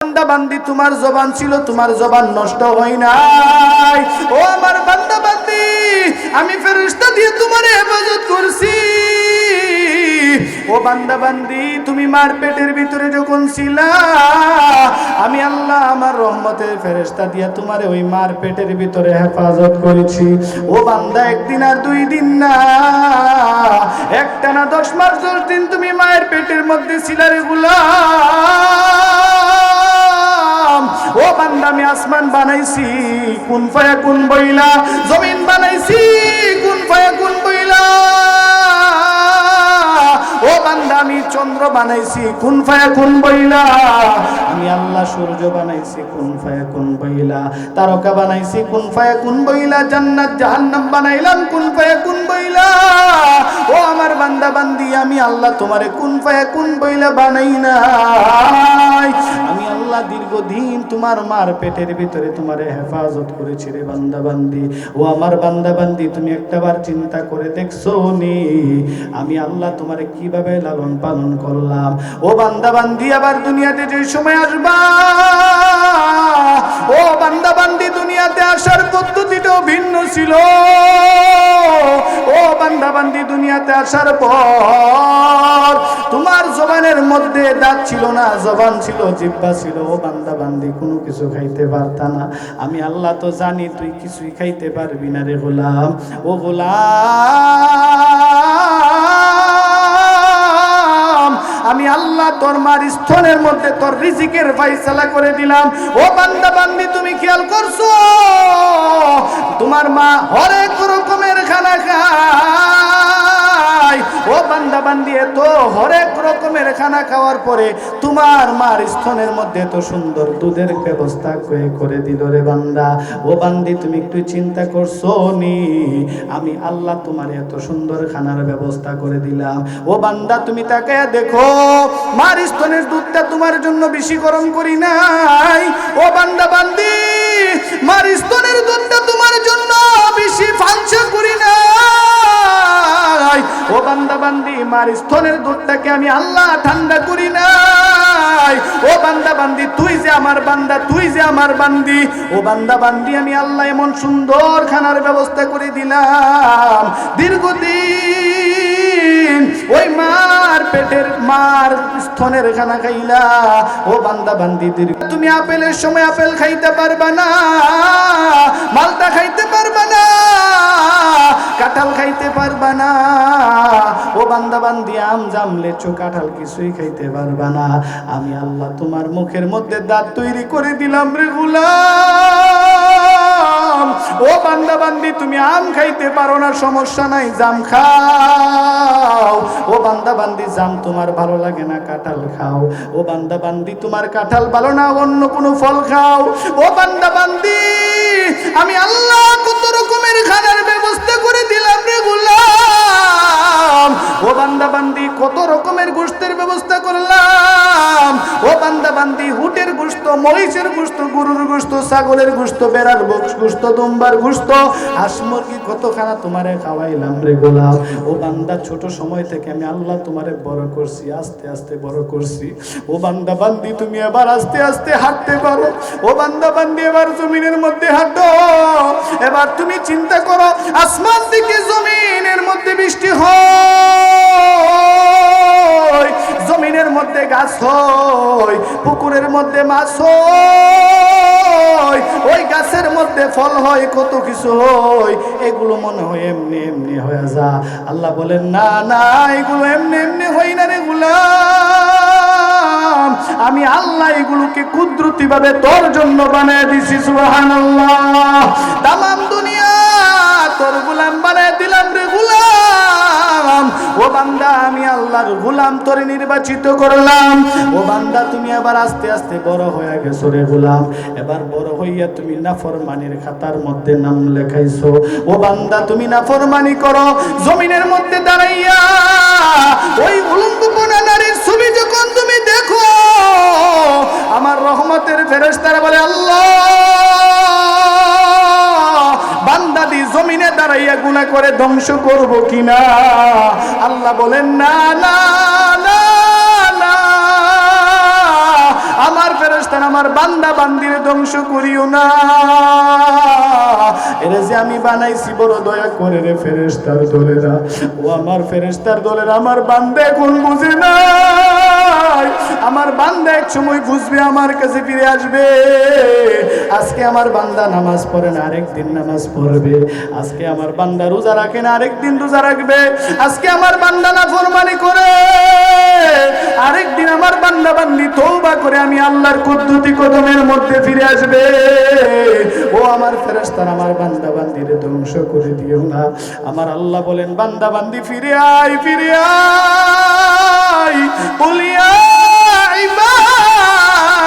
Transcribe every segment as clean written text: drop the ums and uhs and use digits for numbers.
বান্দা বান্দি তোমার জবান ছিল, তোমার জবান নষ্ট হয় নাই। ও আমার বান্দা বান্দি, আমি ফেরেশতা দিয়ে তোমার হেফাজত করছি। ও বান্দা বান্দি, তুমি মার পেটের ভিতরে যখন ছিলা, আমি আল্লাহ আমার রহমতের ফেরেশতা দিয়া তোমারে ওই মার পেটের ভিতরে হেফাজত করেছি। ও বান্দা, একদিন আর 2 দিন না, একটানা 10 মাস 10 দিন তুমি মায়ের পেটের মধ্যে ছিলা রে গোলাম। ও বান্দা, আমি আসমান বানাইছি কুন ফায়াকুন বইলা, জমিন বানাইছি কুন ফায়াকুন বইলা। ও বান্দা, আমি চন্দ্র বানাইছি কুন ফায়াকুন বইলা, আমি আল্লাহ সূর্য বানাইছি কুন ফায়াকুন বইলা, তারকা বানাইছি কুন ফায়াকুন বইলা, জান্নাত জাহান্নাম বানাইলাম কুন ফায়াকুন বইলা। ও আমার বান্দা বান্দি, আমি আল্লাহ তোমারে কুন ফায়াকুন বইলা বানাই নাই। আমি আল্লাহ দীর্ঘদিন তোমার মার পেটের ভিতরে তোমারে হেফাজত করেছি রে বান্দা বান্দি। ও আমার বান্দা বান্দি, তুমি একটাবার চিন্তা করে দেখছো নি আমি আল্লাহ তোমারে কিভাবে লালন পালন করলাম? ও বান্দা বান্দি, আবার দুনিয়াতে যে সময় আসবা, ও বান্দা বান্দি, দুনিয়াতে আসার পদ্ধতিটাও ভিন্ন ছিল। ও বান্দা বান্দি, দুনিয়াতে আসার পর তোমার জবানের মধ্যে দাঁত ছিল না, জবান ছিল, জিহ্বা ছিল। ও বান্দা বান্দি, কোনো কিছু খাইতে পারতা না। আমি আল্লাহ তো জানি তুই কিছুই খাইতে পারবি না রে গোলাম। ও গোলাম, আমি আল্লাহ তোর মার স্থলের মধ্যে তোর রিজিকের ফয়সালা করে দিলাম। ও বান্দা বান্দি, তুমি খেয়াল করছো তোমার মা হরেক রকমের খানা খায়। ও বান্দা বান্দি, এত হরেক রকমের খানা খাওয়ার পরে তোমার মার স্থনের মধ্যে এত সুন্দর দুধের ব্যবস্থা করে দিল রে বান্দা। ও বান্দি, তুমি একটু চিন্তা করছো নি আমি আল্লাহ তোমার এত সুন্দর খানার ব্যবস্থা করে দিলাম? ও বান্দা, তুমি তাকায়া দেখো, মার স্তনের দুধটা তোমার জন্য বেশি গরম করি নাই। ও বান্দা বান্দি, মার স্তনের দুধটা তোমার জন্য বেশি ফাংশন করি নাই। ও বান্দা বান্দি, মার স্তনের দুধটাকে আমি আল্লাহ ঠান্ডা করি নাই। ও বান্দা বান্দি, তুই যে আমার বান্দা, তুই যে আমার বান্দি। ও বান্দা বান্দি, আমি আল্লাহ এমন সুন্দর খানার ব্যবস্থা করে দিলাম, দীর্ঘদিন ওই মার পেটের মার স্তনের খানা খাইলা। ও বান্দা বান্দি, তুমি আপেলের সময় আপেল খাইতে পারবা না, মালটা খাইতে পারবা না, কাঁঠাল খাইতে পারবা না। ও বান্দা বান্দি, আম জাম লেচু কাঁঠাল কিছুই খাইতে পারবা না। আমি আল্লাহ তোমার মুখের মধ্যে দাঁত তৈরি করে দিলাম রে গোলাম। ও বান্দা বান্দি, তুমি আম খাইতে পারো না, সমস্যা নাই, জাম খাও। ও বান্দা বান্দি, জাম তোমার ভালো লাগে না, কাঁঠাল খাও। ও বান্দা বান্দি, তোমার কাঁঠাল ভালো না, অন্য কোনো ফল খাও। ও বান্দা বান্দি, আমি আল্লাহ কত রকমের খানার ব্যবস্থা করে দিলাম রে গোলাম। ও বান্দা বান্দি, কত রকমের গোশতের ব্যবস্থা করলাম। ও বান্দা বান্দি, উটের গোশত, মহিষের গোশত, গরুর গোশত, ছাগলের গোশত, বেড়ার গোশত, দুম্বার গোশত, হাঁস মুরগি কতখানা তোমারে খাওয়াইলাম রে গোলাম। ও বান্দা, ছোট সময় থেকে আমি আল্লাহ তোমারে বড় করছি, আস্তে আস্তে বড় করছি। ও বান্দা বান্দি, তুমি এবার আস্তে আস্তে হাঁটতে পারো। ও বান্দা বান্দি, এবার জমিনের মধ্যে হাঁটো। এবার তুমি চিন্তা করো, আসমান থেকে জমিনের মধ্যে বৃষ্টি হয়, জমিনের মধ্যে গাছ হয়, পুকুরের মধ্যে মাছ হয়, ওই গাছের মধ্যে ফল হয়, কত কিছু হয়। এগুলো মনে হয় এমনি এমনি হয়ে যা। আল্লাহ বলেন, না না, এগুলো এমনি এমনি হয় না রে গোলাম। আমি আল্লাহ এগুলোকে কুদরতি ভাবে তোর জন্য বানায় দিছি। সুবহানাল্লাহ। তামাম দুনিয়া তোর গোলাম বানায় দিলাম রে গোলাম। ও বান্দা, আমি আল্লাহর গোলাম তোরে নির্বাচিত করলাম। ও বান্দা, তুমি আবার আস্তে আস্তে বড় হয়ে গেছো রে গোলাম। এবার বড় হইয়া তুমি নাফরমানির খাতার মধ্যে নাম লেখাইছো। ও বান্দা, তুমি নাফরমানি করো, জমিনের মধ্যে দাঁড়াইয়া ওই উলঙ্গপনা নারীর ছবি যখন তুমি দেখো, আমার রহমতের ফেরেশতারা বলে, আল্লাহ বান্দা দি জমিনে দাঁড়াইয়া গুনাহ করে ধ্বংস করব কিনা? আল্লাহ বলেন, না না না না, আমার ফেরেশতারা আমার বান্দা বান্দির ধ্বংস করিও না। এরে যে আমি বানাইছি বড় দয়া করে রে ফেরেশতার দলেরা, ও আমার ফেরেশতার দলেরা, আমার বান্দা এখন বুঝে না, আমার বান্দা এক সময় বুঝবে, আমার কাছে ফিরে আসবে। আজকে আমার বান্দা নামাজ পড়ে না, আরেকদিন নামাজ পড়বে। আজকে আমার বান্দা রোজা রাখে না, আরেকদিন রোজা রাখবে। আজকে আমার বান্দা নাফরমানি করে, আরেকদিন আমার বান্দা বান্দি তওবা করে আমি আল্লাহর কুদরতি কদমের মধ্যে ফিরে আসবে। ও আমার ফেরেশতারা, আমার বান্দা বান্দিরে ধ্বংস করে দিও না। আমার আল্লাহ বলেন, বান্দা বান্দি ফিরে আয়, ফিরে আয়। বলিয়া ইবাদ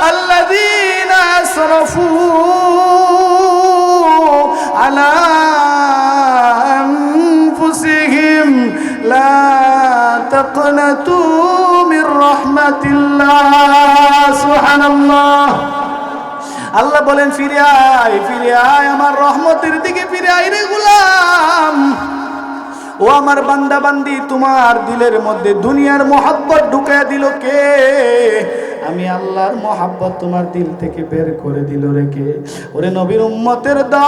আল্লাযীনা আসরাফু আলা আনফুসিহিম লা তাকনাতু মির রাহমাতিল্লাহ। সুবহানাল্লাহ। আল্লাহ বলেন, ফিরে আয়, ফিরে আয়, আমার রহমতের দিকে ফিরে আয় রে গোলাম। ও আমার বান্দা বান্দি, তোমার দিলের মধ্যে দুনিয়ার মোহাব্বত ঢুকায়া দিল কে? আমি আল্লাহর মোহাব্বত তোমার দিল থেকে বের করে দিল রে কে? ওরে নবীর উম্মতের দল,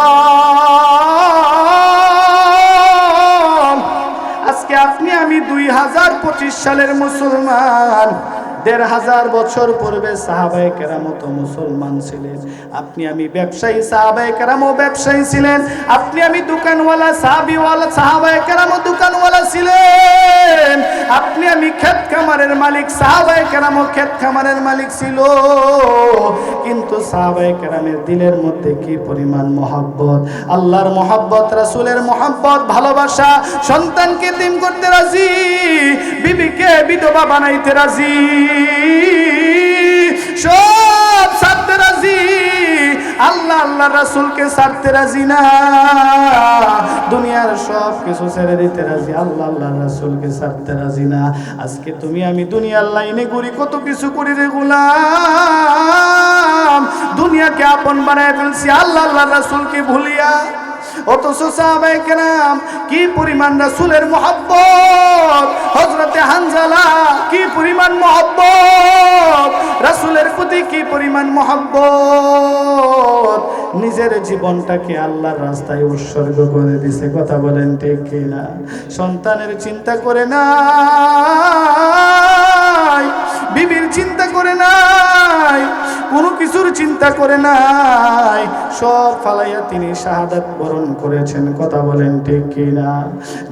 আজকে আপনি আমি 2025 সালের মুসলমান। 1500 বছর পূর্বে সাহাবায়ে কেরাম তো মুসলমান ছিলেন। আপনি আমি ব্যবসায়ী, সাহাবায়ে কেরামও ব্যবসায়ী ছিলেন। আপনি আমি দোকানওয়ালা, সাহাবায়ে কেরামও দোকানওয়ালা ছিলেন। আপনি আমি ক্ষেত খামারের মালিক, সাহাবায়ে কেরামও ক্ষেত খামারের মালিক ছিল। কিন্তু সাহাবায়ে কেরামের দিলের মধ্যে কি পরিমাণ মহব্বত! আল্লাহর মহব্বত, রাসূলের মহব্বত, ভালোবাসা। সন্তানকে এতিম করতে রাজি, বিবিকে বিধবা বানাইতে রাজি, সব ছাড়তে রাজি। আল্লাহ আল্লাহ রাসূলকে ছাড়তে রাজি না। দুনিয়ার সব কিছু ছেড়ে দিতে রাজি, আল্লাহ আল্লাহ রাসূলকে ছাড়তে রাজি না। আজকে তুমি আমি দুনিয়ার লাইনে ঘুরি, কত কিছু করি রে গোলাম। দুনিয়াকে আপন বানায় ফেলছি, আল্লাহ আল্লাহ রাসূলকে ভুলিয়া। অথচ সাহাবায়ে কেরাম কি পরিমাণ রাসূলের মহব্বত! হযরতে হানজালা কি পরিমাণ মহব্বত! রাসূলের প্রতি কি পরিমাণ মহব্বত! নিজের জীবনটাকে আল্লাহর রাস্তায় উৎসর্গ করে দিছে। কথা বলেন ঠিক কিনা? সন্তানের চিন্তা করে নাই, বিবির চিন্তা করে নাই, কোনো কিছুর চিন্তা করে নাই, সব ফালাইয়া তিনি শাহাদাত বরণ করেছেন। কথা বলেন ঠিক কিনা?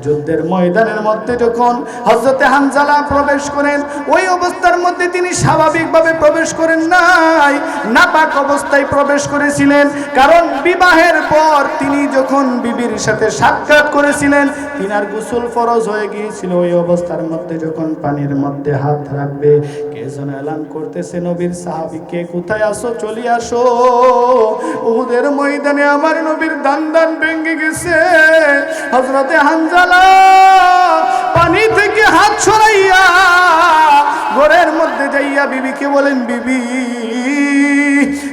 যুদ্ধের ময়দানের মধ্যে যখন হযরতে হানজালা প্রবেশ করেন, ওই অবস্থার মধ্যে তিনি স্বাভাবিকভাবে প্রবেশ করেন নাই, নাপাক অবস্থায় প্রবেশ করেছিলেন। কারণ বিবাহের পর তিনি যখন বিবির সাথে সাক্ষাৎ করেছিলেন, তিনার গোসল ফরজ হয়ে গিয়েছিল। ওই অবস্থার মধ্যে যখন পানির মধ্যে হাত রাখবে, কে যেন এলান করতেছে, নবীর সাহাবী, কে কোথায় আসো, চলে আসো। উহুদের ময়দানে আমার নবীর দান দান ভেঙে গেছে। হযরতে হানজালা পানি থেকে হাত সরাইয়া ঘরের মধ্যে যাইয়া বিবিকে বলেন, বিবি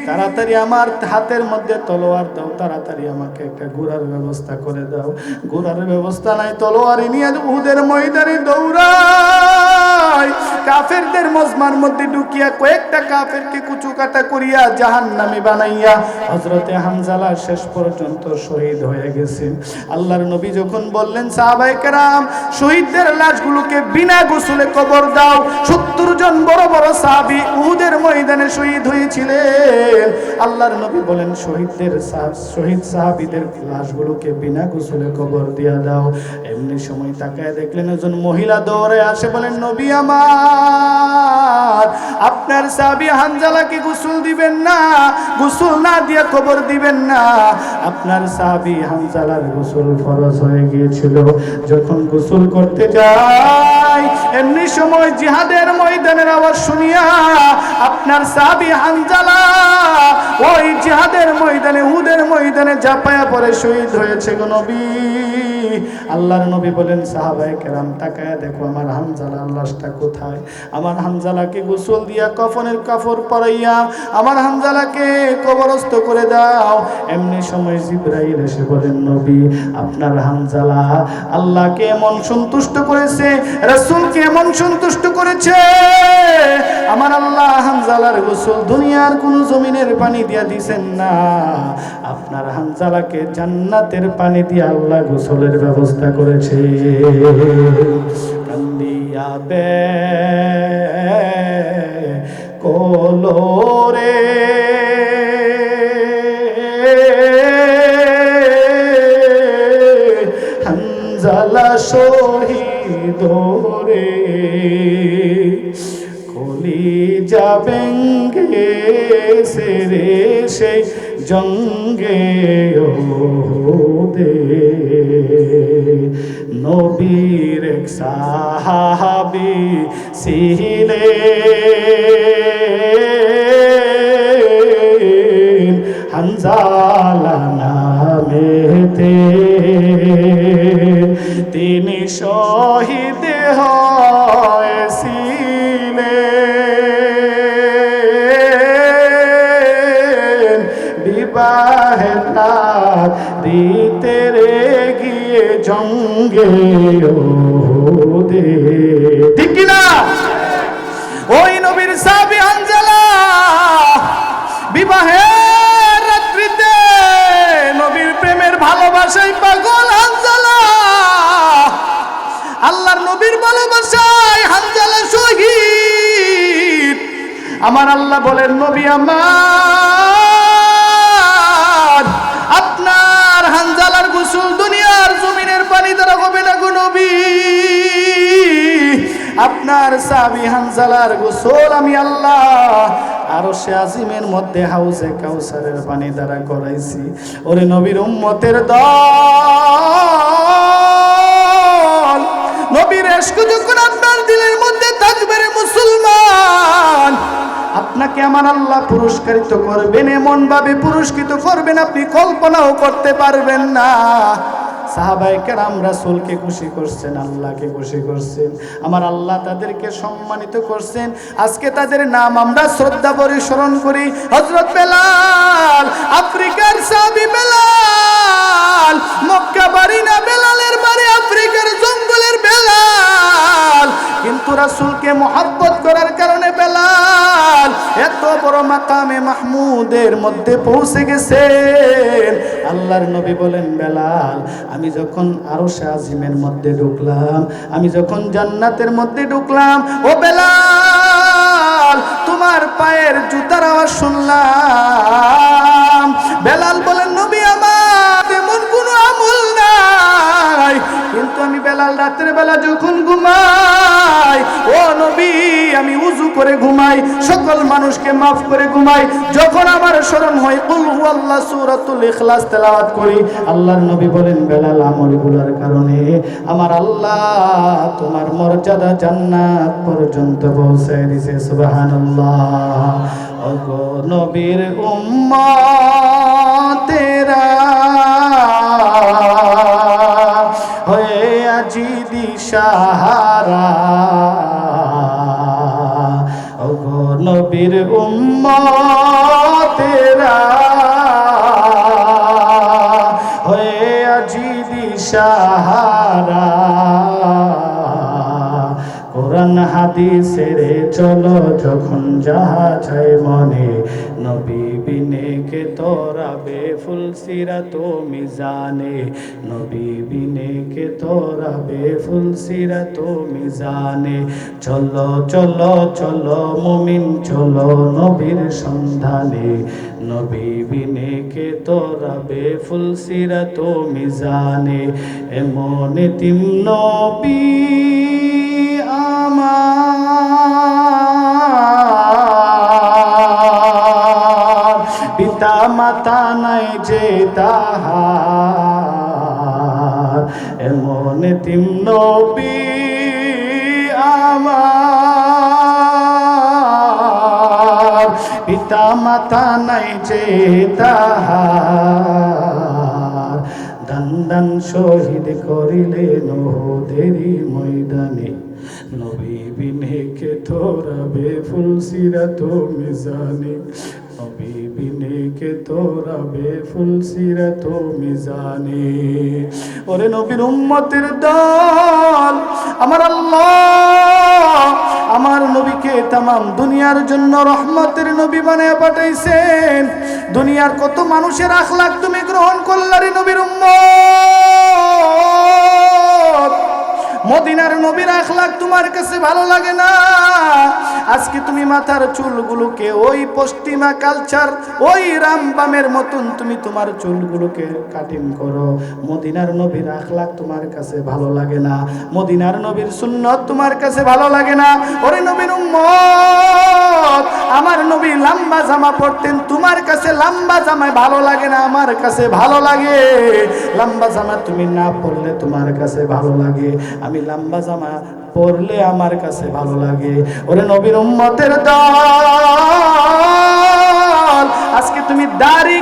তাড়াতাড়ি আমার হাতের মধ্যে তলোয়ার দাও, তাড়াতাড়ি আমাকে একটা ঘোড়ার ব্যবস্থা করে দাও। ঘোড়ার ব্যবস্থা নাই, তলোয়ার নিয়ে উহুদের ময়দানে দৌড়ায়। কাফেরদের মজমার মধ্যে ঢুকিয়া কয়েকটা কাফেরকে কুচু কাটা করিয়া জাহান্নামী বানাইয়া হযরতে হানজালা শেষ পর্যন্ত শহীদ হয়ে গেছেন। আল্লাহর নবী যখন বললেন, সাহাবায়ে কেরাম শহীদদের লাশগুলোকে বিনা গোসলে কবর দাও। 70 জন বড় বড় সাহাবী উহুদের ময়দানে শহীদ হয়েছিলেন। আল্লাহর নবী বলেন, শহীদ সাহাবীদের লাশগুলোকে বিনা গোসলে কবর দিয়া দাও। এমনি সময় তাকায় দেখলেন একজন মহিলা দৌড়ে আসে, বলেন, নবী আমার, আপনার সাহাবী হানজালাকে গোসল দিবেন না, গোসল না দিয়া কবর দিবেন না। আপনার সাহাবী হানজালার গোসল ফরজ হয়ে গিয়েছিল। যখন গোসল করতে যায়, এমনি সময় জিহাদের ময়দানের আওয়াজ শুনিয়া আপনার সাহাবী হানজালা ওই জিহাদের ময়দানে, উহুদের ময়দানে ঝাঁপায়া পড়ে শহীদ হয়েছে গো নবী। আল্লাহর নবী বলেন, সাহাবায়ে কেরাম তাকায়া দেখো আমার হানজালার লাশটা কোথায়। আমার হানজালা হানজালাকে গোসল দিয়া কফনের কাপড় পরাইয়া আমার হানজালাকে কবরস্থ করে দাও। এমনি সময় জিবরাইল এসে বলেন, নবী আপনার হানজালা আল্লাহকে এমন সন্তুষ্ট করেছে, রাসূলকে এমন সন্তুষ্ট করেছে, আমার আল্লাহ হানজালার গোসল দুনিয়ার কোন জমিনের পানি দিয়া দিছেন না, আপনার হানজালাকে জান্নাতের পানি দিয়ে আল্লাহ গোসলের ব্যবস্থা করেছে। কান্দিয়া বে কোলোরে হানজালা শহীদ রে, কলিজা ভেঙ্গে সেরে সেই জঙ্গে ওহুদে, নবীর এক সাহাবী ছিলেন হানজালা নামেতে, তিনি শহীদ হয়েছিলেন বিবাহের রাত দিতে রে গিয়ে জঙ্গে ওহুদে। ঠিক কিনা? ওই নবীর সাহাবী হানজালা বিবাহের রাত্রিতে নবীর প্রেমের ভালোবাসায় পাগল হানজালা, আল্লাহর নবীর ভালোবাসায় হানজালা শহীদ। আমার আল্লাহ বলেন, নবী আমার আপনার হানজালার গোসল দুনিয়ার জমিনের পানি দ্বারা হবে না গো নবী, আপনার সাহাবী হানজালার গোসল আমি আল্লাহ আরশে আজিমের মধ্যে হাউজে কাউসারের পানি দ্বারা করাইছি। ওরে নবীর উম্মতের দল, নবীর ইশক যখন আপনার দিলের মধ্যে থাকবে রে মুসলমান, আপনাকে আমার আল্লাহ পুরস্কৃত করবেন, এমন ভাবে পুরস্কৃত করবেন আপনি কল্পনাও করতে পারবেন না। সাহাবায়ে কেরাম রাসূলকে খুশি করছেন, আল্লাহকে খুশি করছেন, আমার আল্লাহ তাদেরকে সম্মানিত করছেন। আজকে তাদের নাম আমরা শ্রদ্ধা ভরে স্মরণ করি। হযরত বেলাল, আফ্রিকার সাহাবী বেলাল, মক্কা বাড়ি না বেলালের বাড়ি আফ্রিকার জঙ্গলের বেলাল, কিন্তু রাসূলকে মহব্বত করার কারণে বেলাল এত বড় মাকামে মাহমুদের মধ্যে পৌঁছে গেছেন। আল্লাহর নবী বলেন, বেলাল আমি যখন আরশে আজিমের মধ্যে ঢুকলাম, আমি যখন জান্নাতের মধ্যে ঢুকলাম, ও বেলাল তোমার পায়ের জুতার আওয়াজ শুনলাম। বেলাল বলেন, নবী আমার এমন কোনো আমল নাই, কিন্তু আমি বেলাল রাতের বেলা যখন ঘুমাই, ও নবী আমি উযু করে ঘুমাই, সকল মানুষকে মাফ করে ঘুমাই, যখন আমার স্মরণ হয় কুল হুয়াল্লাহ সূরাতুল ইখলাস তেলাওয়াত করি। আল্লাহর নবী বলেন, বেলাল আমলগুলোর কারণে আমার আল্লাহ তোমার মর্যাদা জান্নাত পর্যন্ত পৌঁছায় দিয়েছে। সুবহানাল্লাহ। ওগো নবীর উম্মতেরা হয়ে আজি দিশাহারা, ওগো নবীর উম্মতেরা হয়ে আজি দিশাহারা, কোরআন হাদিসের চলো যখন যাহা চাই মনে, নবী বিনে কে তোরাবে ফুল সিরাত মিজানে, নবী বিনে কে তোরাবে ফুল সিরাত মিজানে। চলো চলো চলো মুমিন চলো নবীর সন্ধানে, নবী বিনে কে তোরাবে ফুল সিরাত মিজানে। এমন তিম নবী আমার, পিতা মাতা নাই যে তাহার, এমন তিম নবী আমার, পিতা মাতা নাই যে তাহার, দান দান শহীদ করিলেন ওহুদের ময়দানে, নবী বিনে के थोड़ा बेफुल सीरत मिजानी नबी बिने के तोरा बेफुल सीरत मिजानी ওরে নবীর উম্মতের দল আমার আল্লাহ আমার নবীকে तमाम দুনিয়ার জন্য রহমতের নবী বানায় পাঠাইছেন দুনিয়ার কত মানুষের আখলাক তুমি গ্রহণ করলারে নবীর উম্মত মদিনার নবীর আখলাক তোমার কাছে ভালো লাগে না আজকে তুমি মাথার চুলগুলোকে ওই পশ্চিমা কালচার ওই রামবামের মতন তুমি তোমার চুলগুলোকে কাটিং করো মদিনার নবীর আখলাক তোমার কাছে ভালো লাগে না মদিনার নবীর সুন্নাত তোমার কাছে ভালো লাগে না ওরে নবীর উম্মত আমার নবী লম্বা জামা পরতেন তোমার কাছে লম্বা জামা ভালো লাগে না আমার কাছে ভালো লাগে লম্বা জামা তুমি না পরলে তোমার কাছে ভালো লাগে আমি লম্বা জামা পরলে আমার কাছে ভালো লাগে ওরে নবীর উম্মতের দল আজকে তুমি দাড়ি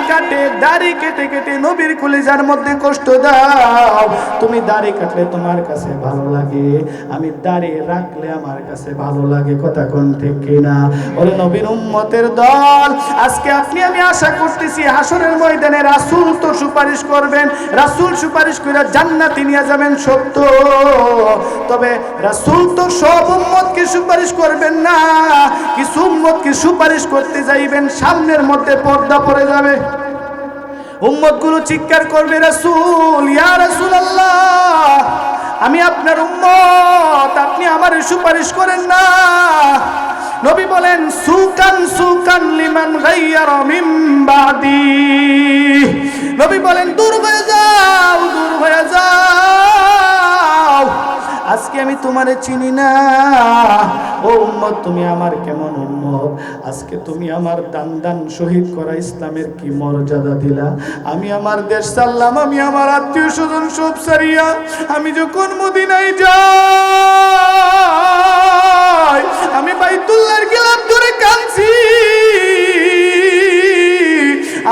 কেটে কেটে নবীর কলিজার মধ্যে কষ্ট দাও তুমি দাড়ি কাটলে তোমার কাছে ভালো লাগে আমি দাড়ি রাখলে আমার কাছে ভালো লাগে কথা কোন ঠিক কিনা ওরে নবীর উম্মতের দল আজকে আপনি আমি আশা করতেছি হাসরের ময়দানে রাসূল তো সুপারিশ করবেন রাসূল সুপারিশ করে জান্নাতে নিয়ে যাবেন সত্য তবে রাসূল তো সব উম্মতকে সুপারিশ করবেন না কিছু উম্মতকে সুপারিশ করতে যাইবেন সামনের মধ্যে পর্দা পড়ে যাবে উম্মতগুলো চিৎকার করবে রাসূল ইয়া রাসূলুল্লাহ আমি আপনার উম্মত আপনি আমার সুপারিশ করেন না নবী বলেন সুকান লিমান গায়্যারা মিন বাদি নবী বলেন দূর হয়ে যাও আজকে আমি তোমারে চিনি না ও উম্মত তুমি আমার কেমন উম্মত আজকে তুমি আমার দান শহীদ করা ইসলামের কি মর্যাদা দিলা আমি আমার দেশ ছাড়লাম আমি আমার আত্মীয় স্বজন সব ছাড়িয়া আমি যখন মদিনায় যাই আমি বাইতুল্লাহর গিলাফ ধরে কাঁদছি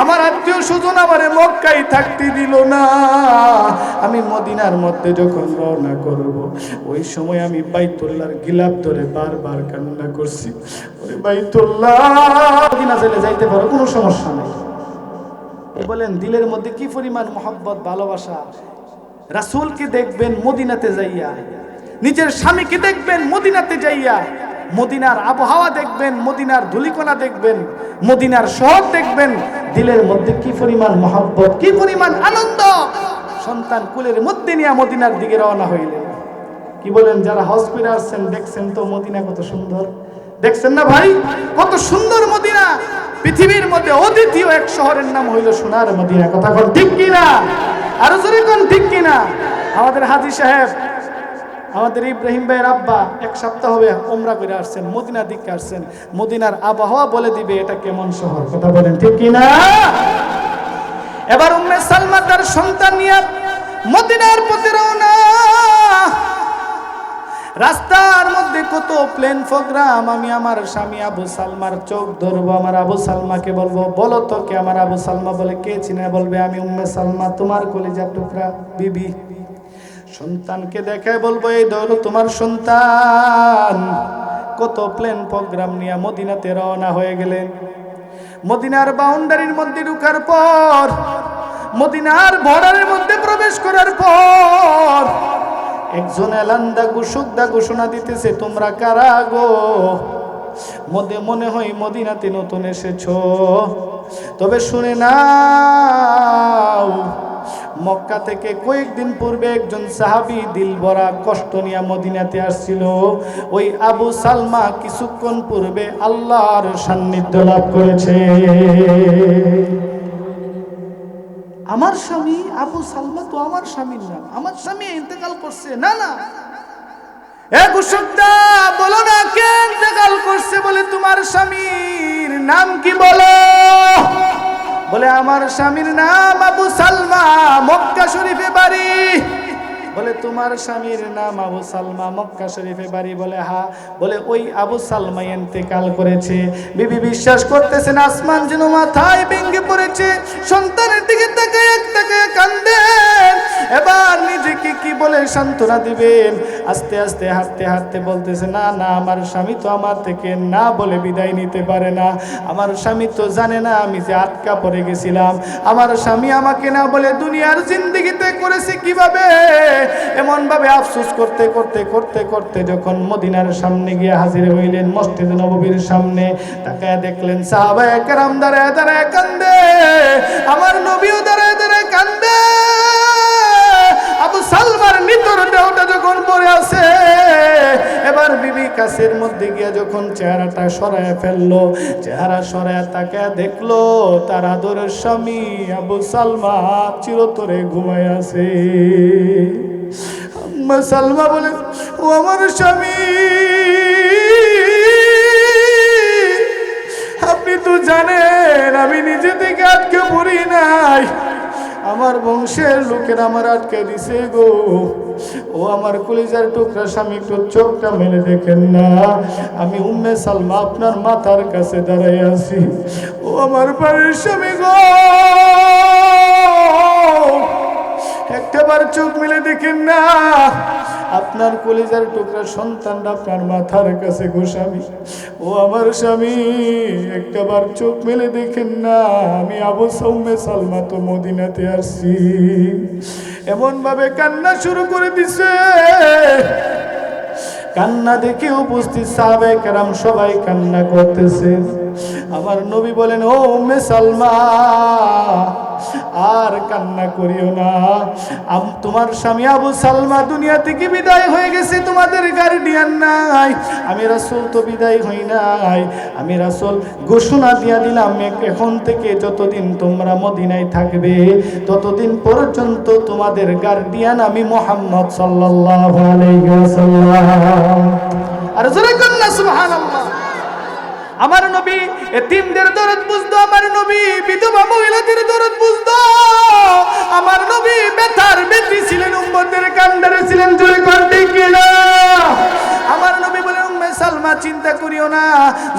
আমার আত্মীয় স্বজন আমারে মক্কায় থাকতে দিল না আমি মদিনার মধ্যে যখন রওনা করব ওই সময় আমি বাইতুল্লাহর গিলাফ ধরে বারবার কান্না করছি ওরে বাইতুল্লাহ মদিনা চলে যাইতে পারো কোনো সমস্যা নেই বলেন দিলের মধ্যে কি পরিমাণ মহব্বত ভালোবাসা রাসূলকে দেখবেন মদিনাতে যাইয়া নিজের স্বামীকে দেখবেন মদিনাতে যাইয়া মদিনার আবহাওয়া দেখবেন মদিনার ধুলিকণা দেখবেন মদিনার শহর দেখবেন দিলের মধ্যে কি পরিমাণ মহব্বত কি পরিমাণ আনন্দ সন্তান কুলের মধ্যে নিয়ে মদিনার দিকে রওনা হইলেন কি বলেন যারা হজ করে আসছেন দেখছেন তো মদিনা কত সুন্দর দেখছেন না ভাই কত সুন্দর মদিনা পৃথিবীর মধ্যে অদ্বিতীয় এক শহরের নাম হইল সোনার মদিনা কথা কোন ঠিক কিনা আরো জোরে কোন ঠিক কিনা আমাদের হাজী সাহেব আমাদের ইব্রাহিম ভাইয়ের আব্বা এক সপ্তাহ হবে উমরা করে আসছেন মদিনার দিকে আসছেন মদিনার আবহাওয়া বলে দিবে এটা কেমন শহর কথা বলেন ঠিক কিনা এবার উম্মে সালমা তার সন্তান নিয়ে মদিনার পথে রওনা রাস্তার মধ্যে কত প্লেন প্রোগ্রাম আমি আমার স্বামী আবু সালমার চোখ ধরবো আমার আবু সালমাকে বলবো বলো তো কে আমার আবু সালমা বলে কে চিনে বলবে আমি উম্মে সালমা তোমার কলিজার টুকরা বিবি সন্তানকে দেখায় বলবো এই ধরো তোমার সন্তান কত প্লেন প্রোগ্রাম নিয়ে মদিনাতে রওনা হয়ে গেলেন মদিনার বাউন্ডারির মধ্যে ঢোকার পর মদিনার বর্ডারের মধ্যে প্রবেশ করার পর একজন এলান্দা ঘোষকদা ঘোষণা দিতেছে তোমরা কারা গো মনে হয় মদিনাতে নতুন এসেছো তবে শুনে নাও মক্কা থেকে কয়েকদিন পূর্বে একজন সাহাবী দিল ভরা কষ্ট নিয়ে মদিনাতে আসছিল ওই আবু সালমা কিছুক্ষণ পূর্বে আল্লাহর সান্নিধ্য লাভ করেছে আমার স্বামী আবু সালমা তো আমার স্বামীর নাম আমার স্বামী ইন্তেকাল করছে না এ ঘোষকদা বলো না কে ইন্তেকাল করছে বলে তোমার স্বামীর নাম কি বলো বলে আমার স্বামীর নাম আবু সালমা মক্কা শরীফে বাড়ি বলে তোমার স্বামীর নাম আবু সালমা, মক্কা শরীফে বাড়ি? বলে হ্যাঁ। বলে ওই আবু সালমা ইন্তেকাল করেছে। বিবি বিশ্বাস করতেছেন, আসমান যেন মাথায় ভেঙে পড়েছে। সন্তানের দিকে তাকায় কান্দেন। এবার নিজেকে কি বলে সান্ত্বনা দিবেন? আস্তে আস্তে হাঁটতে হাঁটতে বলতেছে, না না, আমার স্বামী তো আমার থেকে না বলে বিদায় নিতে পারে না। আমার স্বামী তো জানে না আমি যে আটকা পড়ে গেছিলাম। আমার স্বামী আমাকে না বলে দুনিয়ার জিন্দেগিতে করেছে কিভাবে? এমন ভাবে আফসোস করতে করতে করতে করতে যখন মদিনার সামনে গিয়ে হাজির হইলেন, মসজিদ নববীর সামনে, তাকায় দেখলেন সাহাবায়ে কেরাম দাঁড়ায় দাঁড়ায় কান্দে, আমার নবীও দাঁড়ায় দাঁড়ায় কান্দে। আবু সালমার নিতর দেহটা যখন পড়ে আছে, এবার বিবি কাছের মধ্যে গিয়ে যখন চেহারাটা সরায় ফেললো, চেহারা সরায় তাকায় দেখলো তার আদরের স্বামী আবু সালমা চিরতরে ঘুমায় আছে। আম্মা সালমা বলে, ও আমার স্বামী, আপনি তো জানেন আমি নিজে থেকে আটকে পড়ি নাই, আমার বংশের লোকের আমার আটকে দিছে গো। ও আমার কলিজার টুকরা স্বামী, একটু চোখটা মেলে দেখেন না, আমি উম্মে সালমা আপনার মাথার কাছে দাঁড়াই আছি। ও আমার বাড়ির স্বামী গো, একটাবার চোখ মেলে দেখেন না, আপনার কলিজার টুকরা সন্তানরা আপনার মাথার কাছে গো স্বামী। ও আমার স্বামী, একটাবার চোখ মেলে দেখেন না, আমি আবু উম্মে সালমা তো মদিনাতে আসছি। এমন ভাবে কান্না শুরু করে দিছে। কান্না দেখে উপস্থিত সাহাবায়ে কেরাম সবাই কান্না করতেছে। আমার নবী বলেন, ও উম্মে সালমা, আর কান্না করিও না, তোমার স্বামী আবু সালমা দুনিয়া থেকে বিদায় হয়ে গেছে, তোমাদের গার্ডিয়ান নাই। আমি রাসূল তো বিদায় হই নাই, আমি রাসূল ঘোষণা দিয়া দিলাম, এখন থেকে যতদিন তোমরা মদিনায় থাকবে ততদিন পর্যন্ত তোমাদের গার্ডিয়ান আমি মুহাম্মদ সাল্লাল্লাহু আলাইহি ওয়াসাল্লাম। আর জোরে কন্না সুবহানাল্লাহ। আমার নবী এতিমদের দরদ বুঝতো, আমার নবী বিধবা মহিলাদের দরদ বুঝতো, আমার নবী ব্যথার ব্যথী ছিলেন, উম্মতের কান্ডারে ছিলেন। জোরে কণ্ঠে কিনা আমার নবী বলেন, উম্মে সালমা চিন্তা করিও না,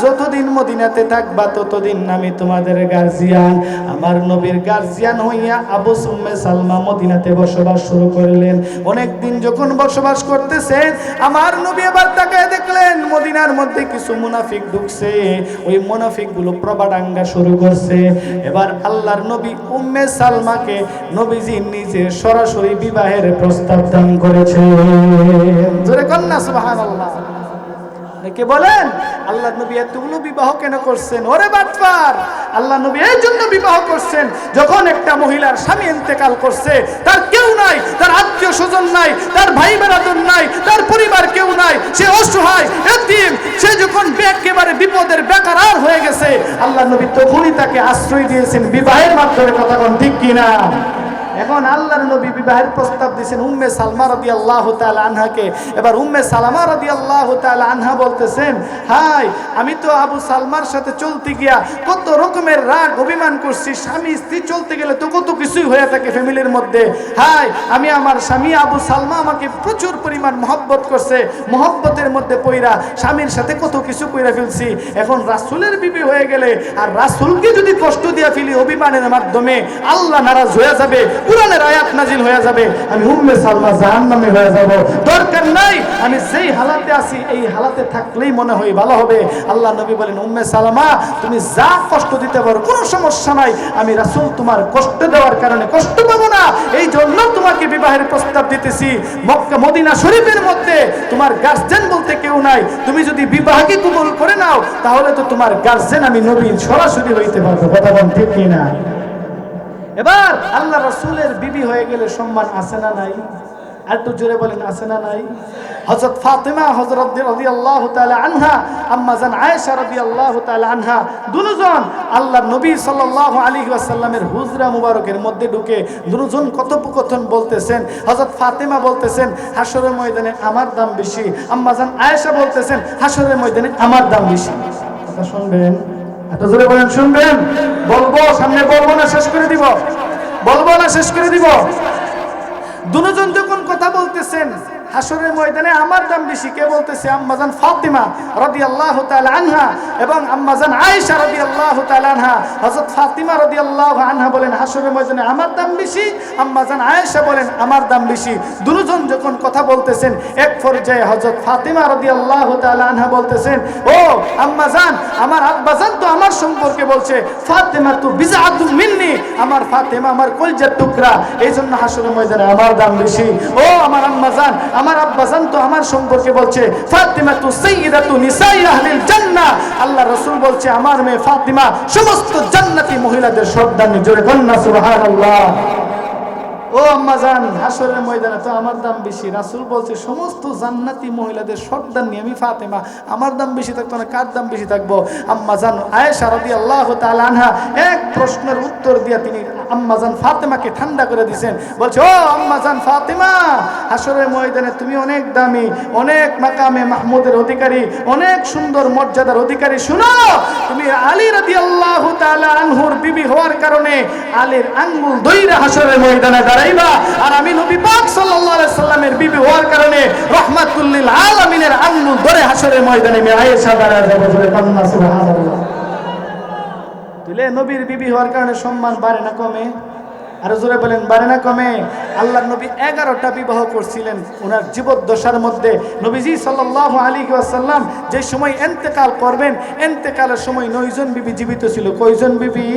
যতদিন মদিনাতে থাকবা ততদিন আমি তোমাদের গার্জিয়ান। আমার নবীর গার্জিয়ান হইয়া আবু উম্মে সালমা মদিনাতে বসবাস শুরু করলেন। অনেক দিন যখন বসবাস করতেছেন, আমার নবী আবার তাকায় দেখলেন মদিনার মধ্যে কিছু মুনাফিক ঢুকছে। ওই মুনাফিকগুলো প্রবাগান্ডা শুরু করছে। এবার আল্লাহর নবী উম্মে সালমাকে নবীজি নিজে সরাসরি বিবাহের প্রস্তাব দান করেছে। জোরে কন্না সুবহানাল্লাহ। কে বলেন আল্লাহর নবী এতগুলো বিবাহ কেন করছেন? ওরে বাটপার, আল্লাহ নবী এই জন্য বিবাহ করছেন, যখন একটা মহিলার স্বামী ইন্তেকাল করছে, তার কেউ নাই, তার আত্মীয় স্বজন নাই, তার ভাই বেরাদর নাই, তার পরিবার কেউ নাই, সে অসহায় এতিম, সে যখন একেবারে বিপদের বেকারার হয়ে গেছে, আল্লাহ নবী তখনই তাকে আশ্রয় দিয়েছেন বিবাহের মাধ্যমে। কথা কোন ঠিক কিনা? এখন আল্লাহর নবী বিবাহের প্রস্তাব দিয়েছেন উম্মে সালমা রাদিয়াল্লাহু তাআলা আনহাকে। এবার উম্মে সালামা রাদিয়াল্লাহু তাআলা আনহা বলতেছেন, হাই, আমি তো আবু সালমার সাথে চলতে গিয়া কত রকমের রাগ অভিমান করছি। স্বামী স্ত্রী চলতে গেলে তো কত কিছুই হয়ে থাকে ফ্যামিলির মধ্যে। হাই, আমি আমার স্বামী আবু সালমা আমাকে প্রচুর পরিমাণ মহব্বত করছে, মহব্বতের মধ্যে পইরা স্বামীর সাথে কত কিছু কইরা ফেলছি। এখন রাসূলের বিবি হয়ে গেলে আর রাসূলকে যদি কষ্ট দিয়া ফেলি অভিমানের মাধ্যমে, আল্লাহ নারাজ হয়ে যাবে, কুরআনের আয়াত নাজিল হয়ে যাবে, আমি উম্মে সালমা জাহান্নামে হয়ে যাব। দরকার নাই, আমি যেই হালাতে আছি এই হালাতে থাকলেই মনে হয় ভালো হবে। আল্লাহ নবী বলেন, উম্মে সালমা, তুমি যা কষ্ট দিতে পারো কোনো সমস্যা নাই, আমি রাসূল তোমার কষ্ট দেওয়ার কারণে কষ্ট পাবো না, এই জন্য তোমাকে বিবাহের প্রস্তাব দিতেছি। মক্কা মদিনা শরীফের মধ্যে তোমার গার্জিয়ান বলতে কেউ নাই, তুমি যদি বিবাহকে কবুল করে নাও তাহলে তো তোমার গার্জিয়ান আমি নবী সরাসরি হইতে পারবো। কথা বল ঠিক কিনা? এবার আল্লাহ রাসূলের বিবি হয়ে গেলে সম্মান আছে না নাই? আর একটু জোরে বলেন, আছে না নাই? হযরত ফাতেমা হযরত রাদিয়াল্লাহু তাআলা আনহা, আম্মা জান আয়েশা রাদিয়াল্লাহু তাআলা আনহা, দুজন আল্লাহর নবী সাল্লাল্লাহু আলাইহি ওয়াসাল্লামের হুজরা মুবারকের মধ্যে ঢুকে দুজন কথোপকথন বলতেছেন। হযরত ফাতেমা বলতেছেন, হাশরের ময়দানে আমার দাম বেশি। আম্মা জান আয়েশা বলতেছেন, হাশরের ময়দানে আমার দাম বেশি। কথা শুনবেন, এত জোরে বলেন, শুনবেন? বলবো, সামনে বলবো না শেষ করে দিব? বলবো না শেষ করে দিব? দুজন যখন কথা বলতেছেন হাসরের ময়দানে আমার দাম বেশি, কে বলতেছে? আম্মাজান ফাতিমা রাদিয়াল্লাহু তাআলা আনহা এবং আম্মাজান আয়েশা রাদিয়াল্লাহু তাআলা আনহা। হযরত ফাতিমা রাদিয়াল্লাহু আনহা বলেন হাসরের ময়দানে আমার দাম বেশি, আম্মাজান আয়েশা বলেন আমার দাম বেশি। দুজন যখন কথা বলতেছেন এক পর্যায়ে হযরত ফাতিমা রাদিয়াল্লাহু তাআলা আনহা বলতেছেন, ও আম্মাজান, আমার আব্বাজান তো আমার সম্পর্কে বলছে ফাতিমা তু বিজআতুম মিন্নি, আমার ফাতিমা আমার কলিজার টুকরা, এইজন্য হাসরের ময়দানে আমার দাম বেশি। ও আমার আম্মাজান, আমার আব্বাজান তো আমার সম্পর্কে বলছে ফাতিমা তু সাইয়্যিদাতু নিসাই আহলিল জান্নাহ, আল্লাহ রাসূল বলছে আমার মেয়ে ফাতিমা সমস্ত জান্নাতি মহিলাদের সর্দারনী। জোরে কন্না সুবহানাল্লাহ। ও আম্মাজান, হাসরের ময়দানে তো আমার দাম বেশি, রাসূল বলছে সমস্ত জান্নাতি মহিলাদের সর্দারনী আমি ফাতিমা, আমার দাম বেশি থাকতো না, কার দাম বেশি থাকবো? আম্মাজান আয়েশা রাদিয়াল্লাহু তাআলা আনহা এক প্রশ্নের উত্তর দিয়ে তিনি আম্মাজান ফাতিমাকে ঠান্ডা করে দিয়েছেন। বলছে, ও আম্মাজান ফাতিমা, হাসরের ময়দানে তুমি অনেক দামি, অনেক মাকামে মাহমুদের অধিকারী, অনেক সুন্দর মর্যাদার অধিকারী। শুনো, তুমি আলী রাদিয়াল্লাহু তাআলা আনহুর বিবি হওয়ার কারণে আলীর আঙ্গুল ধইরা হাসরের ময়দানে দাঁড়াইবা, আর আমি নবী পাক সাল্লাল্লাহু আলাইহি সাল্লামের বিবি হওয়ার কারণে রাহমাতুল লিল আলামিনের আঙ্গুল ধরে হাসরের ময়দানে আমি আয়েশা দাঁড়ায় যাব। বলে কন্না সুবহানাল্লাহ। তুলে নবীর বিবি হওয়ার কারণে সম্মান বাড়ে না কমে? আর জোরে বলেন বাড়ে না কমে? আল্লাহর নবী 11টা বিবাহ করছিলেন ওনার জীবদ্দশার মধ্যে। নবীজি সাল্লাল্লাহু আলাইহি ওয়াসাল্লাম যে সময় ইন্তেকাল করবেন, ইন্তেকালের সময় 9 জন বিবি জীবিত ছিল। কয়জন বিবি?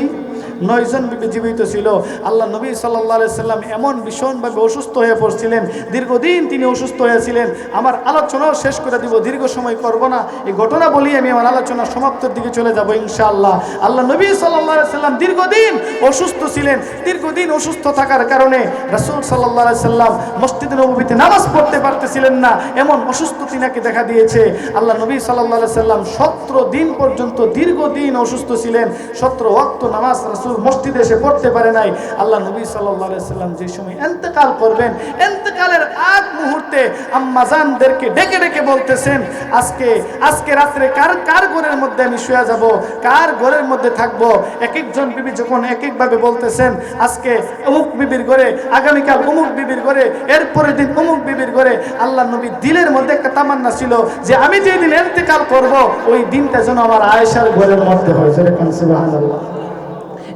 9 জন বিবি জীবিত ছিল। আল্লাহ নবী সাল্লাল্লাহু আলাইহি সাল্লাম এমন ভীষণভাবে অসুস্থ হয়ে পড়ছিলেন, দীর্ঘদিন তিনি অসুস্থ হয়েছিলেন। আমার আলোচনাও শেষ করে দিব, দীর্ঘ সময় করব না, এই ঘটনা বলি আমি আমার আলোচনা সমাপ্তির দিকে চলে যাব ইনশাআল্লাহ। আল্লাহ নবী সাল্লাল্লাহু আলাইহি সাল্লাম দীর্ঘদিন অসুস্থ ছিলেন। দীর্ঘদিন অসুস্থ থাকার কারণে রাসূল সাল্লাল্লাহু আলাইহি সাল্লাম মসজিদে নববীতে নামাজ পড়তে পারতেছিলেন না, এমন অসুস্থ তিনাকে দেখা দিয়েছে। আল্লাহ নবী সাল্লাল্লাহু আলাইহি সাল্লাম 17 দিন পর্যন্ত দীর্ঘদিন অসুস্থ ছিলেন। 17 ওয়াক্ত নামাজ রাসূল মসজিদে এসে পড়তে পারে নাই। আল্লাহ নবী সাল্লাল্লাহু আলাইহি সাল্লাম যে সময় ইন্তেকাল করবেন, ইন্তেকালের আগ মুহূর্তে আম্মাজানদেরকে ডেকে ডেকে বলতেছেন, আজকে রাত্রে কার ঘরের মধ্যে আমি শুয়ে যাব, কার ঘরের মধ্যে থাকবো? এক একজন বিবি যখন এক একভাবে বলতেছেন, আজকে অমুক বিবির ঘরে, আগামীকাল অমুক বিবির ঘরে, এরপরের দিন অমুক বিবির ঘরে। আল্লাহ নবী দিলের মধ্যে একটা তামান্না ছিল যে আমি যেই দিন ইন্তেকাল করব ওই দিনটা যেন আমার আয়েশার ঘরের মধ্যে হয়। সুবহানাল্লাহ।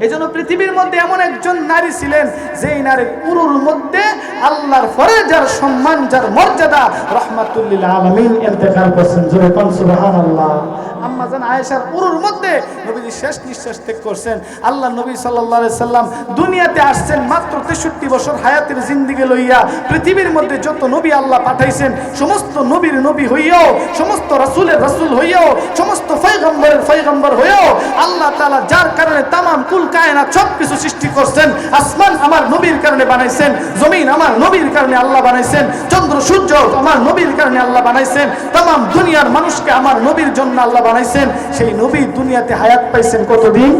এজন্য পৃথিবীর মধ্যে এমন একজন নারী ছিলেন যেই নারীর উরুর মধ্যে আল্লাহর পরে যার সম্মান, যার মর্যাদা, রাহমাতুল লিল আলামিন ইন্তেকাল করেছেন। জোরে কোন সুবহানাল্লাহ। আম্মাজান আয়েশার উরুর মধ্যে নবীজি শেষ নিঃশ্বাস ত্যাগ করছেন। আল্লাহ নবী সাল্লাল্লাহু আলাইহি সাল্লাম দুনিয়াতে আসছেন মাত্র 63 বছর হায়াতের জিন্দেগি লইয়া। পৃথিবীর মধ্যে যত নবী আল্লাহ পাঠাইছেন সমস্ত নবীর নবী হইয়াও, সমস্ত রাসূলের রাসূল হইয়াও, সমস্ত পয়গম্বরের পয়গম্বর হইয়াও আল্লাহ তাআলা যার কারণে তামাম কুল কায়নাত সবকিছু সৃষ্টি করছেন। আসমান আমার নবীর কারণে বানাইছেন, জমিন আমার নবীর কারণে আল্লাহ বানাইছেন, চন্দ্র সূর্য আমার নবীর কারণে আল্লাহ বানাইছেন, তামাম দুনিয়ার মানুষকে আমার নবীর জন্য আল্লাহ বানাইছেন। সেই নবী দুনিয়াতে হায়াত পাইছেন কতদিন?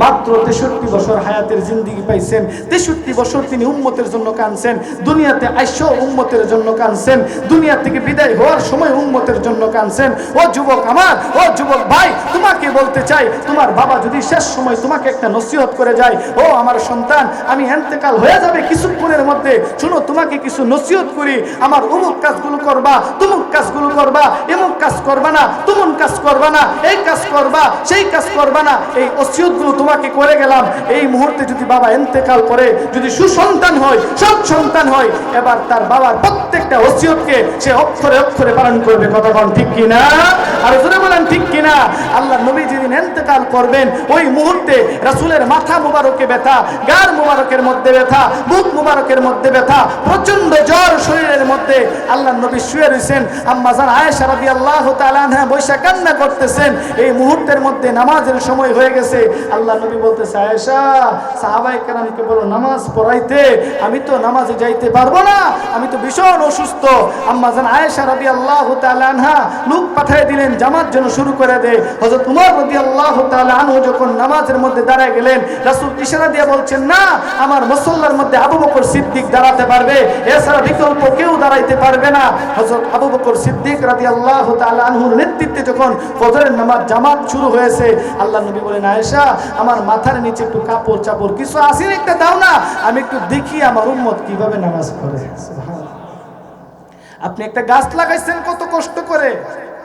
মাত্র 63 বছর হায়াতের জিন্দেগি পাইছেন। 63 বছর তিনি উম্মতের জন্য কাঁদছেন। দুনিয়াতে আইসা উম্মতের জন্য কাঁদছেন, দুনিয়া থেকে বিদায় হওয়ার সময় উম্মতের জন্য কাঁদছেন। ও যুবক আমার, ও যুবক ভাই, তোমাকে বলতে চাই, তোমার বাবা যদি শেষ সময় তোমাকে একটা নসিহত করে যায়, ও আমার সন্তান, আমি ইন্তেকাল হয়ে যাবে কিছুক্ষণের মধ্যে, শুনো তোমাকে কিছু নসিহত করি, আমার অমুক কাজগুলো করবা, তুমুক কাজগুলো করবা, এমুক কাজ করবা না, তুমুন কাজ করবা না, এই কাজ করবা, সেই কাজ করবা না, এই ওসিয়তগুলো তোমাকে করে গেলাম। এই মুহূর্তে যদি বাবা ইন্তেকাল করে, যদি সুসন্তান হয়, সৎ সন্তান হয়, এবার তার বাবার প্রত্যেকটা ওসিয়তকে সে অক্ষরে অক্ষরে পালন করবে। কথা বলেন ঠিক কিনা? আর জোরে বলেন ঠিক কিনা? আল্লাহ নবী যেদিন ইন্তেকাল করবেন ওই মুহূর্তে রাসূলের মাথা মুবারকে ব্যথা, গার মুবারকের মধ্যে ব্যথা, বুক মুবারকের মধ্যে ব্যথা, প্রচন্ড জ্বর শরীরের মধ্যে। আল্লাহ নবী শুয়ে রয়েছেন, আম্মাজান আয়েশা রাদিয়াল্লাহু তাআলা আনহা বসে কান্না করতেছেন। এই মুহূর্তের মধ্যে নামাজের সময় হয়ে গেছে। আল্লাহ নবী বলতেছে, আয়েশা, সাহাবায়ে কেরামকে বলো নামাজ পড়াইতে, আমি তো নামাজে যাইতে পারবো না, আমি তো ভীষণ অসুস্থ। আম্মাজান আয়েশা রাদিয়াল্লাহু তাআলা আনহা লোক পাঠিয়ে দিলেন জামাত যেন শুরু করে দেয়। হযরত উমর রাদিয়াল্লাহু তাআলা আনহু যখন নামাজের মধ্যে দাঁড়ায় গেলেন, রাসূল ইশারা দিয়ে বলছেন, না, আমার মুসল্লার মধ্যে আবু বকর সিদ্দিক দাঁড়াতে পারবে, এছাড়া বিকল্প কেউ দাঁড়াইতে পারবে না। হযরত আবু বকর সিদ্দিক রাদিয়াল্লাহু তাআলা আনহুর নেতৃত্বে যখন ফজরের নামাজ জামাত শুরু হয়েছে, আল্লাহ নবী বলেন, আয়েশা আমার মাথার নিচে একটু কাপড় চাপড় কিছু আসেন একটা দাও না, আমি একটু দেখি আমার উম্মত কিভাবে নামাজ পড়ে। সুবহানাল্লাহ। আপনি একটা গাছ লাগাইছেন কত কষ্ট করে,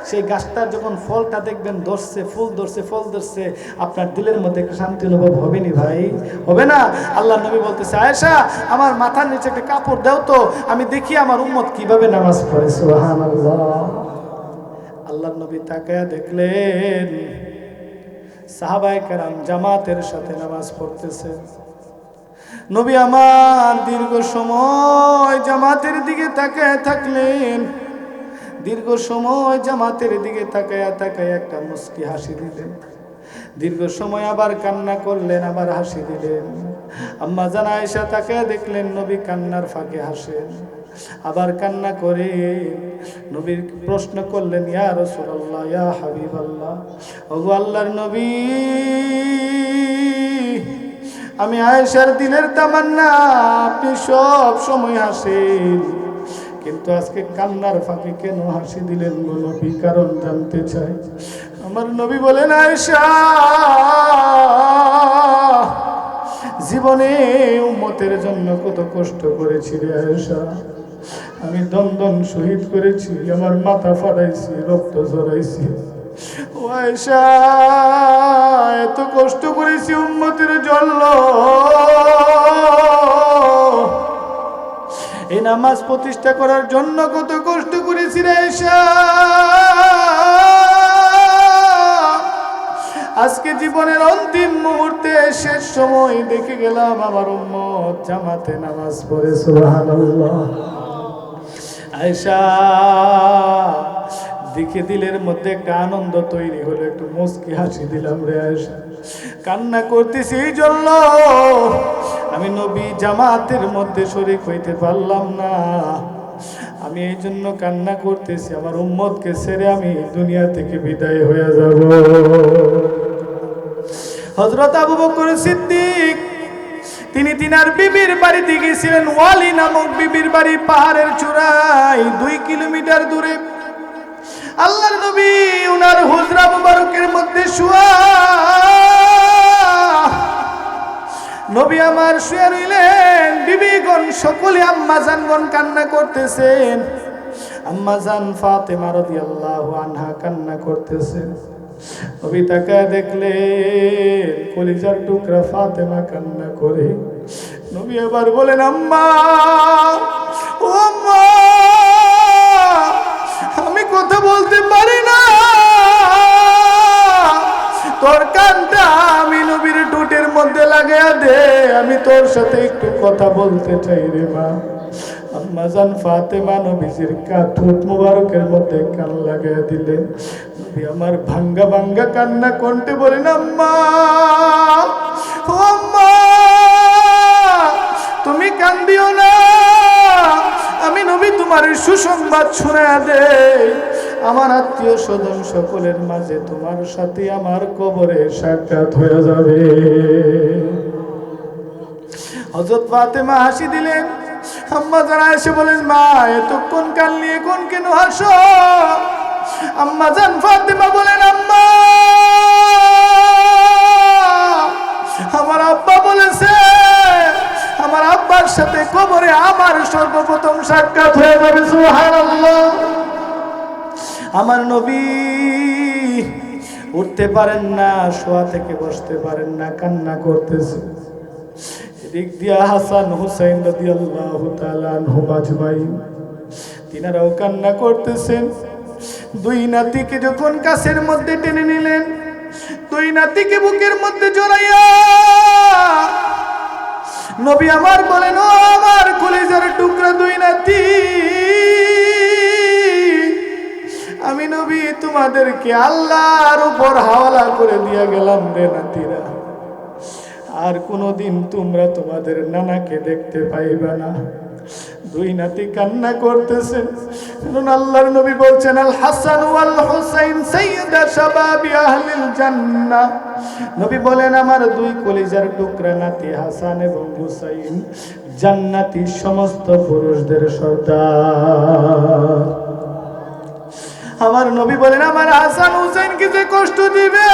সেই গাছটার যখন ফলটা দেখবেন ধরছে, ফুল ধরছে, ফল ধরছে, আপনার দিলের মধ্যে একটা শান্তি অনুভব হবে নি ভাই? হবে না? আল্লাহ নবী বলতেছে, আয়েশা আমার মাথার নিচে একটা কাপড় দাও তো, আমি দেখি আমার উম্মত কিভাবে নামাজ পড়ে। সুবহানাল্লাহ। আল্লাহ নবী তাকায়া দেখলেন সাহাবায়ে কেরাম জামাতের সাথে নামাজ পড়তেছে। নবী আমার দীর্ঘ সময় জামাতের দিকে তাকায় থাকলেন, দীর্ঘ সময় জামাতের দিকে তাকায়া তাকায়া একটা মুস্কি হাসি দিলেন, দীর্ঘ সময় আবার কান্না করলেন, আবার হাসি দিলেন। আম্মা জান আয়েশা তাকায়া দেখলেন নবী কান্নার ফাঁকে হাসেন, আবার কান্না করে নবীর প্রশ্ন করলেন, ইয়া রাসূলুল্লাহ, ইয়া হাবিবাল্লাহ, ওগো আল্লাহর নবী, আমি আয়েশার দিলের তামান্না, আপনি সব সময় হাসেন, কিন্তু আজকে কান্নার ফাঁকে কেন হাসি দিলেন গো নবী? কারণ জানতে চাই। আমার নবী বলেন, আয়েশা জীবনে উম্মতের জন্য কত কষ্ট করেছি রে আয়েশা, আমি দন্দন শহীদ করেছি, আমার মাথা ফাটাইছি, রক্ত ঝরাইছি। ও আয়েশা এত কষ্ট করেছি উম্মতের জন্য, এই নামাজ প্রতিষ্ঠা করার জন্য কত কষ্ট করেছি রে আয়েশা, আজকে জীবনের অন্তিম মুহূর্তে শেষ সময় দেখে গেলাম আমার উম্মত জামাতে নামাজ পড়ে। সুবহানাল্লাহ। আয়েশা দেখে দিলের মধ্যে একটা আনন্দ তৈরি হলো, একটু মুস্কি হাসি দিলাম রে আয়েশা, কান্না করতেছি এই জন্য আমি নবী জামাতের মধ্যে শরীক হইতে পারলাম না, আমি এই জন্য কান্না করতেছি আমার উম্মতকে ছেড়ে আমি দুনিয়া থেকে বিদায় হয়ে যাব। হযরত আবু বকর সিদ্দিক তিনি তিনার বিবির বাড়িতে গিয়েছিলেন, ওয়ালি নামক বিবির বাড়ি পাহাড়ের চূড়ায় 2 কিলোমিটার দূরে। আল্লাহর নবী উনার হুজরা মুবারকের মধ্যে শুয়া, নবী আমার শুয়ে রইলেন, বিবিগণ সকলে আম্মাজানগণ কান্না করতেছেন, আম্মাজান ফাতেমা রাদিয়াল্লাহু আনহা কান্না করতেছেন। নবী তাকায় দেখলেন কলিজার টুকরা ফাতেমা কান্না করে। নবী আবার বলেন, আম্মা ও আম্মা আমি কথা বলতে পারি না, তোর কানটা আমি নবীর ঠোঁটের মধ্যে লাগাইয়া দে, আমি তোর সাথে একটু কথা বলতে চাই রে মা। আম্মা জান ফাতেমা নবীজির ঠোঁট মুবারকের মধ্যে কান লাগাইয়া দিলেন। নবী আমার ভাঙ্গা ভাঙ্গা কান্না করতে বলেন, আম্মা ও আম্মা তুমি কান্দিও না, আমি নবী তোমার সুসংবাদ শোনায়া দেই, আমার আত্মীয় স্বজন সকলের মাঝে তোমার সাথে আমার কবরে সাক্ষাৎ হয়ে যাবে। হযরত ফাতেমা হাসি দিলেন। আম্মা জান এসে বলেন, মা এতক্ষণ কানলি এখন কেন হাসো? আম্মা জান ফাতেমা বলেন, আম্মা আমার আব্বা বলেছে আমার আব্বার সাথে কবরে আমার সর্বপ্রথম সাক্ষাৎ হয়ে যাবে। সুবহানাল্লাহ। আমার নবী উঠতে পারেন না, শোয়া থেকে বসতে পারেন না, কান্না করতেছে। এদিক দিয়া হাসান হুসাইন রাদিয়াল্লাহু তাআলা আনহুম আজমাইন তিনারাও কান্না করতেছেন। 2 নাতিকে যখন কাছের মধ্যে টেনে নিলেন, 2 নাতিকে বুকের মধ্যে জড়াইয়া নবী আমার বলেন, ও আমার কলিজার টুকরা 2 নাতি, আমি নবী তোমাদেরকে আল্লাহর উপর হাওয়ালা করে দিয়া গেলাম রে নাতিরা, আর কোনোদিন তোমরা তোমাদের নানাকে দেখতে পাইবা না। 2 নাতি কান্না করতেছেন, কারণ আল্লাহর নবী বলছেন, আল হাসান ওয়াল হুসাইন সাইয়্যিদা শাবাবি আহলিল জান্নাহ। নবী বলেন, আমার 2 কলিজার টুকরা নাতি হাসান এবং হুসাইন জান্নাতি সমস্ত পুরুষদের সর্দার। আমার নবী বলেন আমার হাসান হুসাইনকে যে কষ্ট দিবে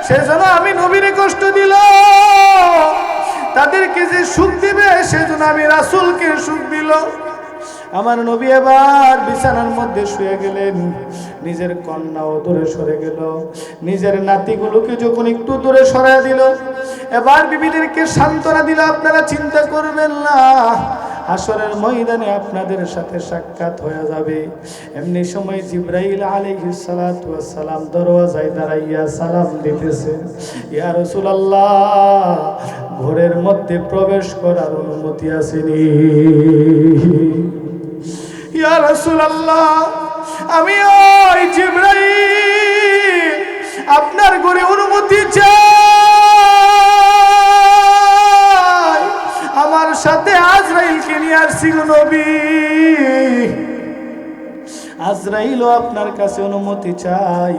সেজন্য আমি নবীরে কষ্ট দিল, তাদেরকে যে সুখ দিবে সেজন্য আমি রাসূলকে সুখ দিল। আমার নবী এবার বিছানার মধ্যে শুয়ে গেলেন, নিজের কন্যাও দূরে সরে গেল, নিজের নাতিগুলোকে যখন একটু দূরে সরায় দিল, এবার বিবিদেরকে সান্ত্বনা দিল, আপনারা চিন্তা করবেন না, হাসরের ময়দানে আপনাদের সাথে সাক্ষাৎ হয়ে যাবে। এমনি সময় জিবরাইল আলাইহিস সালাতু ওয়াস সালাম দরওয়াজায় দাঁড়াইয়া সালাম দিতেছে, ইয়া রাসূলুল্লাহ ঘরের মধ্যে প্রবেশ করার অনুমতি আসেনি। ইয়া রাসূলুল্লাহ আমি ওই জিবরাইল আপনার ঘরে অনুমতি চাই, আমার সাথে আজরাইলকে নিয়ে আসছিল নবী, আজরাইলও আপনার কাছে অনুমতি চাই।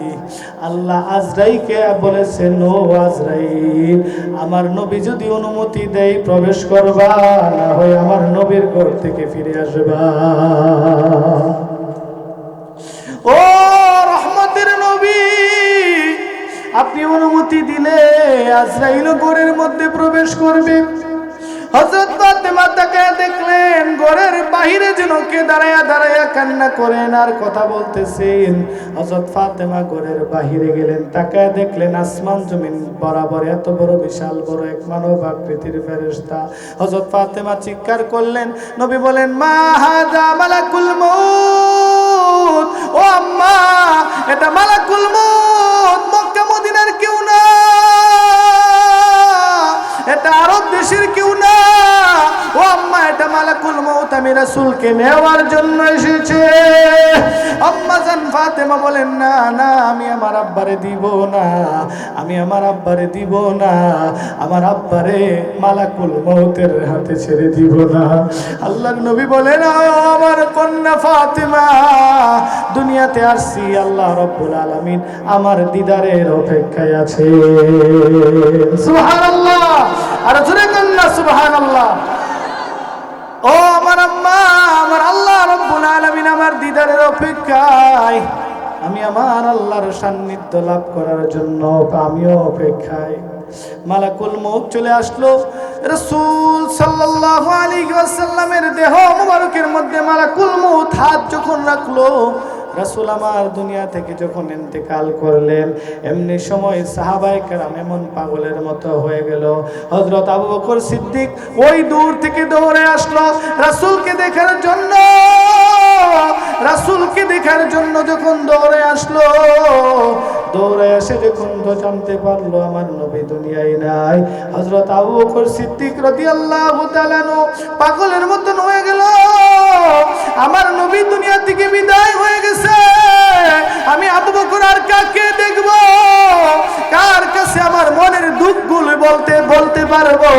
আল্লাহ আজরাইলকে বলেছেন ও আজরাইল আমার নবী যদি অনুমতি দেয় প্রবেশ করবা, না হয় আমার নবীর ঘর থেকে ফিরে আসবা। ও রহমতের নবী আপনি অনুমতি দিলে আজরাইলও ঘরের মধ্যে প্রবেশ করবে। হযরত ফাতেমা তাকায় দেখলেন ঘরের বাহিরে যেন কে দাঁড়ায়া দাঁড়ায়া কান্না করেন আর কথা বলতেছেন। হযরত ফাতেমা ঘরের বাহিরে গেলেন, তাকায় দেখলেন আসমান জমিন বরাবর এত বড় বিশাল বড় এক মানব আকৃতির ফেরেশতা। হযরত ফাতেমা চিৎকার করলেন, নবী বলেন মা হাযা মালাকুল মউত, ও আম্মা এটা মালাকুল মউত, মক্কা মদিনার কেউ না, এটা আরব দেশের কেউ না, ও আম্মা এটা মালাকুল মউত, আমি রাসূলকে নেওয়ার জন্য এসেছে। আম্মা জান ফাতেমা বলেন না না আমি আমার আব্বারে দিব না, আমি আমার আব্বারে দিব না, আমার আব্বারে মালাকুল মউতের হাতে ছেড়ে দিব না। আল্লাহর নবী বলেন আমার কন্যা ফাতেমা দুনিয়াতে আসছি আল্লাহ রাব্বুল আলামিন আমার দিদারের অপেক্ষায় আছে। সুবহানাল্লাহ, আর জোরে কন্যা সুবহানাল্লাহ। ও আমার আম্মা আমার আল্লাহ রাব্বুল আলামিন আমার দিদারের অপেক্ষায়, আমি আমার আল্লাহর সান্নিধ্য লাভ করার জন্য আমিও অপেক্ষায়। মালাকুল মউত চলে আসলো, রাসূল সাল্লাল্লাহু আলাইহি ওয়াসাল্লামের দেহ মুবারকের মধ্যে মালাকুল মউত হাত যখন রাখলো, রাসূল আমার দুনিয়া থেকে যখন ইন্তেকাল করলেন, এমনি সময় সাহাবায়ে কেরাম এমন পাগলের মতো হয়ে গেল। হযরত আবু বকর সিদ্দিক ওই দূর থেকে দৌড়ে আসলো রাসূলকে দেখার জন্য। রাসূলকে দেখার জন্য যখন দৌড়ে আসলো, দৌড়ে এসে যখন তো জানতে পারলো আমার নবী দুনিয়ায় নাই, হযরত আবু বকর সিদ্দিক রাদিয়াল্লাহু তাআলা পাগলের মতো হয়ে গেল, আমার নবী দুনিয়া থেকে বিদায় হয়ে গেছে, আমি আবু বকর আর কাকে দেখব, কার কাছে আমার মনের দুঃখগুলো বলতে পারবো,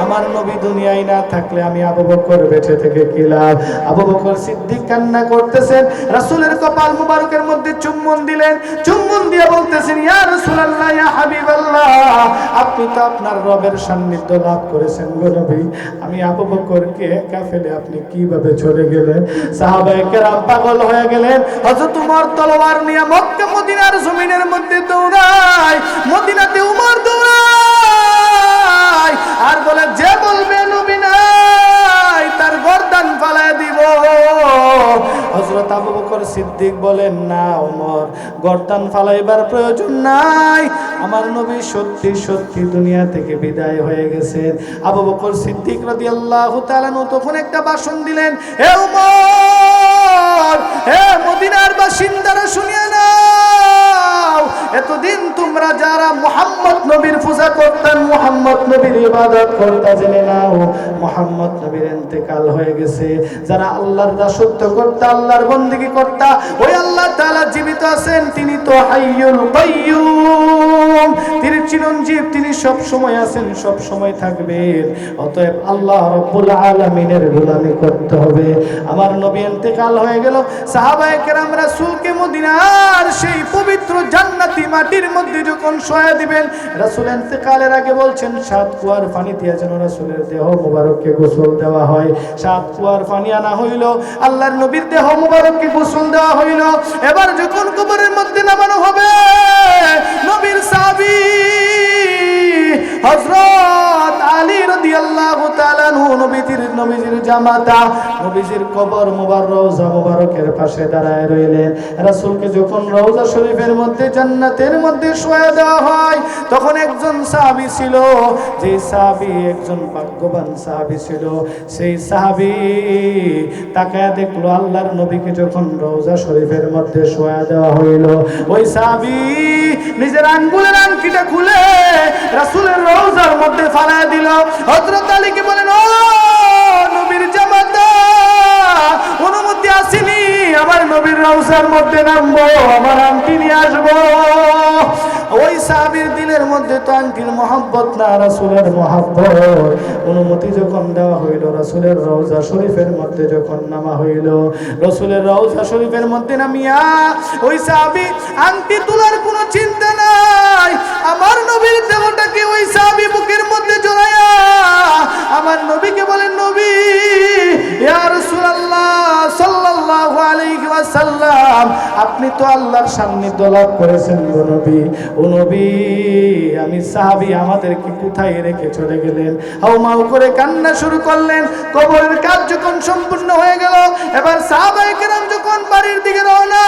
আমার নবী দুনিয়ায় না থাকলে আমি আবু বকর বেঁচে থেকে কি লাভ। আবু বকর সিদ্দিক কান্না করতেছেন, রাসূলের কপাল মুবারকের মধ্যে চুম্বন দিলেন, চুম্বন দিয়ে বলতেছেন ইয়া রাসূলুল্লাহ ইয়া হাবিবাল্লাহ আপনি তো আপনার রবের সান্নিধ্য লাভ করেছেন গো নবী, আমি আবু বকরকে একা ফেলে আপনি কিভাবে চলে গেলেন। সাহাবায়ে কেরাম পাগল হয়ে গেলেন। হযরত উমর তলোয়ার নিয়ে মক্কা মদিনার জমিনের মধ্যে দৌড়ায়, মদিনাতে উমর দৌড়ায় আর বলে যে বলবে নবী নাই তার গর্দান ফালায় দিব। হযরত আবু বকর সিদ্দিক বলেন না ওমর গর্দান ফালাইবার প্রয়োজন নাই, আমার নবী সত্যি সত্যি দুনিয়া থেকে বিদায় হয়ে গেছেন। আবু বকর সিদ্দিক রাদিয়াল্লাহু তাআলা তখন একটা ভাষণ দিলেন, হে ওমর হে মদিনার বাসিন্দারা শুনিয়ে নাও, এতদিন তোমরা যারা মুহাম্মদ নবীর পূজা করতেন, মুহাম্মদ নবীর ইবাদত করতে জেনে নাও মুহাম্মদ নবীর ইন্তেকাল হয়ে গেছে। যারা আল্লাহর দাসত্ব করতে আল্লাহর বন্দেগী করতে ওই আল্লাহ তাআলা জীবিত আছেন, তিনি তো হাইয়ুল কাইয়ুম, তিনি চিরঞ্জীব, তিনি সব সময় আছেন সব সময় থাকবেন। অতএব আল্লাহ রাব্বুল আলামিনের গোলামি করতে হবে। আমার নবী ইন্তেকাল হয়ে গেল, সাহাবায়ে কেরাম রাসূলকে মদিনার সেই পবিত্র জান্নাতি মাটির মধ্যে যখন শোয়া দিবেন, রাসূল ইন্তেকালের আগে বলছেন 7 কুয়ার পানি দিয়ে যেন রাসূলের দেহ মুবারককে গোসল দেওয়া হয়। 7 কুয়ার পানি আনা হইল, আল্লাহর নবীর দেহ মুবারককে গোসল দেওয়া হইল। এবার যখন কবরের মধ্যে নামানো হবে, নবীর সাহাবী হযরত আলী রাদিয়াল্লাহু তাআলা আনহু নবীজির জামাতা নবীজির কবর মুবারক রওজা মুবারকের পাশে দাঁড়ায় রইলেন। রাসূলকে যখন রওজা শরীফের মধ্যে জান্নাতের মধ্যে শোয়া দেওয়া হয়, তখন একজন সাহাবী ছিল, যে সাহাবী একজন ভাগ্যবান সাহাবী ছিল। সেই সাহাবী তাকায়া দেখলো আল্লাহর নবীকে যখন রওজা শরীফের মধ্যে শোয়া দেওয়া হইল, ওই সাহাবী নিজের আঙ্গুলের আংটিটা খুলে রাসূলের রওজার মধ্যে ফালায় দিল। হযরত আলীকে বলেন, ও নবীর জামাতা, অনুমতি আসেনি আমার নবীর রওজার মধ্যে নামবো, আমার আংটি নিয়ে আসবো। ওই সাহাবীর দিলের মধ্যে তো আংটির মহব্বত না, রাসূলের মহব্বত। অনুমতি যখন দেওয়া হইল, রাসূলের রওজা শরীফের মধ্যে যখন নামা হইল, রাসূলের রওজা শরীফের মধ্যে নামিয়া ওই সাহাবী আংটি তোলার কোনো চিন্তা নাই, আমার নবীর দেহটাকে ওই সাহাবী বুকের মধ্যে জড়ায়া আমার নবীকে বলেন, নবী ইয়া রাসূলুল্লাহ সাল্লাল্লাহু আলাইহি ওয়াসাল্লাম, আপনি তো আল্লাহর সান্নিধ্য লাভ করেছেন গো নবী। ও নবী, আমি সাহাবী, আমাদেরকে কোথায় রেখে চলে গেলেন? হাউমাউ করে কান্না শুরু করলেন। কবরের কাজ যখন সম্পূর্ণ হয়ে গেল, এবার সাহাবায়ে কেরাম যখন বাড়ির দিকে রওনা,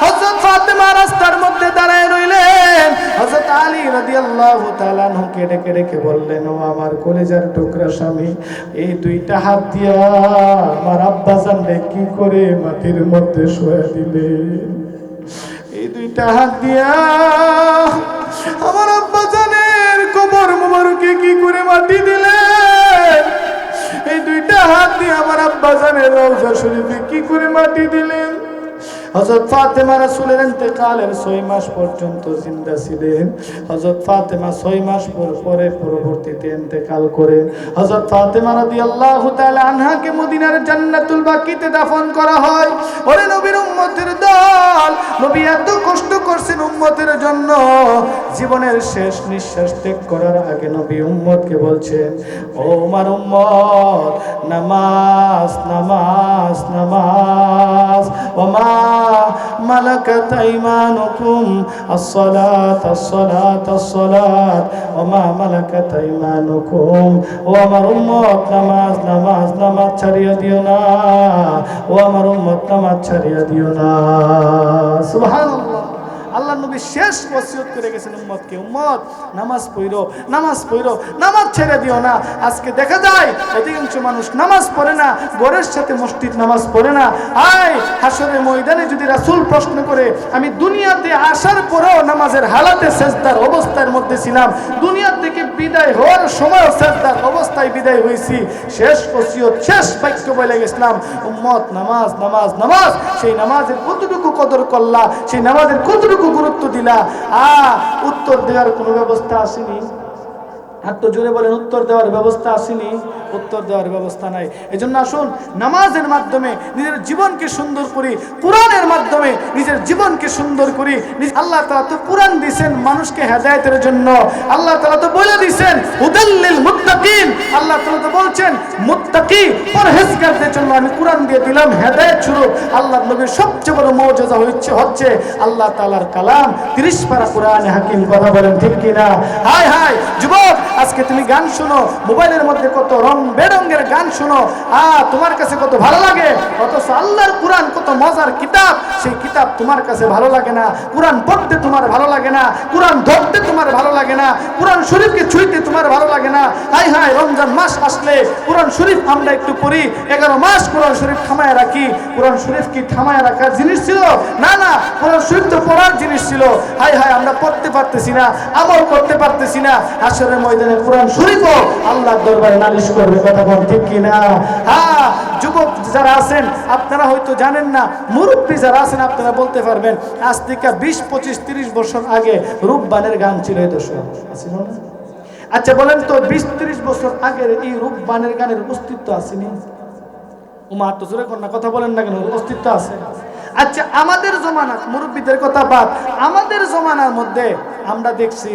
হযরত ফাতেমা রাস্তার মধ্যে দাঁড়ায় রইলেন। হযরত আলী রাদিয়াল্লাহু তাআলা আনহুকে ডেকে ডেকে বললেন, ও আমার কলিজার টুকরা স্বামী, এই দুইটা হাত দিয়া আমার আব্বাজানকে কি করে মাটির মধ্যে শোয়া দিলেন? এই দুইটা হাত দিয়া আমার আব্বাজানের কবর মুবারকে কি করে মাটি দিলেন? এই দুইটা হাত দিয়ে আমার আব্বাজানের রওজা শরীফে কি করে মাটি দিলেন? হযরত ফাতেমা রাসূলের ইন্তেকালের 6 মাস পর্যন্ত জিন্দা ছিলেন। হযরত ফাতেমা 6 মাস পরে পরবর্তীতে ইন্তেকাল করেন। হযরত ফাতেমা রাদিয়াল্লাহু তাআলা আনহাকে মদিনার জান্নাতুল বাকিতে দাফন করা হয়। ওরে নবীর উম্মতের দল, নবী এত কষ্ট করছেন উম্মতের জন্য, জীবনের শেষ নিঃশ্বাস ত্যাগ করার আগে নবী উম্মতকে বলছেন, ও আমার উম্মত, নামাজ নামাজ নামাজ, ওমা মালাকাত আইমানুকুম আস-সালাত আস-সালাত আস-সালাত, ওমা মালাকাত আইমানুকুম। ও আমার উম্মত, নামাজ নামাজ নামাজ ছাড়িয়ে দিও না, ও আমার উম্মত, নামাজ ছাড়িয়ে দিও না। সুবহানাল্লাহ। আল্লাহ নবী শেষ ওসিয়ত করে গেছেন উম্মতকে, উম্মত নামাজ পড়ো, নামাজ পড়ো, নামাজ ছেড়ে দিও না। আজকে দেখা যায় অধিকাংশ মানুষ নামাজ পড়ে না, ঘরের সাথে মসজিদ নামাজ পড়ে না। আয় হাসরের ময়দানে যদি রাসূল প্রশ্ন করে, আমি দুনিয়াতে আসার পরেও নামাজের হালাতে সেজদার অবস্থার মধ্যে ছিলাম, দুনিয়া থেকে বিদায় হওয়ার সময় সেজদার অবস্থায় বিদায় হয়েছি, শেষ ওসিয়ত শেষ বাক্য বলে গেছিলাম, উম্মত নামাজ নামাজ নামাজ। সেই নামাজের কতটুকু কদর করলা, সেই নামাজের কতটুকু গুরুত্ব দিলা? উত্তর দেওয়ার কোনো ব্যবস্থা আসেনি। হাত তো জোরে বলেন, উত্তর দেওয়ার ব্যবস্থা আসেনি, উত্তর দেওয়ার ব্যবস্থা নাই। এজন্য আসুন নামাজের মাধ্যমে নিজের জীবনকে সুন্দর করি, কোরআনের মাধ্যমে নিজের জীবনকে সুন্দর করি। আল্লাহ তাআলা তো কোরআন দিয়েছেন মানুষকে হেদায়েতের জন্য, আল্লাহ তাআলা তো বলে দিয়েছেন হুদাল্লিল মুত্তাকিন, আল্লাহ তাআলা তো বলছেন মুত্তাকি পরহেজগারদের জন্য আমি কোরআন দিয়ে দিলাম হেদায়েত স্বরূপ। আল্লাহর নবীর সবচেয়ে বড় মুজিজা হচ্ছে আল্লাহ তাআলার কালাম 30 পারা কোরআনে হাকিম। কথা বলেন ঠিক কিনা? হায় হায় যুবক, আজকে তুমি গান শোনো, মোবাইলের মধ্যে কত রং বেরঙের গান শোনো, তোমার কাছে কত ভালো লাগে, অথচ আল্লাহর কোরআন কত মজার কিতাব, সেই কিতাব তোমার কাছে ভালো লাগে না। কোরআন পড়তে তোমার ভালো লাগে না, কোরআন ধরতে তোমার ভালো লাগে না, কোরআন শরীফকে ছুঁইতে তোমার ভালো লাগে না। হায় হায়, রমজান মাস আসলে কোরআন শরীফ আমরা একটু পড়ি, 11 মাস কোরআন শরীফ থামায় রাখি। কোরআন শরীফ কি থামায় রাখার জিনিস ছিল? না না, কোরআন শরীফ তো পড়ার জিনিস ছিল। হায় হায়, আমরা পড়তে পারতেছি না, আমল করতে পারতেছি না। হাসরের ময়দানে কোরআন শরীফও আল্লাহর দরবারে নালিশ করবে। কথা বল ঠিক কিনা? হ্যাঁ, যুবক যারা আছেন আপনারা হয়তো জানেন না, মুরব্বী যারা আছেন আপনারা বলতে পারবেন। আজ থেকে 20, 25, 30 বছর আগে রূপবানের গান ছিল এই দর্শক আছে না? আচ্ছা বলেন তো, 20-30 বছর আগের এই রূপবানের গানের অস্তিত্ব আসেনি? উমা তো জোরে কর না, কথা বলেন না কেন? অস্তিত্ব আছে। আচ্ছা আমাদের জমানা, মুরব্বীদের কথা বাদ, আমাদের জমানার মধ্যে আমরা দেখছি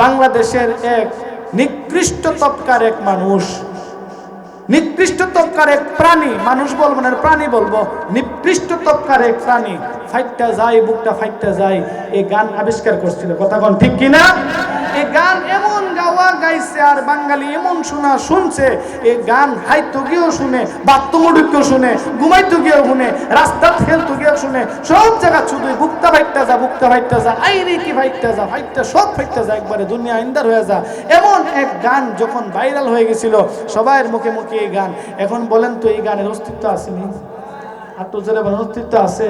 বাংলাদেশের এক নিকৃষ্ট তবকার এক মানুষ, নিকৃষ্ট তবকার এক প্রাণী, মানুষ বলবো না প্রাণী বলবো, নিকৃষ্ট তবকার এক প্রাণী, ফাইটটা যায় বুকটা ফাইটটা যায়, এই গান আবিষ্কার করছিল। কথা কোন ঠিক কিনা? এই গান এমন গাওয়া গাইছে আর বাঙালি এমন শোনা শুনছে, এই গান হাইতো গিয়েও শুনে, বাথরুমে শুনে, ঘুমাইতো গিয়েও শুনে, রাস্তা খেলতো গিয়েও শুনে, সব জায়গা শুধু বুকটা ফাইটটা যা, বুকটা ফাইটটা যা, আইরে কি ফাইটটা যা, ফাইটটা সব ফাইটটা যা, একবারে দুনিয়া ইন্দার হয়ে যা, এমন এক গান যখন ভাইরাল হয়ে গেছিল সবার মুখে মুখে এই গান। এখন বলেন তো এই গানের অস্তিত্ব আসেনি? আর তো যারা বলেন অস্তিত্ব আছে?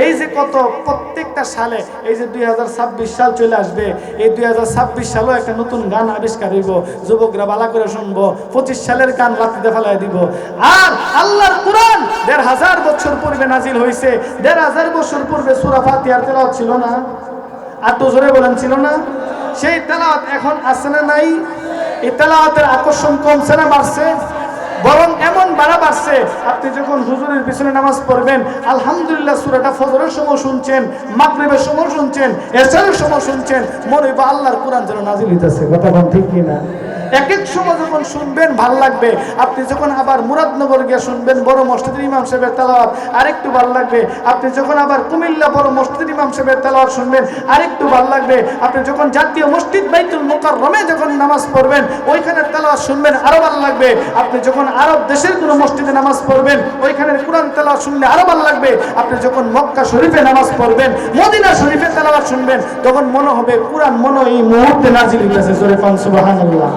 এই যে কত প্রত্যেকটা সালে, এই যে 2026 সাল চলে আসবে, এই 2026 সালেও একটা নতুন গান আবিষ্কার হইব, যুবকরা ভালো করে শুনবো, 25 সালের গান লাতিতে ফেলাই দিব। আর আল্লাহর কোরআন 1500 বছর পূর্বে নাজিল হয়েছে, 1500 বছর পূর্বে সূরা ফাতিহার তেলাওয়াত ছিল না? আর তো জোরে বলেন ছিল না? সেই তেলাওয়াত এখন আছে না নাই? এই তেলাওয়াতের আকর্ষণ কমছে না বাড়ছে? বরং এমন বাড়া বাড়ছে, আপনি যখন হুজুরের পিছনে নামাজ পড়বেন, আলহামদুলিল্লাহ সূরাটা ফজরের সময় শুনছেন, মাগরিবের সময় শুনছেন, এশারের সময় শুনছেন, মনে হইব আল্লাহর কোরআন যেন নাজিল হইতেছে। কথা বল ঠিক কিনা? এক এক সময় যখন শুনবেন ভাল লাগবে, আপনি যখন আবার মুরাদনগর গিয়ে শুনবেন বড় মসজিদের ইমাম সাহেবের তেলাওয়াত আরেকটু ভাল লাগবে, আপনি যখন আবার কুমিল্লা বড় মসজিদের ইমাম সাহেবের তেলাওয়াত শুনবেন আরেকটু ভাল লাগবে, আপনি যখন জাতীয় মসজিদ বাইতুল মুকাররমে যখন নামাজ পড়বেন ওইখানের তেলাওয়াত শুনবেন আরো ভালো লাগবে, আপনি যখন আরব দেশের কোনো মসজিদে নামাজ পড়বেন ওইখানের কোরআন তেলাওয়াত শুনলে আরো ভালো লাগবে, আপনি যখন মক্কা শরীফে নামাজ পড়বেন, মদিনা শরীফে তেলাওয়াত শুনবেন, তখন মনে হবে কোরআন মনে এই মুহূর্তে নাজিল হইতেছে। জোরে পান সুবহানাল্লাহ।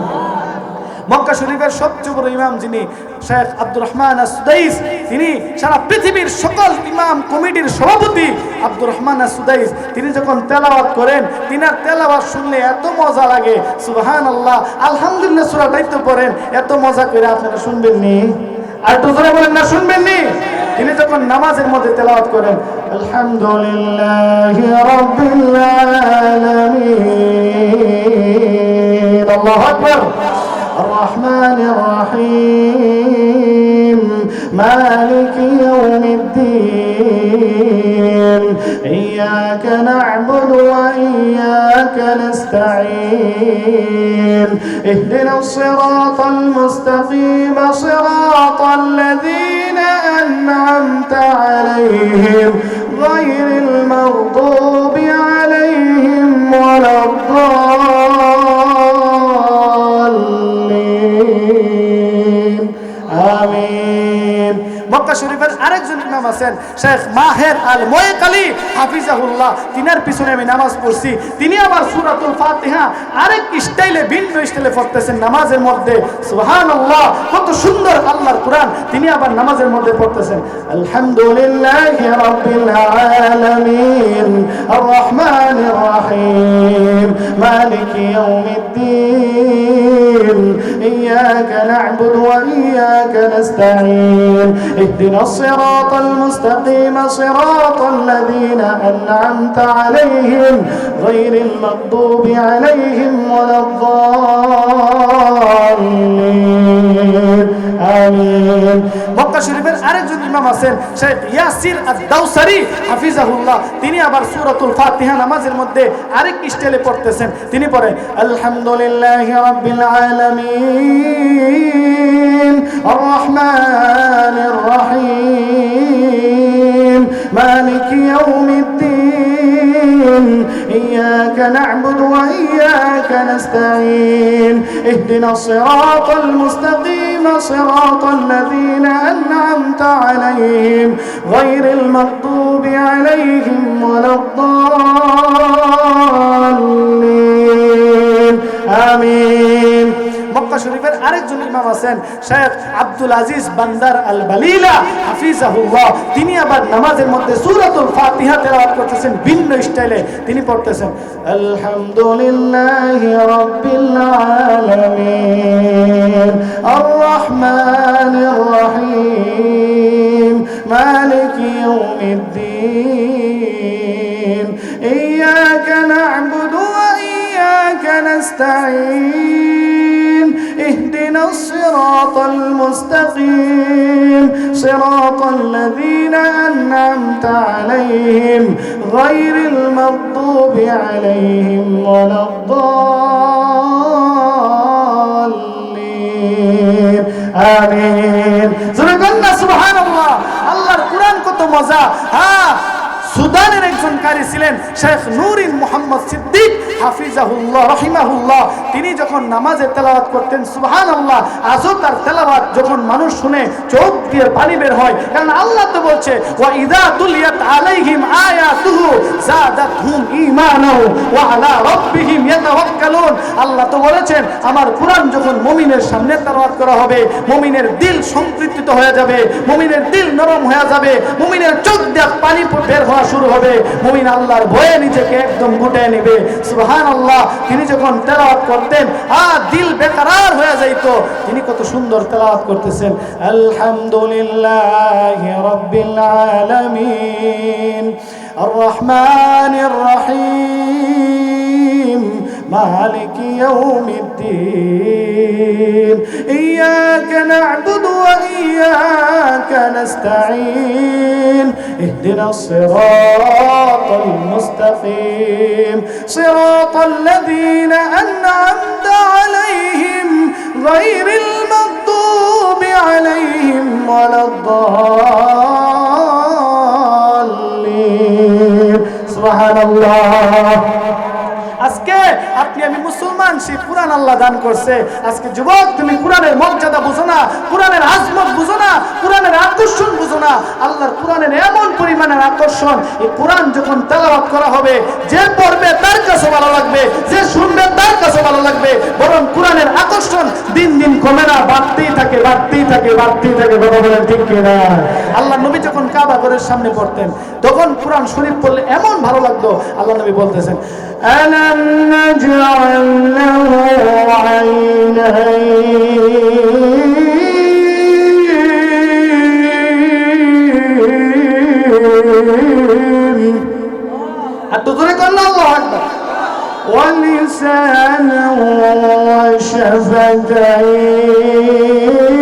মক্কা শরীফের সবচেয়ে বড় ইমাম যিনি শেখ আব্দুর রহমান আস-সুদাইস, তিনি সারা পৃথিবীর সকল ইমাম কমিটির সভাপতি আব্দুর রহমান আস-সুদাইস, তিনি যখন তেলাওয়াত করেন, তিনার তেলাওয়াত শুনলে এত মজা লাগে, সুবহানাল্লাহ, আলহামদুলিল্লাহ সূরাটাই তো পড়েন, এত মজা করে আপনারা শুনবেন নি? আর তো জোরে বলেন না, শুনবেন নি? তিনি যখন নামাজের মধ্যে তেলাওয়াত করেন, আলহামদুলিল্লাহি রাব্বিল আলামিন, আল্লাহু আকবার, الرحمن الرحيم مالك يوم الدين إياك نعبد وإياك نستعين اهدنا الصراط المستقيم صراط الذين أنعمت عليهم غير المغضوب عليهم ولا আমিন। মক্কা শরীফের আরেকজন ইমাম আছেন শেখ মাহের আল মোয়েকালি হাফিজাহুল্লাহ, তিনার পিছনে আমি নামাজ পড়ছি, তিনি আবার সূরাতুল ফাতিহা আরেক স্টাইলে, ভিন্ন স্টাইলে পড়তেছেন নামাজের মধ্যে, সুবহানাল্লাহ, কত সুন্দর আল্লাহর কোরআন, তিনি আবার নামাজের মধ্যে পড়তেছেন, আলহামদুলিল্লাহি রাব্বিল আলামিন আর রহমানির রহিম মালিকি ইয়াউমিদ্দিন ইয়্যাকা না'বুদু ওয়া ইয়্যাকা নাস্তাঈন اهدنا الصراط المستقيم صراط الذين أنعمت عليهم غير المغضوب عليهم ولا الضالين آمين। মক্কা শরীফের আরেকজন ইমাম আছেন শেখ ইয়াসির আদ-দাওসারি হাফিজাহুল্লাহ, তিনি আবার সূরাতুল ফাতিহা নামাজের মধ্যে আরেক স্টাইলে পড়তেছেন, তিনি পড়েন আলহামদুলিল্লাহি রাব্বিল আলামিন আর রহমানির রহিম মালিকি ইয়াউমিদ্দিন ইয়্যাকা না'বুদু ওয়া ইয়্যাকা নাস্তাঈন ইহদিনাস সিরাতাল মুস্তাকিম সিরাতাল লাযীনা আন'আমতা আলাইহিম গায়রিল মাগদুবি আলাইহিম ওয়ালাদ-দাল্লিন আমিন। মক্কা শরীফের আরেকজন ইমাম আছেন শেখ আব্দুল আজিজ বান্দার আল বালিলা হাফিজাহুল্লাহ, তিনি আবার নামাজের মধ্যে সূরাতুল ফাতিহা তেলাওয়াত করতেছেন ভিন্ন স্টাইলে, তিনি পড়তেছেন আলহামদুলিল্লাহি রাব্বিল আলামিন আর রহমানির রহিম মালিকি ইয়াউমিদ্দিন ইয়্যাকা না'বুদু ওয়া ইয়্যাকা নাস্তাঈন اهدنا الصراط المستقيم صراط الذين أنعمت عليهم غير المغضوب عليهم ولا الضالين ছিলেন শেখ নূরিন মুহাম্মদ সিদ্দিক হাফিজাহুল্লাহ রাহিমাহুল্লাহ। তিনি যখন নামাজে তেলাওয়াত করতেন সুবহানাল্লাহ, আজও তার তেলাওয়াত যখন মানুষ শুনে চোখ দিয়ে পানি বের হয়। কারণ আল্লাহ তো বলছে ওয়া ইযা তুলিয়াত আলাইহিম আয়াতুহু যাদাতহুম ঈমানাও ওয়া আলা রাব্বিহিম ইয়াতাওয়াক্কালুন। আল্লাহ তো বলেছেন আমার কোরআন যখন মুমিনের সামনে তেলাওয়াত করা হবে, মুমিনের দিল সম্পৃক্ত হয়ে যাবে, মুমিনের দিল নরম হয়ে যাবে, মুমিনের চোখ দিয়ে পানি বের হওয়া শুরু হবে, মুমিন আল্লাহর ভয়ে নিজেকে একদম গুটিয়ে নেবে। সুবহানাল্লাহ। তিনি যখন তেলাওয়াত করতেন দিল বেকরার হয়ে যাইত। তিনি কত সুন্দর তেলাওয়াত করতেছেন, আলহামদুলিল্লাহি রাব্বিল আলামিন আর রহমানির রহিম মালিকি ইয়াউমিদ্দিন ইয়াকা না'বুদু ওয়া ইয়াকা নাস্তাঈন ইহদিনাস সিরাতাল মুস্তাকিম সিরাতাল লাযীনা আন'আমতা আলাইহিম গায়রিল মাগদুবি আলাইহিম ওয়ালাদ-দাল্লিন। সুবহানাল্লাহ। আজকে আপনি আমি মুসলমান, সেই কোরআন আল্লাহ দান করছে। আজকে যুবক তুমি কোরআনের মর্যাদা বুঝো না, কোরআনের আজমত বুঝো না, কোরআনের আকর্ষণ বুঝো না। আল্লাহর কোরআনের এমন পরিমাণের আকর্ষণ, এই কোরআন যখন তেলাওয়াত করা হবে যে পড়বে তার কাছে ভালো লাগবে, যে শুনবে তার কাছে ভালো লাগবে, বরং কোরআনের আকর্ষণ দিন দিন কমে না, বাড়তেই থাকে, বাড়তেই থাকে, বাড়তেই থাকে। বাবা বলেন ঠিক কিনা? আল্লাহ নবী যখন কাবা ঘরের সামনে পড়তেন তখন কোরআন শরীফ পড়লে এমন ভালো লাগতো। আল্লাহ নবী বলতেছেন ألم نجعل له عينين أتدرك الله أكبر ولسانا وشفتين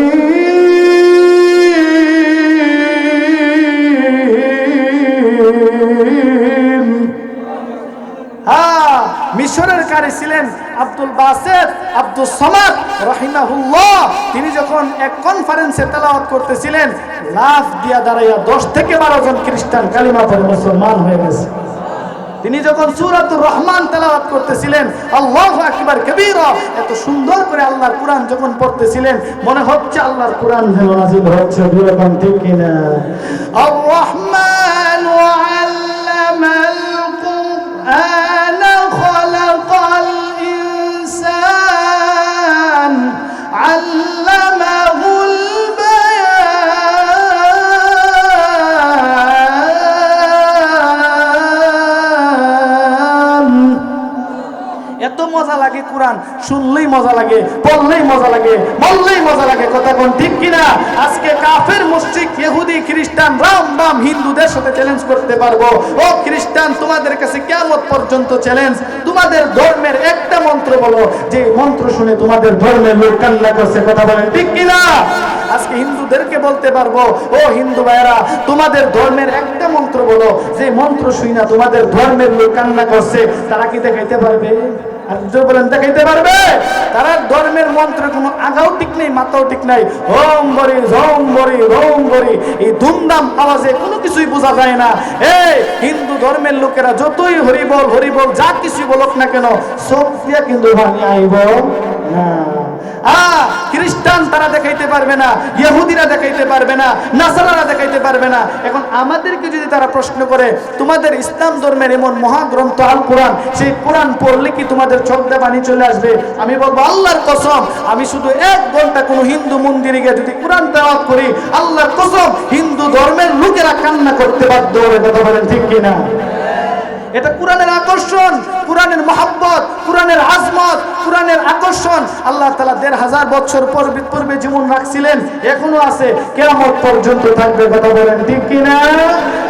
মিশরের কারি ছিলেন আব্দুল বাসেত আব্দুল সামাদ রাহিমাহুল্লাহ। তিনি যখন এক কনফারেন্সে তেলাওয়াত করতেছিলেন, লাফ দিয়া দাঁড়াইয়া 10 থেকে 12 জন খ্রিস্টান কালিমা পড়ে মুসলমান হয়ে গেছে। তিনি যখন সূরাতুর রহমান তেলাওয়াত করতেছিলেন, আল্লাহু আকবার কবীরা, এত সুন্দর করে আল্লাহর কোরআন যখন পড়তেছিলেন মনে হচ্ছে আল্লাহর কোরআন যেন নাযিল হচ্ছে। দুরকম ঠিক কিনা? আর রহমান আল্লামাল কুরআন খলাকাল ইনসান আল্লামাহুল বায়ান। এত মজা লাগে কোরআন, শুনলেই মজা লাগে, পড়লেই মজা লাগে, বললেই মজা লাগে। কথা কোন ঠিক কিনা? আজকে কাফের মুশরিক ইহুদি খ্রিস্টান রাম বাম হিন্দুদের সাথে চ্যালেঞ্জ করতে পারবো, ও খ্রিস্টান তোমাদের কাছে কিয়ামত পর্যন্ত চ্যালেঞ্জ, তোমাদের ধর্মের একটা মন্ত্র বলো যে মন্ত্র শুনে তোমাদের ধর্মের লোক কান্না করছে। কথা বলেন ঠিক কিনা? আজকে হিন্দুদেরকে বলতে পারবো, ও হিন্দু ভাইরা তোমাদের ধর্মের একটা মন্ত্র বলো যে মন্ত্র শুই না তোমাদের ধর্মের লোক কান্না করছে। তারা কি দেখাইতে পারবে? আর জোর বলেন দেখাইতে পারবে? তারা ধর্মের মন্ত্রের কোনো আগাও ঠিক নেই, মাথাও ঠিক নাই। ওম বরি রোম বরি রোম বরি, এই ধুমধাম আওয়াজে কোনো কিছুই বোঝা যায় না। এই হিন্দু ধর্মের লোকেরা যতই হরিবল হরিবল যা কিছু বলুক না কেন, সব দিয়া কিন্তু ভাঙি আইব না। খ্রিস্টান তারা দেখাইতে পারবে না, ইহুদিরা দেখাইতে পারবে না, নাসারারা দেখাইতে পারবে না। এখন আমাদেরকে যদি তারা প্রশ্ন করে তোমাদের ইসলাম ধর্মের এমন মহাগ্রন্থ আল কোরআন, সেই কোরআন পড়লে কি তোমাদের চোখে পানি চলে আসবে? আমি বলবো আল্লাহর কসম, আমি শুধু 1 ঘন্টা কোনো হিন্দু মন্দিরে গিয়ে যদি কোরআন তেলাওয়াত করি, আল্লাহর কসম হিন্দু ধর্মের লোকেরা কান্না করতে বাধ্য হবে। কথা বলেন ঠিক কিনা? এটা কোরআনের আকর্ষণ, কোরআনের মহব্বত, কোরআনের আজমত, কোরআনের আকর্ষণ। আল্লাহ তাআলা 1500 বছর পূর্বে যেমন রাখছিলেন এখনো আছে, কিয়ামত পর্যন্ত থাকবে। কথা বলেন ঠিক কিনা?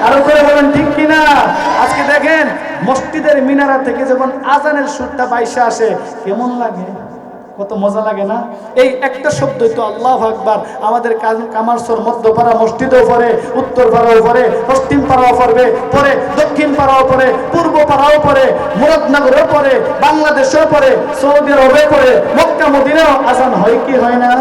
আরো করে বলেন ঠিক কিনা? আজকে দেখেন মসজিদের মিনারা থেকে যখন আজানের সুরটা বাইশে আসে কেমন লাগে, কত মজা লাগে না? এই একটা শব্দই তো আল্লাহু আকবার। আমাদের কামারসর মধ্যপাড়া মসজিদেও পড়ে, উত্তর পাড়াও পড়ে, পশ্চিম পাড়াও পড়বে, পরে দক্ষিণ পাড়াও পড়ে, পূর্ব পাড়াও পড়ে, মুরাদনগরেও পড়ে, বাংলাদেশেও পড়ে, সৌদি আরবেও পড়ে, মক্কা মদিনাও আজান হয় কি হয় না?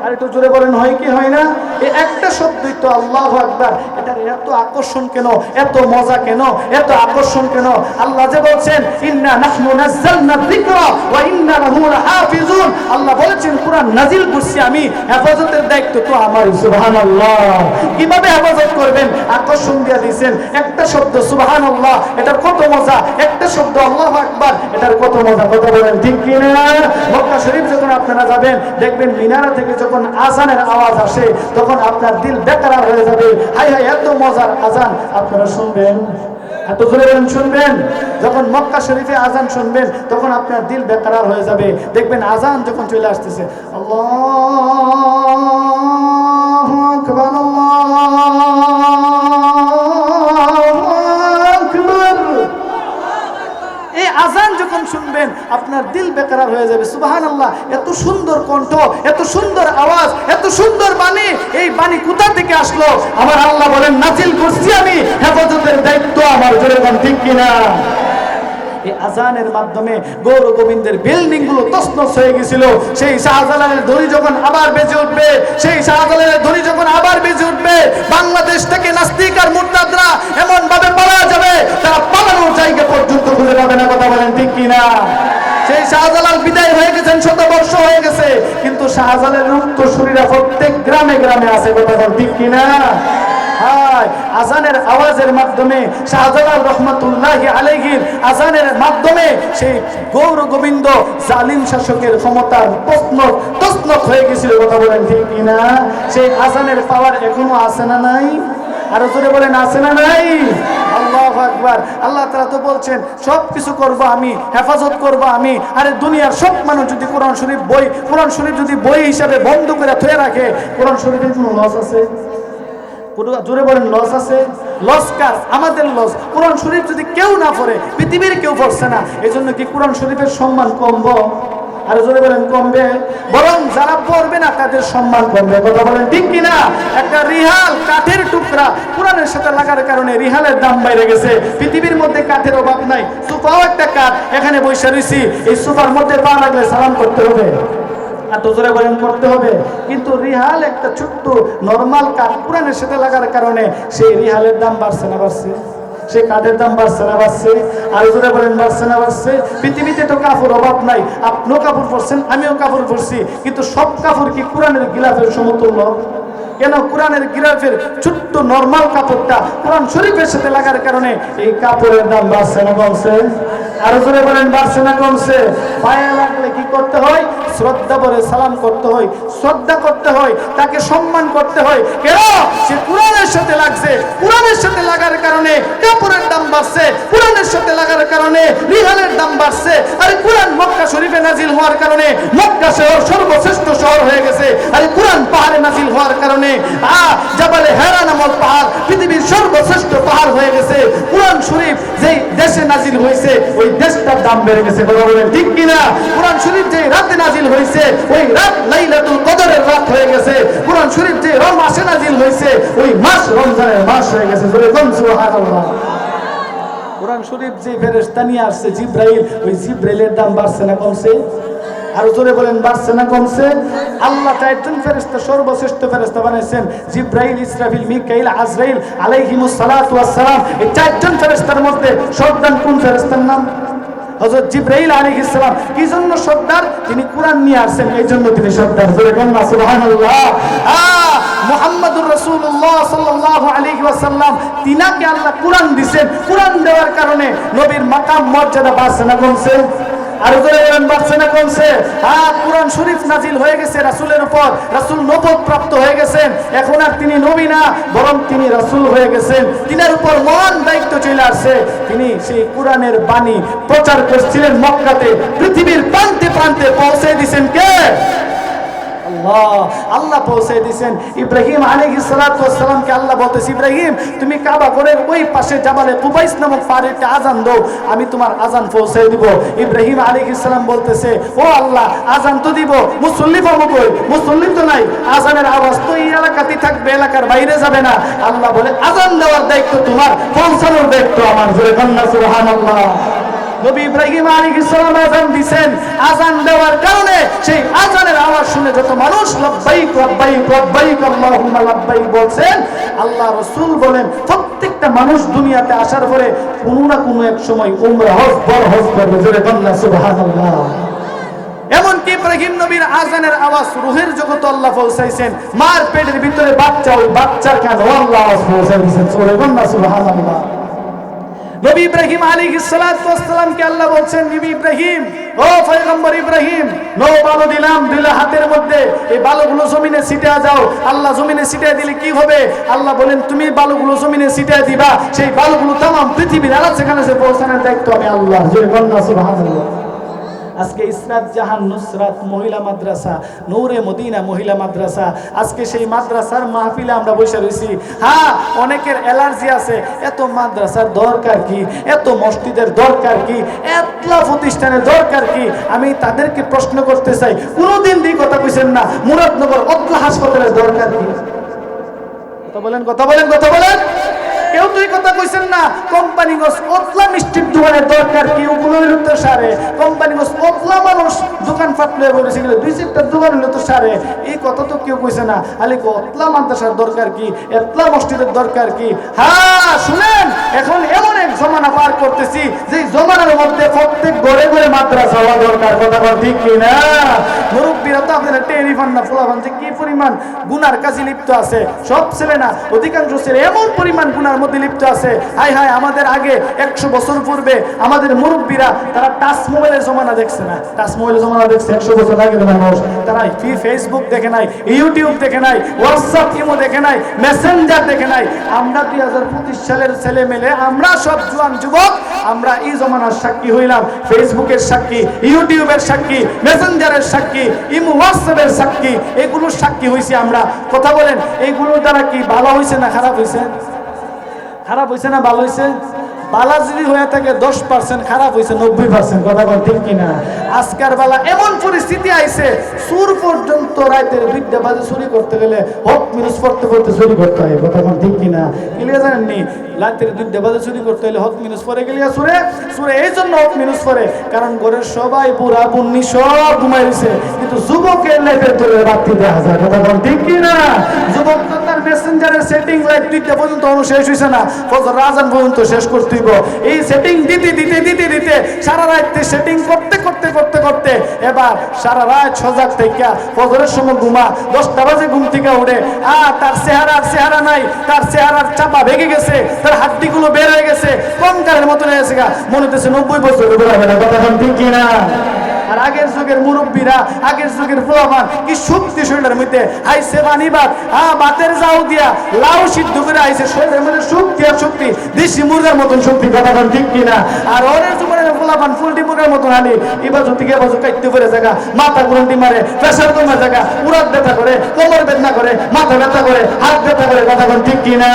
আর একটু জোরে বলেন হয় কি হয় না? এই একটা শব্দই তো আল্লাহু আকবার। এটার এত আকর্ষণ কেন, এত মজা কেন, এত আকর্ষণ কেন? আল্লাহ যে বলছেন ইন্না নাহনু নাযালনা যিকরা ওয়া ইন্না লাহু লাহাফিজুন। আল্লাহ বলেছেন কোরআন নাজিল করছি আমি, হেফাজতের দায়িত্ব তো আমার। সুবহানাল্লাহ। কিভাবে হেফাজত করবেন? আকর্ষণ দিয়ে দিয়েছেন। একটা শব্দ সুবহানাল্লাহ, এটার কত মজা। একটা শব্দ আল্লাহু আকবার, এটার কত মজা। কথা বলেন ঠিক কি না? মক্কা শরীফ যখন আপনারা যাবেন দেখবেন মিনারা থেকে যখন আজানের আওয়াজ আসে তখন আপনার দিল বেকরার হয়ে যাবে। হায় হায় এত মজার আজান আপনারা শুনবেন, এত জোরে শুনবেন। যখন মক্কা শরীফে আজান শুনবেন তখন আপনার দিল বেকরার হয়ে যাবে। দেখবেন আজান যখন চলে আসতেছে আল্লাহু আকবার আল্লাহু আকবার, এই আজান যখন শুনবেন আপনার দিল বেকরার হয়ে যাবে। সুবহানাল্লাহ। এত সুন্দর কণ্ঠ, এত সুন্দর আওয়াজ, এত সুন্দর বাণী, এই বাণী কোথা থেকে আসলো? আমার আল্লাহ বলেন নাজিল করছি আমি, হেফাজতের দায়িত্ব আমার। জোরে বলেন ঠিক কিনা? এই আজানের মাধ্যমে গৌর গোবিন্দের বিল্ডিং গুলো তছনছ হয়ে গেছিল। সেই শাহজালালের ধ্বনি যখন আবার বেজে উঠবে, সেই শাহজালালের ধ্বনি যখন আবার বেজে উঠবে, বাংলাদেশ থেকে নাস্তিক আর মুরতাদরা এমন ভাবে পালা যাবে তারা পালানোর জায়গা পর্যন্ত খুঁজে পাবে না। কথা বলেন ঠিক কিনা? সেই শাহজালাল বিদায় হয়ে গেছেন, শতবর্ষ হয়ে গেছে, কিন্তু শাহজালালের উত্তরসূরিরা প্রত্যেক গ্রামে গ্রামে আছে। কথা বলেন ঠিক কিনা? আজানের আওয়াজের মাধ্যমে শাহজালাল রহমাতুল্লাহি আলাইহির আজানের মাধ্যমে সেই গৌর গোবিন্দ জালিম শাসকের ক্ষমতার তছনছ হয়ে গেছিল। কথা বলেন ঠিক কিনা? সেই আজানের পাওয়ার এখনো আছে না নাই? আরো জোরে বলেন আছে না নাই? আল্লাহু আকবার। আল্লাহ তাআলা তো বলছেন সব কিছু করব আমি, হেফাজত করব আমি। আরে দুনিয়ার সব মানুষ যদি কোরআন শরীফ যদি বই হিসাবে বন্ধ করে থয়ে রাখে, কোরআন শরীফের কোনো লস আছে? জোরে বলেন লস আছে? লস কার? আমাদের লস। কোরআন শরীফ যদি কেউ না পড়ে, পৃথিবীর কেউ পড়ছে না, এজন্য কি কোরআন শরীফের সম্মান কমবে? আর জোরে বলেন কমবে? বরং যারা পড়বে না তাদের সম্মান কমবে। কথা বলেন ঠিক কিনা? একটা রিহাল কাঠের টুকরা কোরআনের সাথে লাগার কারণে রিহালের দাম বেড়ে গেছে। পৃথিবীর মধ্যে কাঠের অভাব নাই, সোফাও একটা কাঠ, এখানে বসে রইছি, এই সোফার মধ্যে পা লাগলে সালাম করতে হবে, আর তো জোরে বলেন করতে হবে। কিন্তু রিহাল একটা ছোট্ট নরমাল কাঠ কোরআনের সাথে লাগার কারণে সেই রিহালের দাম বাড়ছে না বাড়ছে? সেই কাঠের দাম বাড়ছে না বাড়ছে? আর জোরে বলেন বাড়ছে না বাড়ছে? পৃথিবীতে তো কাপড় অভাব নাই, আপনিও কাপড় পরছেন, আমিও কাপড় পরছি, কিন্তু সব কাপড় কি কোরআনের গিলাফের সমতুল্য? কেন? কোরআনের গিলাফের ছোট্ট নরমাল কাপড়টা কোরআন শরীফের সাথে লাগার কারণে এই কাপড়ের দাম বাড়ছে না কমছে? আরো জোরে বলেন বাড়ছে না কমছে? পায়ে লাগলে কি করতে হয়? শ্রদ্ধা ভরে সালাম করতে হয়, শ্রদ্ধা করতে হয়, তাকে সম্মান করতে হয়। কেন? সে কোরআনের সাথে লাগছে, কোরআনের সাথে লাগার কারণে কাপড়ের দাম বাড়ছে, কোরআনের সাথে লাগার কারণে রিহালের দাম বাড়ছে। আর কোরআন মক্কা শরীফে নাজিল হওয়ার কারণে মক্কা শহর সর্বশ্রেষ্ঠ শহর হয়ে গেছে। আর কোরআন পাহাড়ে নাজিল হওয়ার কারণে জাবালে হেরা নামক পাহাড় পৃথিবীর সর্বশ্রেষ্ঠ পাহাড় হয়ে গেছে। কোরআন শরীফ যেই দেশে নাজিল হয়েছে ওই দেশটার দাম বেড়ে গেছে। বলেন ঠিক কিনা? কোরআন শরীফ যেই রাতে নাজিল হয়েছে ওই রাত লাইলাতুল কদরের রাত হয়ে গেছে। কোরআন শরীফ যে মাসে নাজিল হয়েছে ওই মাস রমজানের মাস হয়ে গেছে। সুবহানাল্লাহ। কোরআন শরীফ যে ফেরেশতা নিয়ে আসছে জিবরাইল, ওই জিবরাইলের দাম বাড়ছে না কমছে? আর জোরে বলেন বাড়ছে না কমছে? আল্লাহ চারজন ফেরেশতা সর্বশ্রেষ্ঠ ফেরেশতা বানাইছেন, জিবরাইল, ইসরাফিল, মিকাইল, আজরাইল আলাইহিমুস সালাতু ওয়াস সালাম। এই চারজন ফেরেশতার মধ্যে সর্দার কোন ফেরেশতার নাম? হযরত জিবরাইল আলাইহিস সালাম। কি জন্য সর্দার? তিনি কোরআন নিয়ে আসেন, এই জন্য তিনি সর্দার। জোরে বলেন সুবহানাল্লাহ। মুহাম্মদুর রাসূলুল্লাহ সাল্লাল্লাহু আলাইহি ওয়াসাল্লাম, তিনাকে আল্লাহ কোরআন দিবেন। কোরআন দেওয়ার কারণে নবীর মাকাম মর্যাদা বাড়ছে না কমছে? আর জোরে বলেন বাড়ছে না কমছে? কোরআন শরীফ নাজিল হয়ে গেছে রাসূলের উপর, রাসূল নবুয়ত প্রাপ্ত হয়ে গেছেন। এখন আর তিনি নবী না, বরং তিনি রাসূল হয়ে গেছেন। তিনার উপর মহান দায়িত্ব চলে আসছে। তিনি সেই কোরআনের বাণী প্রচার করছিলেন মক্কাতে, পৃথিবীর প্রান্তে প্রান্তে পৌঁছে দিয়েছেন কে? আল্লাহ পৌঁছে দিয়েছেন। ইব্রাহিম আলাইহিস সালাতু ওয়াস সালামকে আল্লাহ বলতেছে, ইব্রাহিম তুমি কাবা ঘরের ওই পাশে জাবালে কুবাইস নামক পাহাড়ে একটা আযান দাও, আমি তোমার আযান পৌঁছে দিব। ইব্রাহিম আলাইহিস সালাম বলতেছে, ও আল্লাহ আযান তো দিব, মুসল্লি পাবো কই? মুসল্লি তো নাই, আযানের আওয়াজ তো এই এলাকাতেই থাকবে, এলাকার বাইরে যাবে না। আল্লাহ বলে আযান দেওয়ার দায়িত্ব তোমার, পৌঁছানোর দায়িত্ব আমার। জোরে বলেন সুবহানাল্লাহ। নবী ইব্রাহিম আলাইহিস সালাম আযান দিবেন, আযান দেওয়ার কারণে সেই আযানের আওয়াজ শুনে যত মানুষ লাব্বাইক লাব্বাইক লাব্বাইক আল্লাহুম্মা লাব্বাইক বলছেন, আল্লাহ রাসূল বলেন প্রত্যেকটা মানুষ দুনিয়াতে আসার পরে কোনো না কোনো এক সময় উমরা হজ বড় হজ করবে। জোরে বলুন সুবহানাল্লাহ। এমনকি ইব্রাহিম নবীর আজানের আওয়াজ রুহের জগতে আল্লাহ পৌঁছাইছেন, মার পেটের ভিতরে বাচ্চা, ওই বাচ্চার কানে আল্লাহ আওয়াজ পৌঁছাইছেন। জোরে বলুন সুবহানাল্লাহ। নবী ইব্রাহিম আলাইহিস সালাতু ওয়াস সালামকে আল্লাহ বলছেন, নবী ইব্রাহিম, ও পয়গম্বর ইব্রাহিম, নৌ বালু দিলাম, দিলে হাতের মধ্যে, এই বালুগুলো জমিনে ছিটিয়ে যাও। আল্লাহ জমিনে ছিটিয়ে দিলে কি হবে? আল্লাহ বলেন তুমি বালুগুলো জমিনে ছিটিয়ে দিবা, সেই বালুগুলো তামাম পৃথিবীর আলো সেখানে সে পৌঁছানোর দায়িত্ব আমি আল্লাহ। জোরে বলুন সুবহানাল্লাহ। আজকে ইসরাত জাহান নুসরাত মহিলা মাদ্রাসা, নূরে মদিনা মহিলা মাদ্রাসা, আজকে সেই মাদ্রাসার মাহফিলে আমরা বসে রয়েছি। হ্যাঁ, অনেকের অ্যালার্জি আছে, এত মাদ্রাসার দরকার কি, এত মসজিদের দরকার কি, এতলা প্রতিষ্ঠানের দরকার কি? আমি তাদেরকে প্রশ্ন করতে চাই, কোনোদিন দিয়ে কথা কইছেন না মুরাদনগর অতলা হাসপাতালের দরকার কি? কথা বলেন, কথা বলেন, কথা বলেন। কেউ তুই কথা কইছেন না কোম্পানিগঞ্জ ওতলা মিষ্টির দোকানের দরকার কি? ওগুলো হইলো তো সারে। কোম্পানিগঞ্জ ওতলা মানুষ দোকান ফাটলে বলেছে গেলে 2-4টা দোকান হইলো তো সারে। এই কথা তো কেউ কইছে না। আলি ওতলা মাদ্রাসার দরকার কি, এতলা মসজিদের দরকার কি? হ্যাঁ শুনেন, এখন এমন এক জমানা পার করতেছি যে জমানার মধ্যে প্রত্যেক ঘরে ঘরে মাদ্রাসা হওয়া দরকার। কথা বল ঠিক কি না? মুরব্বীরা তো আপনারা টেরি পান না, ফলাফান যে কি পরিমাণ গুনার কাজে লিপ্ত আছে। সব ছেলে না, অধিকাংশ ছেলে এমন পরিমাণ গুনার মধ্যে লিপ্ত আছে। হাই হাই, আমাদের আগে 100 বছর পূর্বে আমাদের মুরব্বীরা তারা টাচ মোবাইলের জমানা দেখছে না। টাচ মোবাইলের জমানা দেখছে 100 বছর আগে মানুষ। তারা ফেসবুক দেখে নাই, ইউটিউব দেখে নাই, হোয়াটসঅ্যাপ ইমো দেখে নাই, মেসেঞ্জার দেখে নাই। আমরা 2025 সালের ছেলে মেলে, আমরা সব জোয়ান যুবক, আমরা এই জমানার সাক্ষী হইলাম। ফেসবুকের সাক্ষী, ইউটিউবের সাক্ষী, মেসেঞ্জারের সাক্ষী, ইমো হোয়াটসঅ্যাপের সাক্ষী, এগুলোর সাক্ষী হইছি আমরা। কথা বলেন, এইগুলোর দ্বারা কি ভালো হয়েছে না খারাপ হয়েছে? খারাপ হয়েছে না ভালো হয়েছে? বালা যদি হয়ে থাকে 10%, খারাপ হয়েছে 90%। কথা বল ঠিক কিনা? আজকের বেলা এমন পরিস্থিতি আইছে, সুর পর্যন্ত রাতের 2টা বাজে চুরি করতে গেলে হক মিনুস পড়তে পড়তে চুরি করতে হয়। কথা বল ঠিক কিনা? ক্লিয়ার জানেননি? রাতের 2টা বাজে চুরি করতে হলে হক মিনুস পরে গেলে সুরে সুরে এই জন্য হক মিনুস পরে, কারণ ঘরের সবাই বুড়া বুন্নি সব ঘুমাই রয়েছে, কিন্তু যুবকের লাইফের তোলে রাত্রি দেখা যায়। কথা বল ঠিক কিনা? যুবক তার মেসেঞ্জারের সেটিং লাইট 2টা পর্যন্ত শেষ হয়েছে না, ফজর আজান পর্যন্ত শেষ করতে। এই সেটিং দিতে দিতে দিতে দিতে সারা রাত সেটিং করতে করতে করতে করতে এবার সারা রাত সজাগ থেকে ফজরের সময় ঘুমা, 10টা বাজে ঘুম থেকে উঠে, তার চেহারা নাই, তার চেহারার চাপা ভেঙে গেছে, তার হাড্ডিগুলো বের হয়ে গেছে, কঙ্কালের মতো হয়ে গেছে, মনে হচ্ছে 90 বছর হবে না। কথা ঠিক কিনা? আর আগের যুগের মুরব্বীরা, আগের যুগের প্রমাণ কি শক্তি শরীরের মধ্যে আইসে বানিবাদ, বাতের যাও দিয়া লাউ সিদ্ধ করে আইসে, শরীরের মধ্যে শক্তি আর শক্তি, দেশি মুরগার মতন শক্তি। কথা ঠিক কিনা? আর ওরের যুগের ফলাফান ফুলটি মুরগার মতন আনি এবাজু থেকে এবাজু কাটতে করে জায়গা, মাথা গুরন্টি মারে, প্রেশার কমে জায়গা, উড়াত ব্যথা করে, কোমর বেদনা করে, মাথা ব্যথা করে, হাত ব্যথা করে। কথা ঠিক কিনা?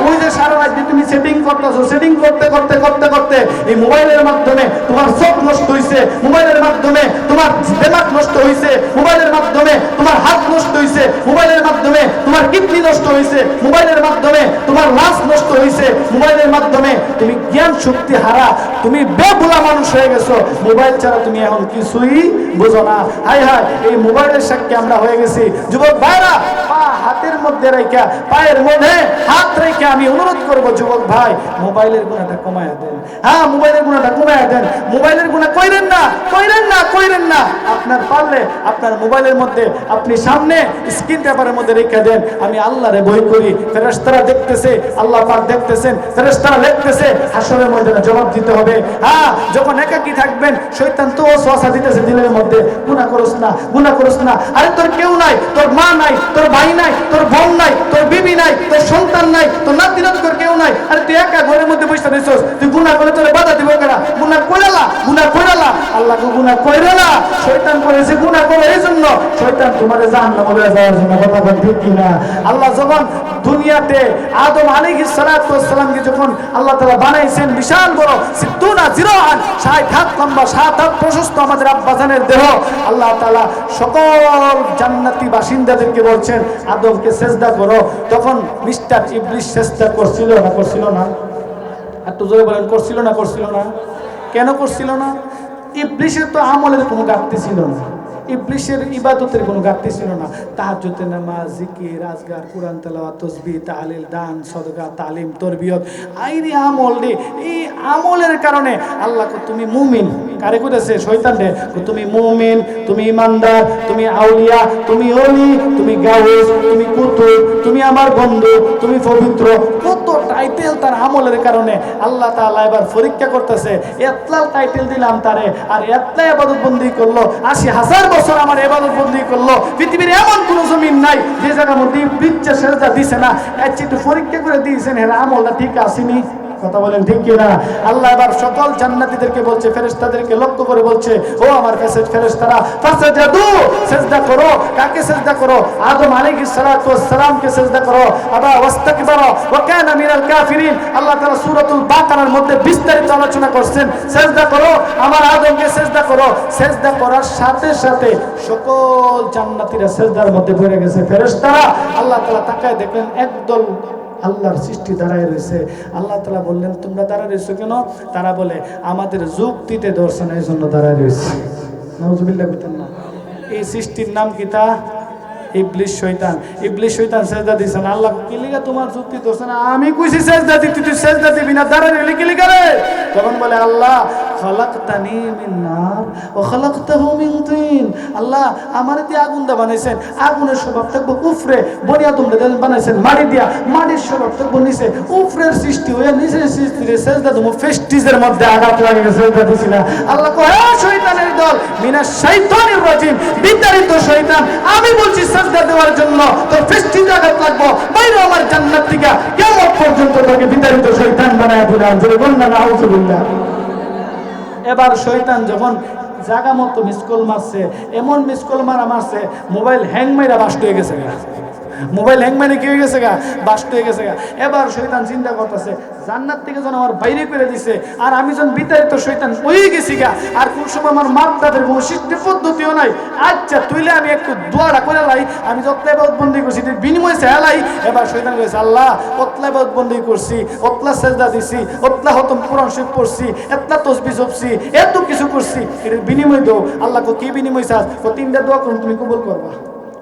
ওই যে সারা রাত তুমি সেটিং করতেছো, সেটিং করতে করতে করতে করতে এই মোবাইলের মাধ্যমে তোমার চোখ নষ্ট হইছে, মোবাইলের মাধ্যমে তোমার দিমাগ নষ্ট হইছে, মোবাইলের মাধ্যমে তোমার হাত নষ্ট হইছে, মোবাইলের মাধ্যমে তোমার কিডনি নষ্ট হইছে, মোবাইলের মাধ্যমে তোমার লাশ নষ্ট হইছে, মোবাইলের মাধ্যমে তুমি জ্ঞান শক্তি হারা, তুমি বেবুলা মানুষ হয়ে গেছো। মোবাইল ছাড়া তুমি এখন কিছুই বুঝো না। হাই হাই, এই মোবাইলের সাক্ষী আমরা হয়ে গেছি। যুবক ভাইরা, পা হাতের মধ্যে রেখা, পায়ের মধ্যে হাত রেখে আমি অনুরোধ করব, যুবক ভাই মোবাইলের গুণাটা কমায়া দেন। হ্যাঁ, মোবাইলের গুণাটা কমায়া দেন। মোবাইলের গুণা কইরেন না, কইরেন না, কইরেন না। আপনার পারলে আপনার মোবাইলের মধ্যে আপনি সামনে স্ক্রিন পেপারের মধ্যে রেখে দেন, আমি আল্লাহরে ভয় করি। ফেরেশতারা দেখতেছে, আল্লাহ পাক দেখতেছেন, ফেরেশতারা লিখতেছে, হাসরের ময়দানে জবাব দিতে হবে। হ্যাঁ, যখন একাকী থাকবেন শয়তান তো ওয়াসওয়াসা দিতেছে দিলের মধ্যে, গুনাহ করছ না, গুনাহ করছ না। আরে তোর কেউ নাই, তোর মা নাই, তোর ভাই নাই, তোর বোন নাই, তোর বিবি নাই, তোর সন্তান নাই, তোর নাতি নাতি কেউ নাই। আরে তুই একা ঘরের মধ্যে বসে দিছস, তুই গুনাহ করে তোরে বাধা দিব কেন? গুনাহ কইরালা, গুনাহ কইরালা, আল্লাহকে গুনাহ কইরালা। শয়তান করেছে গুনাহ করে, এই জন্য শয়তান তোমারে জাহান্নামে লয়ে যাওয়ার জন্য। কথা বল ঠিক কিনা? আল্লাহ যখন দুনিয়াতে আদম আলাইহিস সালাতু ওয়াস সালামকে যখন আল্লাহ তাআলা বানাইছেন, বিশাল বড় 60 জিরাআন, 60 হাত লম্বা, 7 হাত প্রশস্ত আমাদের আব্বাজানের দেহ, আল্লাহ তাআলা সকল জান্নাতি বাসিন্দাদেরকে বলছেন আদমকে সেজদা করো। তখন মিস্টার ইবলিস সেজদা করছিল না? করছিল না? একটু জোরে বলেন, করছিল না? করছিল না? কেন করছিল না? ইবলিসের তো আমলের কোনো ঘাটতি ছিল না। ইবলিসের ইবাদতের কোনো ঘাটতি ছিল না। তাহাজ্জুদের নামাজ, জিকির, আজগার, কোরআন তেলাওয়াত, তাসবিহ, তাহলিল, দান, সদকা, তালিম, তরবিয়ত, আইরি আমল রে। এই আমলের কারণে আল্লাহ তুমি মুমিন কারে করেছে? শয়তানরে। তুমি মুমিন, তুমি ইমানদার, তুমি আউলিয়া, তুমি ওলি, তুমি গাউস, তুমি কুতুব, তুমি আমার বন্ধু, তুমি পবিত্র, কত টাইটেল তার আমলের কারণে আল্লাহ তাআলা এবার পরীক্ষা করতেছে। এতলা টাইটেল দিলাম তারে, আর এতলা ইবাদত বন্দি করলো, ৮০,০০০ বছর আমার ইবাদত বন্দি করলো। পৃথিবীর এমন কোন জমিন নাই যে জায়গার মধ্যে বিচ্ছা সেজদা দিছে না। একটু পরীক্ষা করে দিয়েছেন এর আমলটা ঠিক আসেনি। কথা বলেন ঠিক কিনা? আল্লাহ এবার সকল জান্নাতীদেরকে বলছে, ফেরেশতাদেরকে লক্ষ্য করে বলছে, ও আমার ফেরেশতারা, ফাসাজাদু, সিজদা করো। কাকে সিজদা করো? আদম আলাইহিস সালাতু ওয়াস সালামকে সিজদা করো। আবা ওয়াস্তাকবারা ওয়া কানা মিনাল কাফিরিন। আল্লাহ তাআলা সূরাতুল বাকারার মধ্যে বিস্তারিত আলোচনা করছেন, সিজদা করো, আমার আদমকে সিজদা করো। সিজদা করার সাথে সাথে সকল জান্নাতীরা সিজদার মধ্যে পড়ে গেছে। ফেরেশতারা আল্লাহ তাআলা তাকায় দেখলেন একদল আল্লাহর সৃষ্টি দাঁড়ায় রয়েছে। আল্লাহ তাআলা বললেন, তোমরা দাঁড়ায় রয়েছো কেন? তারা বলে, আমাদের যুক্তিতে দর্শনের জন্য দাঁড়ায় রয়েছে। নাউজুবিল্লাহ বলতেন না। এই সৃষ্টির নাম কি? তা ইবলিস, শয়তান। ইবলিস শয়তান সেজদা দিছেন। আল্লাহ কি লিগা তোমার যুক্তি দর্শন? আমি কইছি সেজদা দিতে, তুই সেজদা দিবি না, দাঁড়ায় রইলি কি লিগা রে? তখন বলে, আল্লাহ খালাকতানি মিন নার ওয়া খালাকতাহু মিন তিন। আল্লাহ আমারে দিয়ে আগুন দা বানাইছেন, আগুনের স্বভাব থাকবো উফরে। বনি আদম বানাইছেন মাটি দিয়া, মাটির স্বভাব থাকবো নিচে। উফরের সৃষ্টি হয়ে নিচের সৃষ্টিরে সেজদা দেবো, ফেস্টিজের মধ্যে আঘাত লাগে সেজদা দিছি না। আল্লাহ কয়, হে শয়তানের দল, মিনাশ শাইতানির রাজিম, বিতাড়িত শয়তান, আমি বলছি সেজদা দেওয়ার জন্য, তোর ফেস্টিজে আঘাত লাগবো, বাইরে আমার জান্নাত থেকে কিয়ামত পর্যন্ত তোকে বিতাড়িত শয়তান বানায় দিলাম। জোরে বল না নাউজুবিল্লাহ। এবার শয়তান যখন জায়গা মতো মিসকল মারছে, এমন মিসকল মারছে, মোবাইল হ্যাং মাইরা বাস্ট হয়ে গেছে। মোবাইল হ্যাং মানে কি হয়ে গেছে গা? বাস্ট হয়ে গেছে গা। এবার শয়তান চিন্তা করতেছে, জান্নাত থেকে যেন আমার বাইরে করে দিছে, আর আমি যখন বিতাড়িত শয়তান হয়ে গেছি গা, আর কোন সময় আমার মাপদাদের কোনো সৃষ্টি পদ্ধতিও নাই। আচ্ছা তুইলে আমি একটু দোয়াটা করে লাই, আমি যতলা ইবাদত বন্দি করছি বিনিময়ে চালাই। এবার শয়তান কইছে, আল্লাহ অতলা ইবাদত বন্দি করছি, অতলা সেজদা দিছি, অতলা হতম কোরআন শরীফ পড়ছি, এতলা তাসবিহ জপছি, এত কিছু করছি, এর বিনিময় দাও। আল্লাহ কো কি বিনিময় চাস? কো তিনটা দোয়া করুন, তুমি কবুল করবা।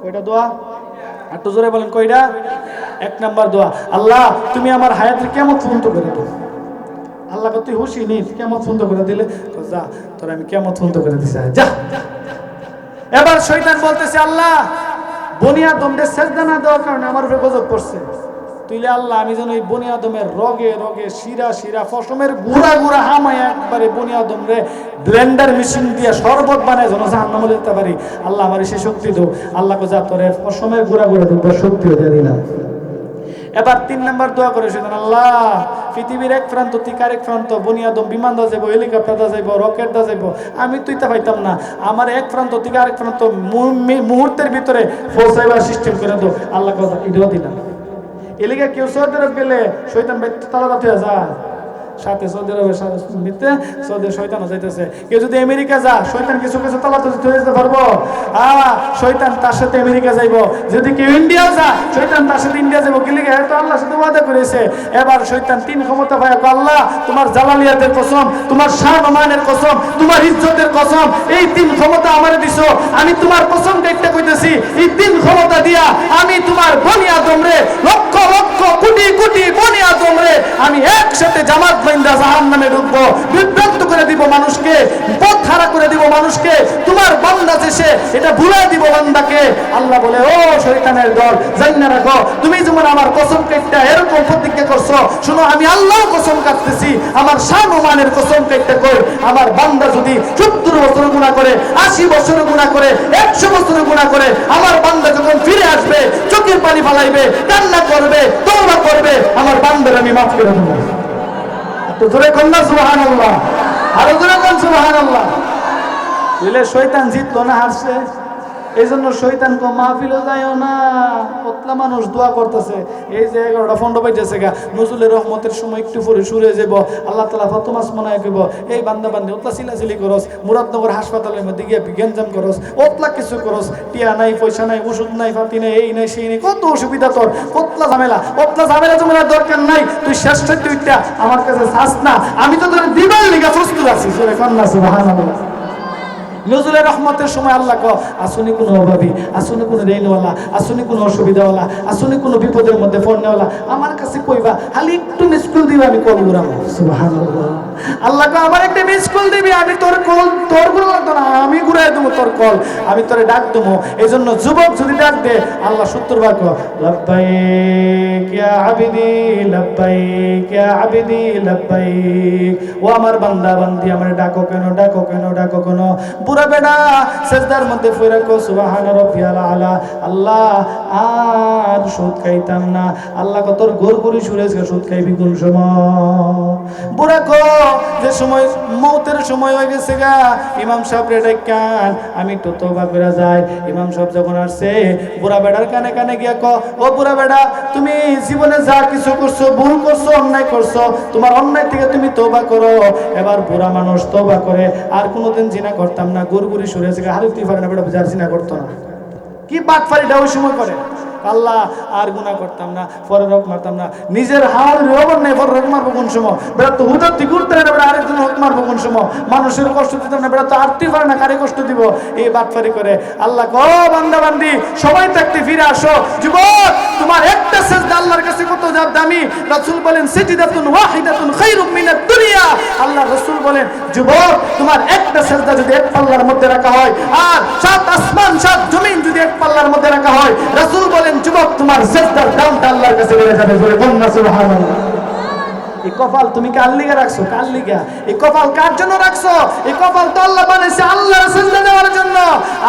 কয়টা দোয়া? একটু জোরে বলেন কয়টা? ১ নাম্বার দোয়া, আল্লাহ তুমি আমার হায়াতের কিয়ামত পর্যন্ত করে দাও। আল্লাহ তুই খুশি নি? কিয়ামত পর্যন্ত করে দিলে, যা তোর আমি কিয়ামত পর্যন্ত করে দিছি, যা। এবার শয়তান বলতেছে, আল্লাহ বনি আদমকে সেজদা না দেওয়ার কারণে আমার উপরে গজব পড়ছে। তুইলে আল্লাহ আমি যেন এই বনি আদমের রগে রগে, শিরা শিরা, ফসমের গুড়া গুড়া হামায় একবারে বনি আদম রে ব্লেন্ডার মেশিন দিয়ে শরবত বানায় যেন জাহান্নামে যেতে পারি। আল্লাহ আমার সে শক্তি দাও। আল্লাহ কো যা তোর ফসমের গুড়া গুড়া ঢুকবার শক্তিও দিয়ে দিলাম। এবার ৩ নাম্বার দোয়া করে সেদিন, আল্লাহ পৃথিবীর এক প্রান্ত থেকে আরেক প্রান্ত বনি আদম বিমান দা যাইব, হেলিকপ্টার দা যাইব, রকেট দা যাইব, আমি তুই তা পাইতাম না। আমার এক প্রান্ত থেকে আরেক প্রান্ত মুহূর্তের ভিতরে পৌঁছাইবার সিস্টেম করে দাও। আল্লাহ কথা এটাও দিলাম। এলিগা কেউ সৌদি আরব গেলে শয়তান তালা রাতে যায়, সাথে সৌদি আরবের মিথ্যে সৌদি শয়তানও যাইতেছে। কেউ যদি আমেরিকা যা, শয়তান কিছু কিছু তালা ধরে যেতে পারবো, শয়তান তার সাথে আমেরিকা যাইব। যদি কেউ ইন্ডিয়া যা, শয়তান তার সাথে ইন্ডিয়া যাইব। কি লিগে? তো আল্লাহর সাথে ওয়াদা করেছে। এবার শয়তান ৩ ক্ষমতা পায়, আল্লাহ তোমার জালালিয়াতের কসম, তোমার শান-ও-মানের কসম, তোমার ইজ্জতের কসম, এই ৩ ক্ষমতা আমারে দিছো। আমি তোমার কসমটা একটা কইতেছি, এই ৩ ক্ষমতা দিয়া আমি তোমার বনি আদম রে, লক্ষ লক্ষ কোটি কোটি বনি আদম রে আমি একসাথে জামাত বাইন্দা জাহান্নামে ঢুকবো, বিভ্রান্ত করে দিব মানুষকে, পথ হারা করে দিব মানুষকে। তোমার বান্দা এসে এটা ভুলাই দিব বান্দাকে। আল্লাহ বলে, ও শয়তানের দল, জান্না রাখো, তুমি যেমন আমার কসম কাটটা এরকম প্রতিজ্ঞা করছো, শুনো আমি আল্লাহ কসম কাটতেছি, আমার শান-ও-মানের কসম কাটতে কই, আমার বান্দা যদি ৭০ বছর গুনাহ করে, ৮০ বছর গুনাহ করে, ১০০ বছর গুনাহ করে, আমার বান্দা যখন ফিরে আসবে, চোখের পানি ফালাইবে, কান্না করবে, তওবা করবে, আমার বান্দার আমি মাফ করে দেব। তো জোরে কন্যা সুবহানাল্লাহ, আরো জোরে কোন সুবহানাল্লাহ। বুঝলে শয়তান জিতলো না, হারছে। এই জন্য শয়তান কো মাহফিলে যায়ও না, পতলা মানুষ দোয়া করতেছে। এই যে 11টা 15 বাজেছে গা, নজরুলের রহমতের সময় একটু পরে সুরে যাব, আল্লাহ তাআলা ফতমাস মনে কইব, এই বান্দা বান্দি ওতলা চিলাচিলি করস, মুরাদনগর হাসপাতালের মধ্যে গিয়া বিজ্ঞানজাম করস, ওতলা কিছু করস, টিয়া নাই, পয়সা নাই, ওষুধ নাই, ফাতি নাই, এই নাই সেই নাই, কত অসুবিধা তোর, কতলা ঝামেলা। ওতলা ঝামেলা তোমার দরকার নাই, তুই শেষ তুইটা আমার কাছে চাস না, আমি তো তোর দিবার লিগা প্রস্তুত আছি। সুরে কন্যা সুবহানাল্লাহ। নজরুলের রহমতের সময় আল্লাহ কো আসুনি কোনো অভাবী, আসুনি কোনো ঋণওয়ালা, আসুনি কোনো অসুবিধাওয়ালা, আসুনি কোনো বিপদের মধ্যে পড়নেওয়ালা, আমার কাছে কইবা খালি একটু মিস কল দিবে, আমি কল ঘুরাবো। সুবহানাল্লাহ। আল্লাহ কো আমার একটা মিস কল দিবি, আমি তোর কল, তোর কল লাগতো না, আমি ঘুরাই দেবো তোর কল, আমি তোরে ডাক দেবো। এই জন্য যুবক যদি ডাক দে আল্লাহ 70 বার কো লাব্বাইক ইয়া আবিদি, লাব্বাইক ইয়া আবিদি, লাব্বাইক। ও আমার বান্দা বান্দি আমারে ডাকো কেন, ডাকো কেন, ডাকো কেন? বুড়া বেড়া সেজদার মধ্যে পড়ে কো সুবহানা রাব্বিয়াল আলা, আল্লাহ আর সুদ খাইতাম না। আল্লাহ কো তোর গড়গড়ি সুরেশ সুদ খাইবি কোন সময়? বুড়া কো যে সময় মৌতের সময় হয়ে গেছে গা, ইমাম সাহেব রে ডাকান, আমি একটু তওবা করে যাই। ইমাম সাহেব যখন আসছে বুড়া বেড়ার কানে কানে গিয়া কো, ও বুড়া বেড়া তুমি জীবনে যা কিছু করছো, ভুল করছো, অন্যায় করছো, তোমার অন্যায় থেকে তুমি তওবা করো। এবার বুড়া মানুষ তওবা করে, আর কোনোদিন জিনা করতাম না, গড়গড়ি সুরে আছে হারুতি পারে না, বেটা যার জিনা করতো না। কি বাটফারিটা ওই সময় করে, আল্লাহ আর গুনাহ করতাম না, পরের হক মারতাম না, নিজের হাওয়ার রোবর নেই, পরের হক মারবো কোন সময়? বেটা তো হুদাতি করতে না, বেটা আরেকজন হক মারবো কোন সময়? মানুষের কষ্ট দিতাম না, বেটা তো আরতি পারে না, কারে কষ্ট দিব? এই বাটফারি করে। আল্লাহ কো বান্দা বান্দি সবাই থাকতে ফিরে আসো। যুবক তোমার একটা সেজদা আল্লাহর কাছে কত দামি। রাসূল বলেন সিজদাতুন ওয়াহিদাতুন খায়রুম মিনাদ দুনিয়া। আল্লাহ রাসূল বলেন যুবক তোমার একটা সেজদা যদি এক পাল্লার মধ্যে রাখা হয়, আর 7 আসমান 7 জমিন যদি এক পাল্লার মধ্যে রাখা হয়, রাসূল বলেন যুবক তোমার সেজদার দামটা আল্লাহর কাছে বেড়ে যাবে। বলে বন্না সুবহানাল্লাহ। এই কপাল তুমি কার লিগা রাখছো? কার লিগা? এই কপাল কার জন্য রাখছো? এই কপাল তো আল্লাহ বানাইছে আল্লাহর সিজদা দেওয়ার জন্য।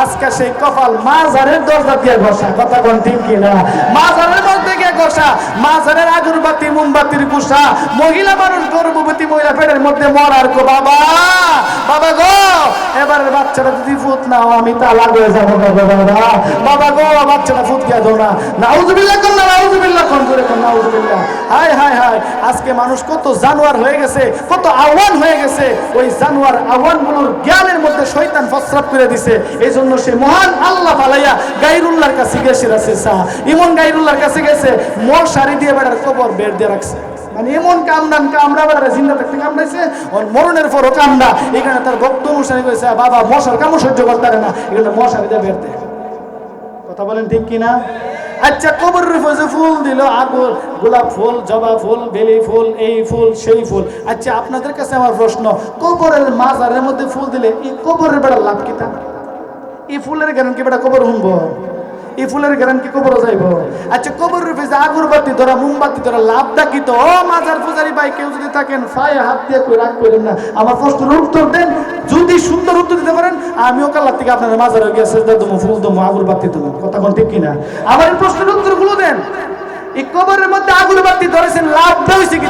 আজকে সেই কপাল মাজারের দরজা দিয়ে ঘষা, কথা কোন ঠিক কিনা? মাজারের মধ্যে গিয়ে ঘষা, মাজারের আগরবাতি মোমবাতির ঘষা, মহিলা মানুষ গর্ভবতী মহিলা পেটের মধ্যে মরার কো বাবা, বাবা গো এবারে বাচ্চাটা যদি ফুট নাও আমি তালাক হয়ে যাবো বাবা, বাবা গো বাচ্চাটা ফুট গিয়া দাও না, নাউজুবিল্লাহ কোন, নাউজুবিল্লাহ কোন করে কোন, নাউজুবিল্লাহ। হায় হায় হায়, আজকে মানুষ কত জানোয়ার হয়ে গেছে, কত আহ্বান হয়ে গেছে। ওই জানোয়ার আহ্বানগুলোর জ্ঞানের মধ্যে শয়তান ফসরাত করে দিছে। এই জন্য সে মহান আল্লাহ পালাইয়া গায়রুল্লাহর কাছে গেছে, রাসেসা ইমন গায়রুল্লাহর কাছে গেছে, মোর শাড়ি দিয়ে বেড়ার কবর বের দিয়ে রাখছে। মানে এমন কামদান কামড়া বেড়ারে জিন্দা থাকতে কামড়াইছে, ওর মরণের পরও কামড়া। এখানে তার ভক্ত অনুসারী কইছে বাবা মশার কামড় সহ্য করতে পারে না, এখানে মশারি দিয়ে বের দেয়। কথা বলেন ঠিক কিনা? আচ্ছা কবরের উপরে ফুল দিল, আগুন, গোলাপ ফুল, জবা ফুল, বেলি ফুল, এই ফুল সেই ফুল। আচ্ছা আপনাদের কাছে আমার প্রশ্ন, কবরের মাজারের মধ্যে ফুল দিলে এই কবরের বেড়া লাভ কি? তা এই ফুলের জ্ঞান কি বেড়া কবর হুনব? এই ফুলের জ্ঞান কি কবর যাইব? আচ্ছা কবরের উপরে আগরবাতি ধরা, মোমবাতি ধরা, লাভটা কি? তো ও মাজার পূজারি ভাই কেউ যদি থাকেন ফায়ে হাত দিয়ে কই রাগ করেন না, আমার প্রশ্নের উত্তর দেন। যদি সুন্দর উত্তর দিতে পারেন আমিও কাল্লার থেকে আপনার মাজারে গিয়ে সেজদা দেবো, ফুল দেবো, আগরবাতি দেবো। কথা কোন ঠিক কিনা? আমার এই প্রশ্নের উত্তরগুলো দেন। এই কবরের মধ্যে আগরবাতি ধরেছেন, লাভটা হয়েছে কি?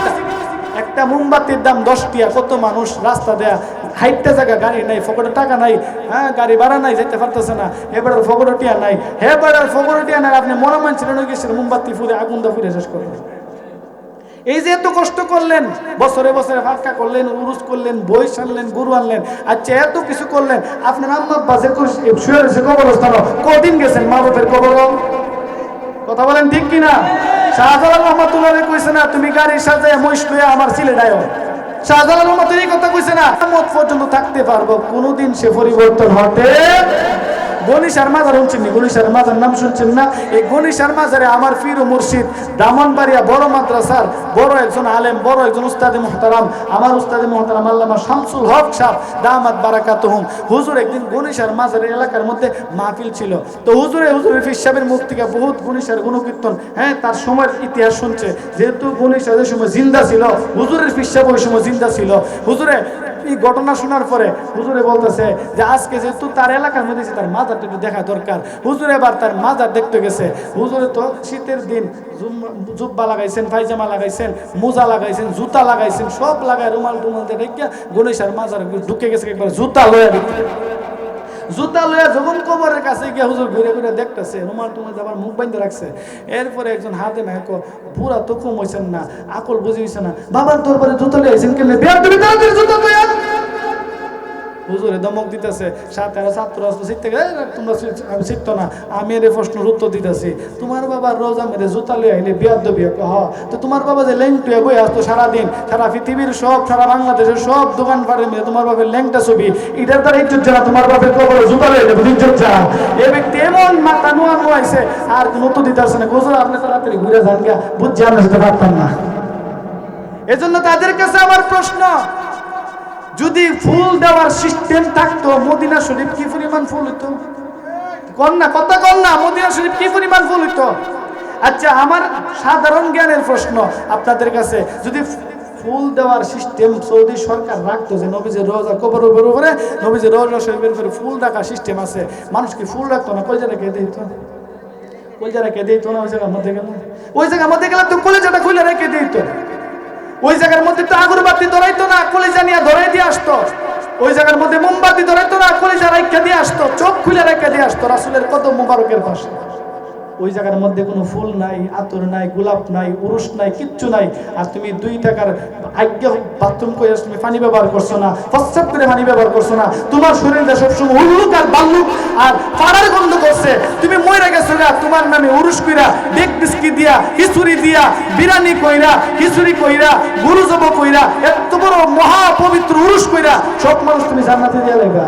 একটা মোমবাতির দাম 10 টিয়া। কত মানুষ রাস্তা দেয়া হাইটটা জায়গা, গাড়ি নাই, ফকটে টাকা নাই, হ্যাঁ গাড়ি ভাড়া নাই, যেতে পারতেছে না, এবার ফকটে টিয়া নাই, এবার ফকটে টিয়া নাই, আপনি মনে মানছিলেন গেছেন মোমবাতি ফুরে আগুন দা ফুরে শেষ করবেন। এই যে এত কষ্ট করলেন, বছরে বছরে ফাঁকা করলেন, উরুস করলেন, বই সানলেন, গরু আনলেন, আচ্ছা এত কিছু করলেন, আপনার আম্মা বাজে শুয়ে রয়েছে কবরস্থান, কদিন গেছেন মা বাপের কবর? কথা বলেন ঠিক কিনা? শাহজালাল রহমাতুল্লাহ কইছে না তুমি গাড়ি সাজায় মহিষ লইয়া আমার ছেলে ডায়ো। শাহজালাল রহমাতুল্লাহ এই কথা কইছে না, কিয়ামত পর্যন্ত থাকতে পারবো, কোনোদিন সে পরিবর্তন হতে। গনিশার মাজার শুনছেন, গনিশার মাজার নাম শুনছেন না? এই গনিশার মাজারে আমার পীর ও মুর্শিদ ব্রাহ্মণবাড়িয়া বড় মাদ্রাসার বড় একজন আলেম, বড় একজন উস্তাদে মুহতারাম, আমার উস্তাদে মুহতারাম আল্লামা শামসুল হক সাহেব দামাত বারাকাতুহুম, হুজুর একদিন গনিশার মাজারের এলাকার মধ্যে মাহফিল ছিল। তো হুজুরের পীর সাহেবের মুখ থেকে বহুত গনিশার গুণকীর্তন, হ্যাঁ তার সময়ের ইতিহাস শুনছে। যেহেতু গনিশার যে সময় জিন্দা ছিল, হুজুরের পীর সাহেব ওই সময় জিন্দা ছিল। হুজুরে এই ঘটনা শোনার পরে হুজুরে বলতেছে যে আজকে যেহেতু তার এলাকার মধ্যে তার মাজারটা একটু দেখা দরকার। হুজুর এবার তার মাজার দেখতে গেছে। হুজুরে তো শীতের দিন জুব্বা লাগাইছেন, পায়জামা লাগাইছেন, মোজা লাগাইছেন, জুতা লাগাইছেন, সব লাগায় রুমাল টুমাল দিয়ে রেখে গণেশের মাজার ঢুকে গেছে একবার জুতা লয়া দিতে। জুতা লয়া যখন কবরের কাছে গিয়ে হুজুর ঘুরে ঘুরে দেখতেছে, রুমাল টুমাল আবার মুখ বাইন্ধে রাখছে। এরপরে একজন হাতে না পুরা তো কম হয়েছেন না, আকল বুঝে হয়েছে না, বাবার দরবারে জুতা লিয়েছেন কেন? বিয়ার তুমি তাড়াতাড়ি জুতা লয়া। হুজুরে দমক দিতেছে, সাথে আর ছাত্র আসতো শিখতে গেলে তোমরা আমি শিখতো না, আমি এর প্রশ্নের উত্তর দিতেছি। তোমার বাবার রোজা মেরে জুতা লিয়ে আইলে বিয়াদ্দ বিয়ে হ, তো তোমার বাবা যে ল্যাংটুয়ে বই আসতো সারাদিন, সারা পৃথিবীর সব, সারা বাংলাদেশের সব দোকান পাড়ে মিলে তোমার বাবার ল্যাংটা ছবি, এটার দ্বারা ইজ্জত জানা, তোমার বাপের কবরে জুতা লিয়ে দেবো ইজ্জত যা। এ ব্যক্তি এমন মাথা নোয়া নোয়াইছে আর কোনো উত্তর দিতে আসছে না। গোসল আপনি তাড়াতাড়ি ঘুরে যান গা, বুঝছি আমরা সেটা পারতাম না। এজন্য তাদের কাছে আমার প্রশ্ন, যদি ফুল দেওয়ার সিস্টেম থাকতো মদিনা শরীফ কি পরিমাণ ফুল হইতো? কন্যা কথা কন্যা, মদিনা শরীফ কি পরিমাণ ফুল হইতো? আচ্ছা, আমার সাধারণ জ্ঞানের প্রশ্ন আপনাদের কাছে, যদি ফুল দেওয়ার সিস্টেম সৌদি সরকার রাখতো, যে নবীজির রোজা কবরের উপরে নবীজির রোজা শরীফের উপরে ফুল রাখার সিস্টেম আছে, মানুষ কি ফুল রাখতো না? কলজা রেখে দিত, কলজা রেখে দিত না? ওই জায়গার মধ্যে গেল, ওই জায়গার মধ্যে গেলে তো কলেজাটা খুলে রেখে দিত। ওই জায়গার মধ্যে তো আগরবাতি ধরাইতো না, কলিজা নিয়ে ধরাই দিয়ে আসতো। ওই জায়গার মধ্যে মোমবাতি ধরাইতো না, কলিজা রাইখা দিয়ে আসতো, চোখ খুলে রেখে দিয়ে আসতো রাসূলের কদম মোবারকের পাশে। ওই জায়গার মধ্যে কোনো ফুল নাই, আতর নাই, গোলাপ নাই, উরুস নাই, কিচ্ছু নাই। আর তুমি 2 টাকার আজ্ঞা বাথরুম করে তুমি পানি ব্যবহার করছো না, প্রস্রাব করে পানি ব্যবহার করছো না, তোমার শরীরে সবসময় উল্লুক আর বাল্লুক আর পাড়ার গন্ধ করছে, তুমি মরে গেছো গা, তোমার নামে উরুস কইরা, বেগ বিস্কি দিয়া, খিচুড়ি দিয়া, বিরানি কইরা, খিচুড়ি কইরা, গরু জব কইরা, এত বড় মহা পবিত্র উরুস কইরা সব মানুষ তুমি জান্নাতে দিয়ে লেগা।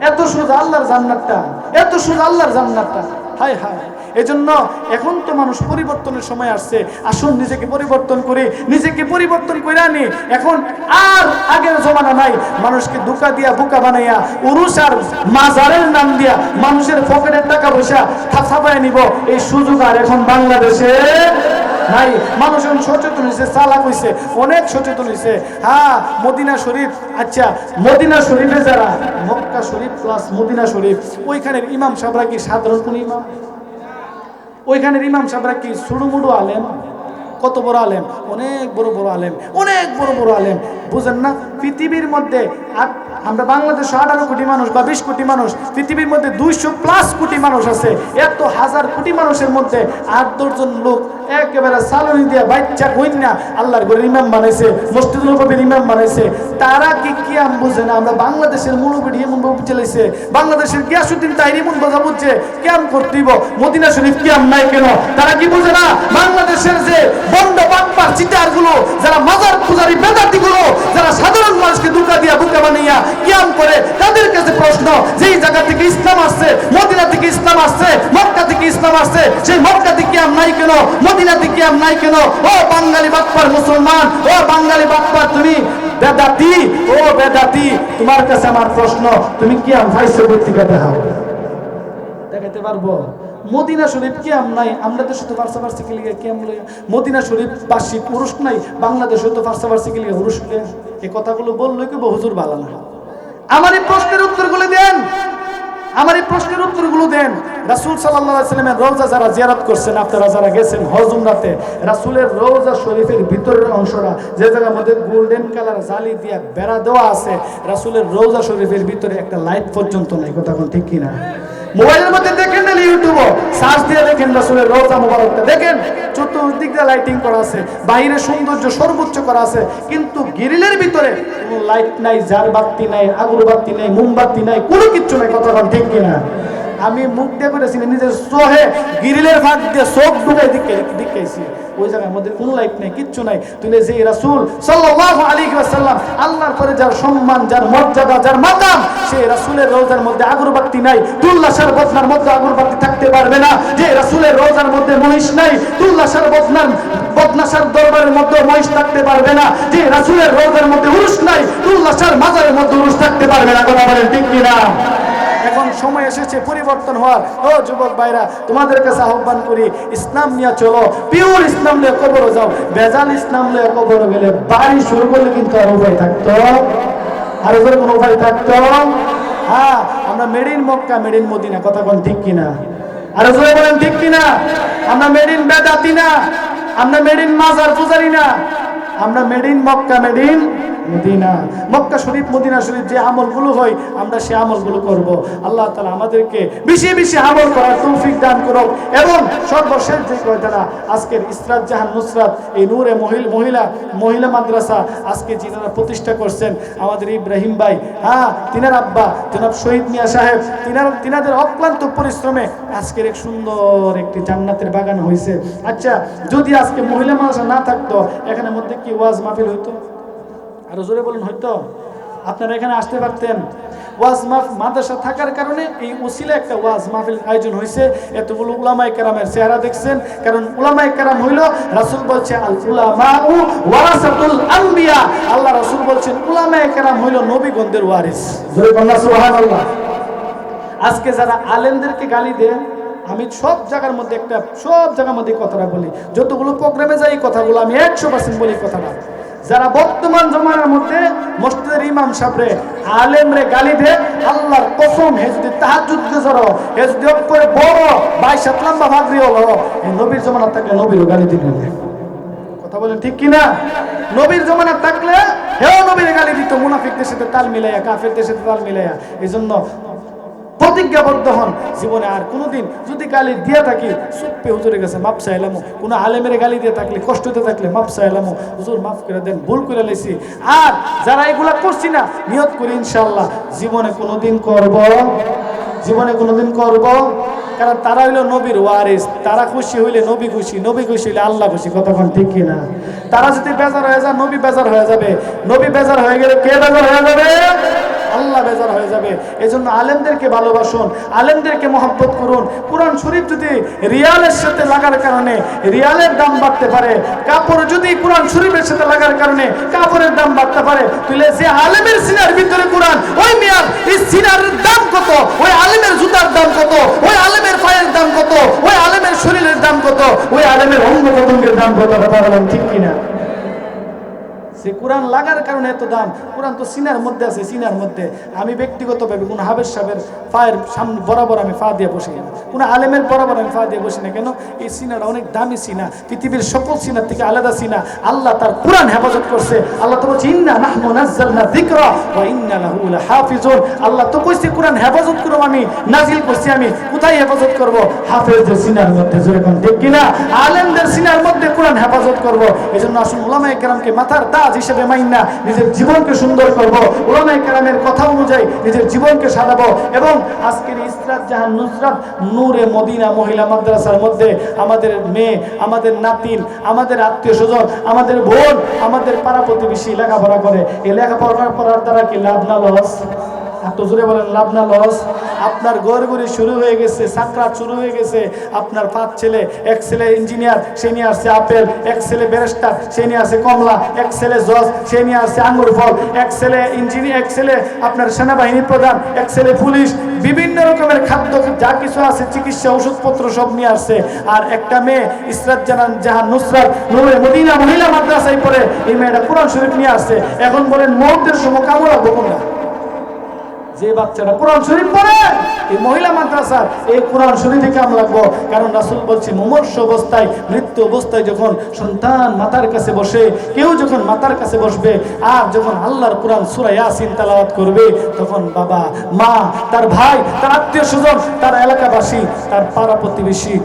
এত সোজা আল্লাহর জান্নাতটা, এত সোজা আল্লাহর জান্নাতটা। হায় হায়। এজন্য এখন তো মানুষ পরিবর্তনের সময় আসছে, আসুন নিজেকে পরিবর্তন করি, নিজেকে পরিবর্তন করে আনি। এখন আর আগের জমানা নাই, মানুষকে ধোঁকা দিয়া বোকা বানাইয়া উরুস আর মাজারের নাম দিয়া মানুষের পকেটের টাকা পয়সা ছাপায় নিব, এই সুযোগ আর এখন বাংলাদেশে নাই। মানুষ এখন সচেতন হয়েছে, চালাক হয়েছে, অনেক সচেতন হয়েছে। হ্যাঁ, মদিনা শরীফ, আচ্ছা মদিনা শরীফে যারা, মক্কা শরীফ প্লাস মদিনা শরীফ, ওইখানের ইমাম সাহেবরা কি সাধারণ কোন ইমাম? ওইখানের ইমাম সাহেবরা কি সুড়ুমুড়ু আলেম? কত বড় আলেম, অনেক বড় বড় আলেম, অনেক বড় বড় আলেম। বুঝেন না, পৃথিবীর মধ্যে আমরা বাংলাদেশে 18 কোটি মানুষ বা 20 কোটি মানুষ, পৃথিবীর মধ্যে 200+ কোটি মানুষ আছে। এত হাজার কোটি মানুষের মধ্যে 8-10 জন লোক একেবারে সালনি দিয়ে বাচ্চা কইন না আল্লাহর ঘরের ইমাম বানাইছে, মসজিদুল নববীর ইমাম বানাইছে। তারা কি কিয়াম বুঝে না? আমরা বাংলাদেশের মুলুবিড়ি এমন ভাবে চালাইছে, বাংলাদেশের গিয়াসউদ্দিন তাইরি এমন কথা বুঝছে কিয়াম করতে দিব, মদিনা শরীফ কিয়াম নাই কেন? তারা কি বুঝে না বাংলাদেশের যে বন্ড বাটপার চিটার গুলো, যারা মাজার পূজারী বেদাতি গুলো, যারা সাধারণ মানুষকে ধোঁকা দিয়া বোকা বানাইয়া কিয়াম করে, তাদের কাছে প্রশ্ন, যেই জায়গা থেকে ইসলাম আসছে, মদিনা থেকে ইসলাম আসছে, মক্কা থেকে ইসলাম আসছে, সেই মক্কা থেকে কিয়াম নাই কেন? মদিনাতে কিয়াম নাই কেন? ও বাঙালি বাটপার মুসলমান, ও বাঙালি বাটপার তুমি বেদাতি, ও বেদাতি, তোমার কাছে আমার প্রশ্ন, তুমি কিয়াম পাইছো পত্রিকা দেখাও, দেখাতে পারবো? মদিনা শরীফ কিয়াম নাই, আমরা তো শুধু ফার্সি লিগে কিয়াম বলে, মদিনা শরীফ বার্ষিক উরুস নাই, বাংলাদেশে তো ফার্সি লিগে উরুস। এই কথাগুলো বললে কি হুজুর ভালো না? আমার এই প্রশ্নের উত্তরগুলো দেন, আমার এই প্রশ্নের উত্তরগুলো দেন। রাসূল সাল্লাল্লাহু আলাইহি ওয়াসাল্লামের রওজা যারা জিয়ারত করছেন, আপনারা যারা গেছেন হজ উমরাতে, রাসূলের রওজা শরীফের ভিতরের অংশটা যে জায়গার মধ্যে গোল্ডেন কালার জালি দিয়া বেড়া দেওয়া আছে, রাসূলের রওজা শরীফের ভিতরে একটা লাইট পর্যন্ত নাই। কথা কোন ঠিক কিনা? মোবাইলের মধ্যে দেখেন না, ইউটিউবে সার্চ দিয়ে দেখেন, রাসূলের রওজা মোবারকটা দেখেন, চতুর্দিক দিয়ে লাইটিং করা আছে, বাইরে সৌন্দর্য সর্বোচ্চ করা আছে, কিন্তু গ্রিলের ভিতরে কোনো লাইট নাই, জার বাতি নাই, আগরবাতি নাই, মোমবাতি নাই, কোনো কিচ্ছু নাই। কথা কোন ঠিক কিনা? আমি মুখ দিয়ে করেছি নিজের সোহে গ্রিলের ফাঁক দিয়ে চোখ ঢুকে দিকেছি, ওই জায়গার মধ্যে কোনো লাইট নাই, কিচ্ছু নাই। তুই যে রাসূল সাল্লাল্লাহু আলাইহি ওয়াসাল্লাম, আল্লাহর পরে যার সম্মান, যার মর্যাদা, যার মাকাম, সেই রাসূলের রওজার মধ্যে আগরবাতি নাই, তুল্লাশার বদনার মধ্যে আগরবাতি থাকতে পারবে না। যে রাসূলের রওজার মধ্যে মহিষ নাই, তুল্লাশার বদনাশার দরবারের মধ্যে মহিষ থাকতে পারবে না। যে রাসূলের রওজার মধ্যে উরুস নাই, তুল্লাশার মাজারের মধ্যে উরুস থাকতে পারবে না। কথা বলেন ঠিক কিনা? এখন সময় এসেছে পরিবর্তন হওয়ার। ও যুবক ভাইরা, তোমাদের কাছে আহ্বান করি, ইসলাম নিয়ে চলো, পিওর ইসলাম নিয়ে কবরে যাও। বেজাল ইসলাম নিয়ে কবরে গেলে বাড়ি শুরু করলে কিন্তু আর উপায় থাকতো, আর ওদের কোনো উপায় থাকতো? হ্যাঁ, আমরা made in Mecca, made in Medina. কথা কোন ঠিক কিনা? আর ওদের বলেন ঠিক কিনা? আমরা মেড ইন বেদাতি না, আমরা মেড ইন মাজার পূজারি না, আমরা made in Mecca, made in Medina. Mecca শরীফ মদিনা শরীফ যে আমলগুলো হয় আমরা সে আমলগুলো করব। আল্লাহ তাআলা আমাদেরকে বেশি বেশি আমল করার তৌফিক দান করুক। এবং সর্বশেষ যে কথাটা, আজকের ইসরাত জাহান নুসরাত এই নূরে মহিলা মাদ্রাসা আজকে যিনারা প্রতিষ্ঠা করছেন আমাদের ইব্রাহিম ভাই, তিনার আব্বা জনাব শহীদ মিয়া সাহেব, তিনাদের অক্লান্ত পরিশ্রমে আজকের এক সুন্দর একটি জান্নাতের বাগান হয়েছে। আচ্ছা, যদি আজকে মহিলা মাদ্রাসা না থাকতো এখানে মধ্যে কি ওয়াজ মাহফিল হইতো? আরো জোরে বলুন, হয়তো? আপনারা এখানে আসতে পারতেন। ওয়াজ মাদ্রাসা থাকার কারণে এই উসিলা একটা ওয়াজ মাহফিল আয়োজন হয়েছে। এতগুলো উলামায়ে কেরামের চেহারা দেখছেন, কারণ উলামায়ে কেরাম হইল, রাসূল বলছে আল উলামাউ ওয়ারাসাতুল আম্বিয়া, আল্লাহ রাসূল বলছেন উলামায়ে কেরাম হইল নবীগণদের ওয়ারিস। জোরে বলুন সুবহানাল্লাহ। আজকে যারা আলেমদেরকে গালি দেয়, আমি সব জায়গার মধ্যে কথাটা বলি, যতগুলো প্রোগ্রামে যাই কথাগুলো আমি 100% বলি কথাটা। যারা বর্তমান জমানার মধ্যে মসজিদের ইমাম সাহেবরে আলেমরে গালি দেয়, আল্লাহর কসম, হে যদি তাহাজ্জুদ গুজারো, হে যদি করে বড় 22 লম্বা ভাগরি হলো, এই নবীর জমানা থাকলে নবীরও গালি দিবে। কথা বলেন ঠিক কিনা? নবীর জমানা থাকলে হেও নবীর গালি দিত, মুনাফিকদের সাথে তাল মিলাইয়া, কাফেরদের সাথে তাল মিলাইয়া। এই জন্য প্রতিজ্ঞাবদ্ধ হন, জীবনে আর কোনোদিন যদি গালি দিয়ে থাকি, সুপ্পে হুজুরের কাছে মাপ চাইলাম, কোনো আলেমের গালি দিয়ে থাকলে, কষ্টতে থাকলে মাপ চাইলাম, হুজুর মাফ করে দেন, ভুল করে লেছি। আর যারা এগুলা করছি না, নিয়ত করি ইনশাআল্লাহ জীবনে কোনোদিন করব, কারণ তারা হইল নবীর ওয়ারিস। তারা খুশি হইলে নবী খুশি, নবী খুশি হইলে আল্লাহ খুশি। কতক্ষণ ঠিক কিনা? তারা যদি বেজার হয়ে যায়, নবী বেজার হয়ে যাবে। নবী বেজার হয়ে গেলে কে বেজার হয়ে যাবে? আল্লাহ বেজার হয়ে যাবে। এজন্য আলেমদেরকে ভালোবাসুন, আলেমদেরকে মহব্বত করুন। কোরআন শরীফ যদি রিয়ালের সাথে লাগার কারণে রিয়ালের দাম বাড়তে পারে, কাপড় যদি কোরআন শরীফের সাথে লাগার কারণে কাপড়ের দাম বাড়তে পারে, তাহলে যে আলেমের সিনার ভিতরে কোরআন, ওই মিয়ার এই সিনার দাম কত, ওই আলেমের জুতার দাম কত, ওই আলেমের পায়ের দাম কত, ওই আলেমের শরীরের দাম কত, ওই আলেমের অঙ্গ প্রত্যঙ্গের দাম কত? কথা বলেন ঠিক কিনা? যে কোরআন লাগার কারণে এত দাম। কোরআন তো সিনার মধ্যে আছে, সিনার মধ্যে। আমি ব্যক্তিগতভাবে কোনো হাবের সাহেবের পায়ের সামনে বরাবর আমি পা দিয়ে বসি না, কোনো আলেমের বরাবর আমি পা দিয়ে বসি না। কেন? এই সিনাটা অনেক দামি সিনা, পৃথিবীর সকল সিনার থেকে আলাদা সিনা। আল্লাহ তার কোরআন হেফাজত করছে। আল্লাহ তো বলছে ইন্না নাহনু নাযালনা যিকরা ওয়া ইন্না লাহু লাহাফিজুন। আল্লাহ তো কইছে কোরআন হেফাজত করব, আমি নাজিল করছি। আমি কোথায় হেফাজত করব? হাফেজদের সিনার মধ্যে। যেরকম ঠিক কিনা? আলেমদের সিনার মধ্যে কোরআন হেফাজত করব। এজন্য আসুন উলামায়ে কেরামকে মাথার তাজ হিসেবে মাইন্না নিজের জীবনকে সুন্দর করব, উলামায়ে কেরামের কথা অনুযায়ী নিজের জীবনকে সাজাবো। এবং আজকের ইসরাত জাহান নুসরাত নূরে মদিনা মহিলা মাদ্রাসার মধ্যে আমাদের মেয়ে, আমাদের নাতিন, আমাদের আত্মীয় স্বজন, আমাদের বোন, আমাদের পাড়া প্রতিবেশী লেখাপড়া করে। এই লেখাপড়া করার দ্বারা কি লাভ না লস? এত জোরে বলেন, লাভ না লস? আপনার গড়গড়ি শুরু হয়ে গেছে, সাকরাত শুরু হয়ে গেছে। আপনার 5 ছেলে, এক ছেলে ইঞ্জিনিয়ার, সে নিয়ে আসছে আপেল, এক ছেলে ব্যারিস্টার, সে নিয়ে আসছে কমলা, এক ছেলে জজ, সে নিয়ে আসছে আঙ্গুর ফল, এক ছেলে ইঞ্জিনিয়ার, এক ছেলে আপনার সেনাবাহিনী প্রধান, এক ছেলে পুলিশ, বিভিন্ন রকমের খাদ্য যা কিছু আছে, চিকিৎসা ওষুধপত্র সব নিয়ে আসছে। আর একটা মেয়ে ইসরাত জাহান নুসরাত নূরে মদিনা মহিলা মাদ্রাসায় পড়ে, এই মেয়েটা কোরআন শরীফ নিয়ে আসছে। এখন বলেন মৌতের সময় কামড় রাখবো কোনটা? যে বাচ্চারা কোরআন শরীফ পড়ে এই মহিলা মাদ্রাসার, এই কোরআন শরীফে কাম লাগবো। কারণ রাসূল বলছে মুমূর্ষু অবস্থায়, মৃত্যু অবস্থায় যখন সন্তান মাতার কাছে বসে, কেউ যখন মাতার কাছে বসবে আর যখন আল্লাহর কোরআন সূরা ইয়াসিন তেলাওয়াত করবে, তখন বাবা, মা, তার ভাই, তার আত্মীয় স্বজন, তার এলাকাবাসী, তার পাড়া প্রতিবেশী,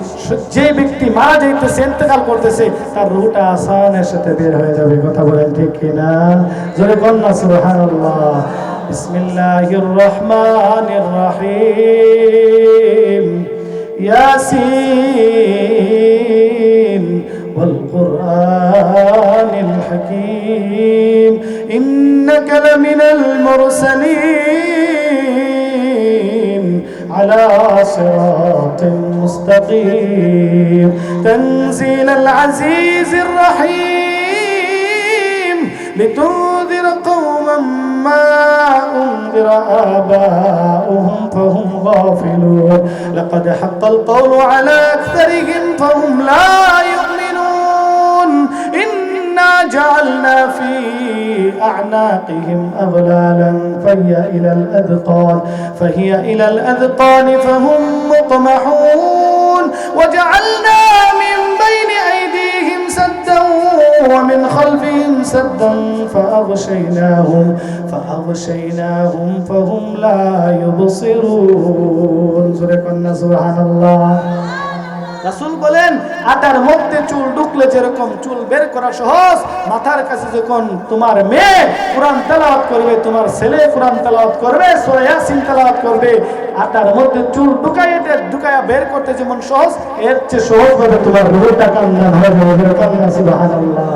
যে ব্যক্তি মারা যাইতেছে, ইন্তেকাল করতেছে, তার রূহটা আসানের সাথে বের হয়ে যাবে। কথা বলেন ঠিক কিনা? জোরে কন্যা সুবহানাল্লাহ। বিসমিল্লাহির রহমানির রহিম। ইয়াসিন ওয়াল কুরআনিল হাকীম ইন্নাকা লামিনাল মুরসালিন আলা সিরাতিন মুস্তাকিম তানজিলাল আজিজির রহিম লিতুনযির কওমান ما أنذر آباؤهم فهم غافلون لقد حق القول على أكثرهم فهم لا يؤمنون إنا جعلنا في أعناقهم أغلالا فهي إلى الأذقان فهم مقمحون وجعلنا من بين أيديهم سدا ومن خلفهم سدا فأغشيناهم فهم لا يبصرون سبحان الله রাসূল বলেন আটার মধ্যে চুল ঢুকলে যেরকম চুল বের করা সহজ, মাথার কাছে যখন তোমার মেয়ে কুরআন তেলাওয়াত করবে, তোমার ছেলে কুরআন তেলাওয়াত করবে, সূরা ইয়াসিন তেলাওয়াত করবে, আটার মধ্যে চুল ঢুকায়া বের করতে যেমন সহজ, এর চেয়ে সহজ ভাবে তোমার রূহটা কান্না হবে। সুবহানাল্লাহ।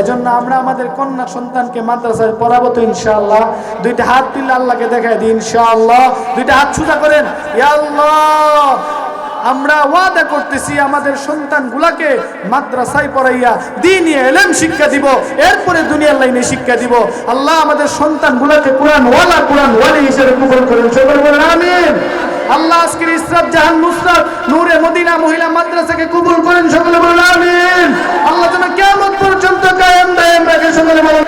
এজন্য আমরা আমাদের কন্যা সন্তানকে মাদ্রাসায় পড়াবো তো ইনশাআল্লাহ। দুইটা হাত তুলে আল্লাহকে দেখায় দিই ইনশাআল্লাহ। দুইটা হাত সোজা করেন, ইয়া আল্লাহ আমরা ওয়াদা করতেছি আমাদের সন্তানগুলোকে মাদ্রাসায় পড়াইয়া দ্বীনি ইলম শিক্ষা দিব, এরপরে দুনিয়ার লাইনে শিক্ষা দিব। আল্লাহ আমাদের সন্তানগুলোকে কোরআন ওয়ালি হিসেবে কবুল করেন, সকলে বলেন আমিন। আল্লাহ আজকের ইসরাত জাহান নুসরাত নূরে মদিনা মহিলা মাদ্রাসাকে কবুল করেন, সকলে বলেন আমিন। আল্লাহ যেন কিয়ামত পর্যন্ত কায়েম দায়েম রাখে, সকলে বলেন